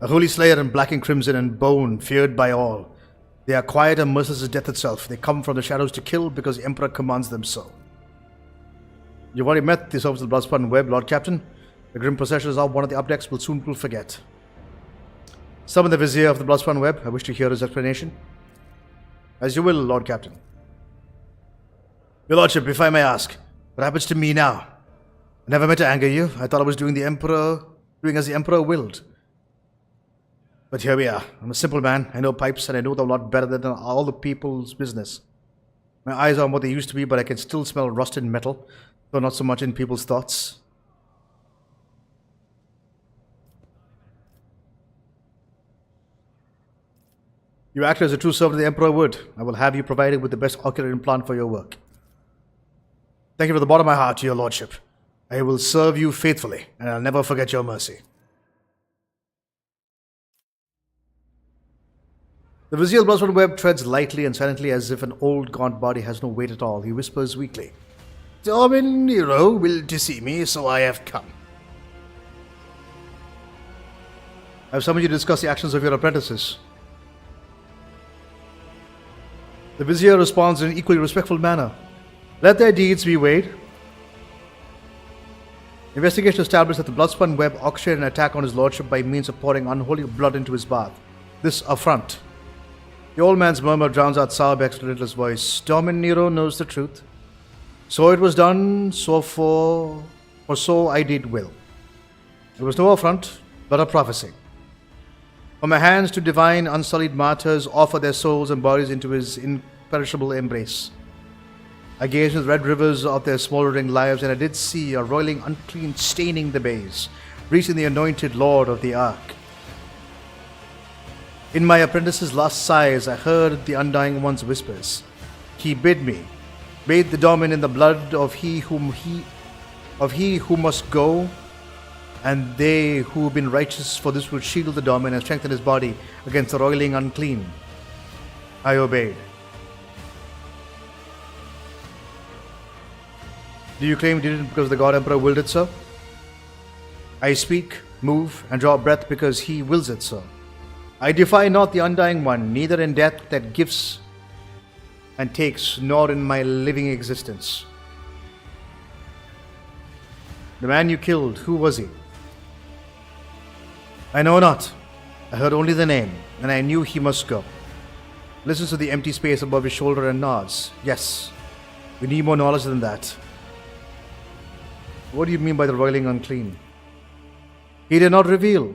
A holy slayer in black and crimson and bone, feared by all. They are quiet and merciless as death itself. They come from the shadows to kill because the Emperor commands them so. You've already met the servants of the Bloodspun Web, Lord Captain. The grim processions of one of the updecks will soon forget. Summon the Vizier of the Bloodspun Web. I wish to hear his explanation. As you will, Lord Captain. Your Lordship, if I may ask, what happens to me now? I never meant to anger you. I thought I was doing as the Emperor willed. But here we are. I'm a simple man. I know pipes and I know them a lot better than all the people's business. My eyes aren't what they used to be, but I can still smell rusted metal, though not so much in people's thoughts. You act as a true servant of the Emperor would. I will have you provided with the best ocular implant for your work. Thank you from the bottom of my heart, your lordship. I will serve you faithfully, and I'll never forget your mercy. The Vizier's bloodspun web treads lightly and silently as if an old gaunt body has no weight at all. He whispers weakly, Domin Nero willed to see me, so I have come. I have summoned you to discuss the actions of your apprentices. The Vizier responds in an equally respectful manner. Let their deeds be weighed. Investigation established that the bloodspun web orchestrated an attack on his lordship by means of pouring unholy blood into his bath. This affront. The old man's murmur drowns out Sauerbeck's relentless voice. Domin Nero knows the truth. So it was done, so I did will. It was no affront, but a prophecy. From my hands to divine, unsullied martyrs offer their souls and bodies into his imperishable embrace. I gazed into the red rivers of their smoldering lives, and I did see a roiling unclean staining the bays, reaching the anointed Lord of the Ark. In my apprentice's last sighs, I heard the Undying One's whispers. He bid me, bathe the Domin in the blood of he who must go, and they who have been righteous for this will shield the Domin and strengthen his body against the roiling unclean. I obeyed. Do you claim you did it because the God Emperor willed it so? I speak, move, and draw breath because he wills it so. I defy not the Undying One, neither in death that gives and takes, nor in my living existence. The man you killed, who was he? I know not. I heard only the name, and I knew he must go. Listens to the empty space above his shoulder and nods. Yes, we need more knowledge than that. What do you mean by the roiling unclean? He did not reveal,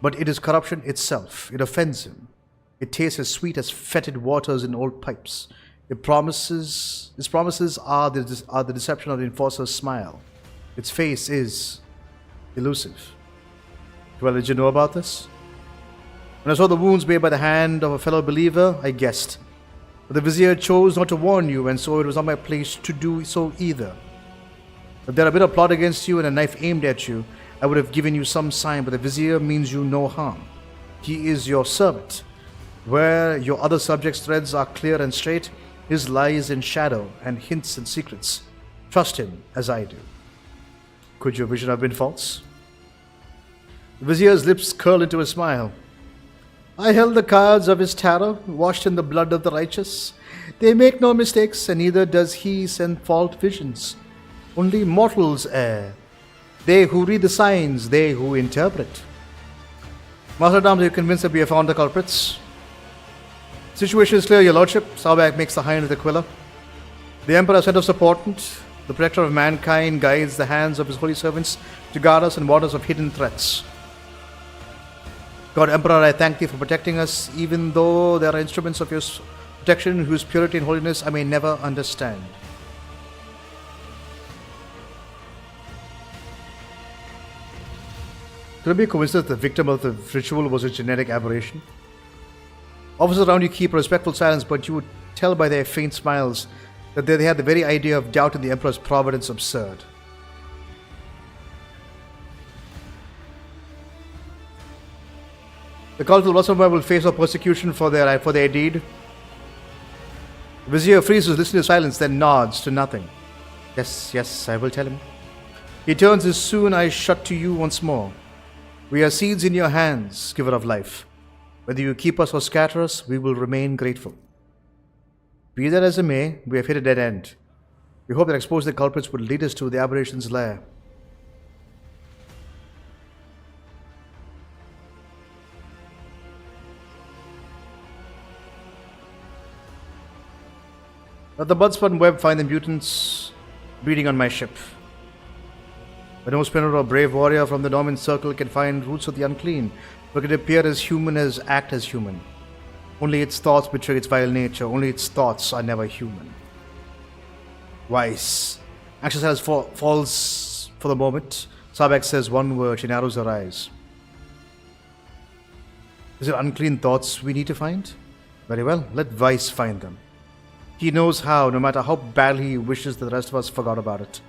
but it is corruption itself. It offends him. It tastes as sweet as fetid waters in old pipes. Its promises are the deception of the enforcer's smile. Its face is elusive. Well, did you know about this? When I saw the wounds made by the hand of a fellow believer, I guessed. But the Vizier chose not to warn you, and so it was not my place to do so either. If there had been a plot against you and a knife aimed at you, I would have given you some sign, but the Vizier means you no harm. He is your servant. Where your other subjects' threads are clear and straight, his lies in shadow and hints and secrets. Trust him as I do. Could your vision have been false? The Vizier's lips curled into a smile. I held the cards of his tarot, washed in the blood of the righteous. They make no mistakes, and neither does he send false visions. Only mortals err. They who read the signs, they who interpret. Master Dams, are you convinced that we have found the culprits? Situation is clear, your lordship. Sauerbeck makes the hind with the quiller. The Emperor sent us important. The protector of mankind guides the hands of his holy servants to guard us and warn us of hidden threats. God Emperor, I thank thee for protecting us, even though there are instruments of your protection whose purity and holiness I may never understand. Could it be a coincidence that the victim of the ritual was a genetic aberration? Officers around you keep a respectful silence, but you would tell by their faint smiles that they had the very idea of doubt in the Emperor's providence absurd. The cult of the Bloodspun will face no persecution for their deed. The Vizier freezes, listening to silence, then nods to nothing. Yes, I will tell him. He turns his soon eyes shut to you once more. We are seeds in your hands, giver of life. Whether you keep us or scatter us, we will remain grateful. Be that as it may, we have hit a dead end. We hope that exposing the culprits would lead us to the aberration's lair. Let the bloodspun web find the mutants breeding on my ship. But no spirit or brave warrior from the Norman circle can find roots of the unclean, but can appear as human as act as human. Only its thoughts betray its vile nature. Only its thoughts are never human. Wise. Axis falls for the moment. Sabek says one word. She narrows her eyes. Is it unclean thoughts we need to find? Very well, let Vice find them. He knows how, no matter how badly he wishes the rest of us forgot about it.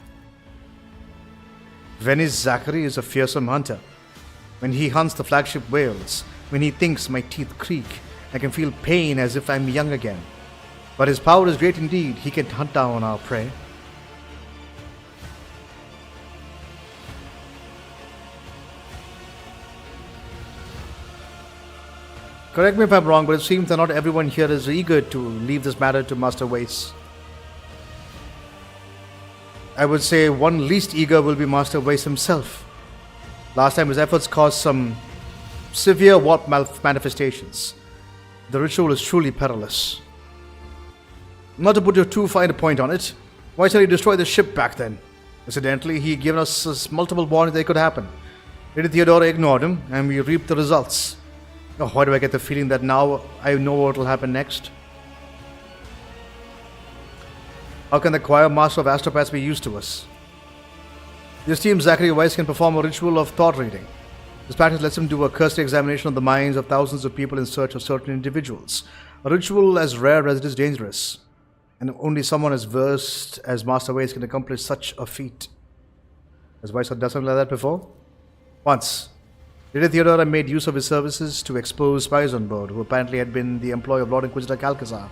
Venice Zachary is a fearsome hunter. When he hunts the flagship whales, when he thinks my teeth creak, I can feel pain as if I'm young again. But his power is great indeed. He can hunt down our prey. Correct me if I'm wrong, but it seems that not everyone here is eager to leave this matter to Master Weiss. I would say one least eager will be Master Weiss himself. Last time his efforts caused some severe warp manifestations. The ritual is truly perilous. Not to put too fine a point on it, why shall he destroy the ship back then? Incidentally, he gave us multiple warnings that it could happen. Lady Theodora ignored him, and we reaped the results. Oh, why do I get the feeling that now I know what will happen next? How can the choir master of astropaths be used to us? The esteemed Zachary Weiss can perform a ritual of thought reading. This practice lets him do a cursory examination of the minds of thousands of people in search of certain individuals. A ritual as rare as it is dangerous. And only someone as versed as Master Weiss can accomplish such a feat. Has Weiss done something like that before? Once. Lady Theodora made use of his services to expose spies on board, who apparently had been the employ of Lord Inquisitor Calcazar.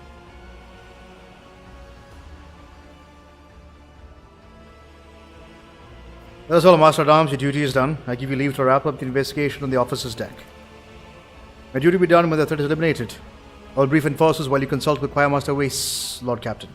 That's all, Master at Arms. Your duty is done. I give you leave to wrap up the investigation on the officer's deck. My duty will be done when the threat is eliminated. I will brief enforcers while you consult with Choir Master Weiss, Lord Captain.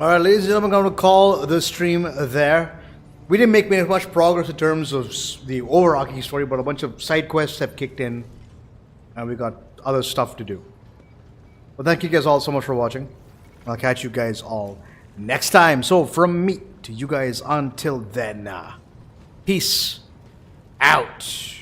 Alright, ladies and gentlemen, I'm going to call the stream there. We didn't make much progress in terms of the overarching story, but a bunch of side quests have kicked in, and we got other stuff to do. But thank you guys all so much for watching. I'll catch you guys all next time. So from me to you guys until then, peace out.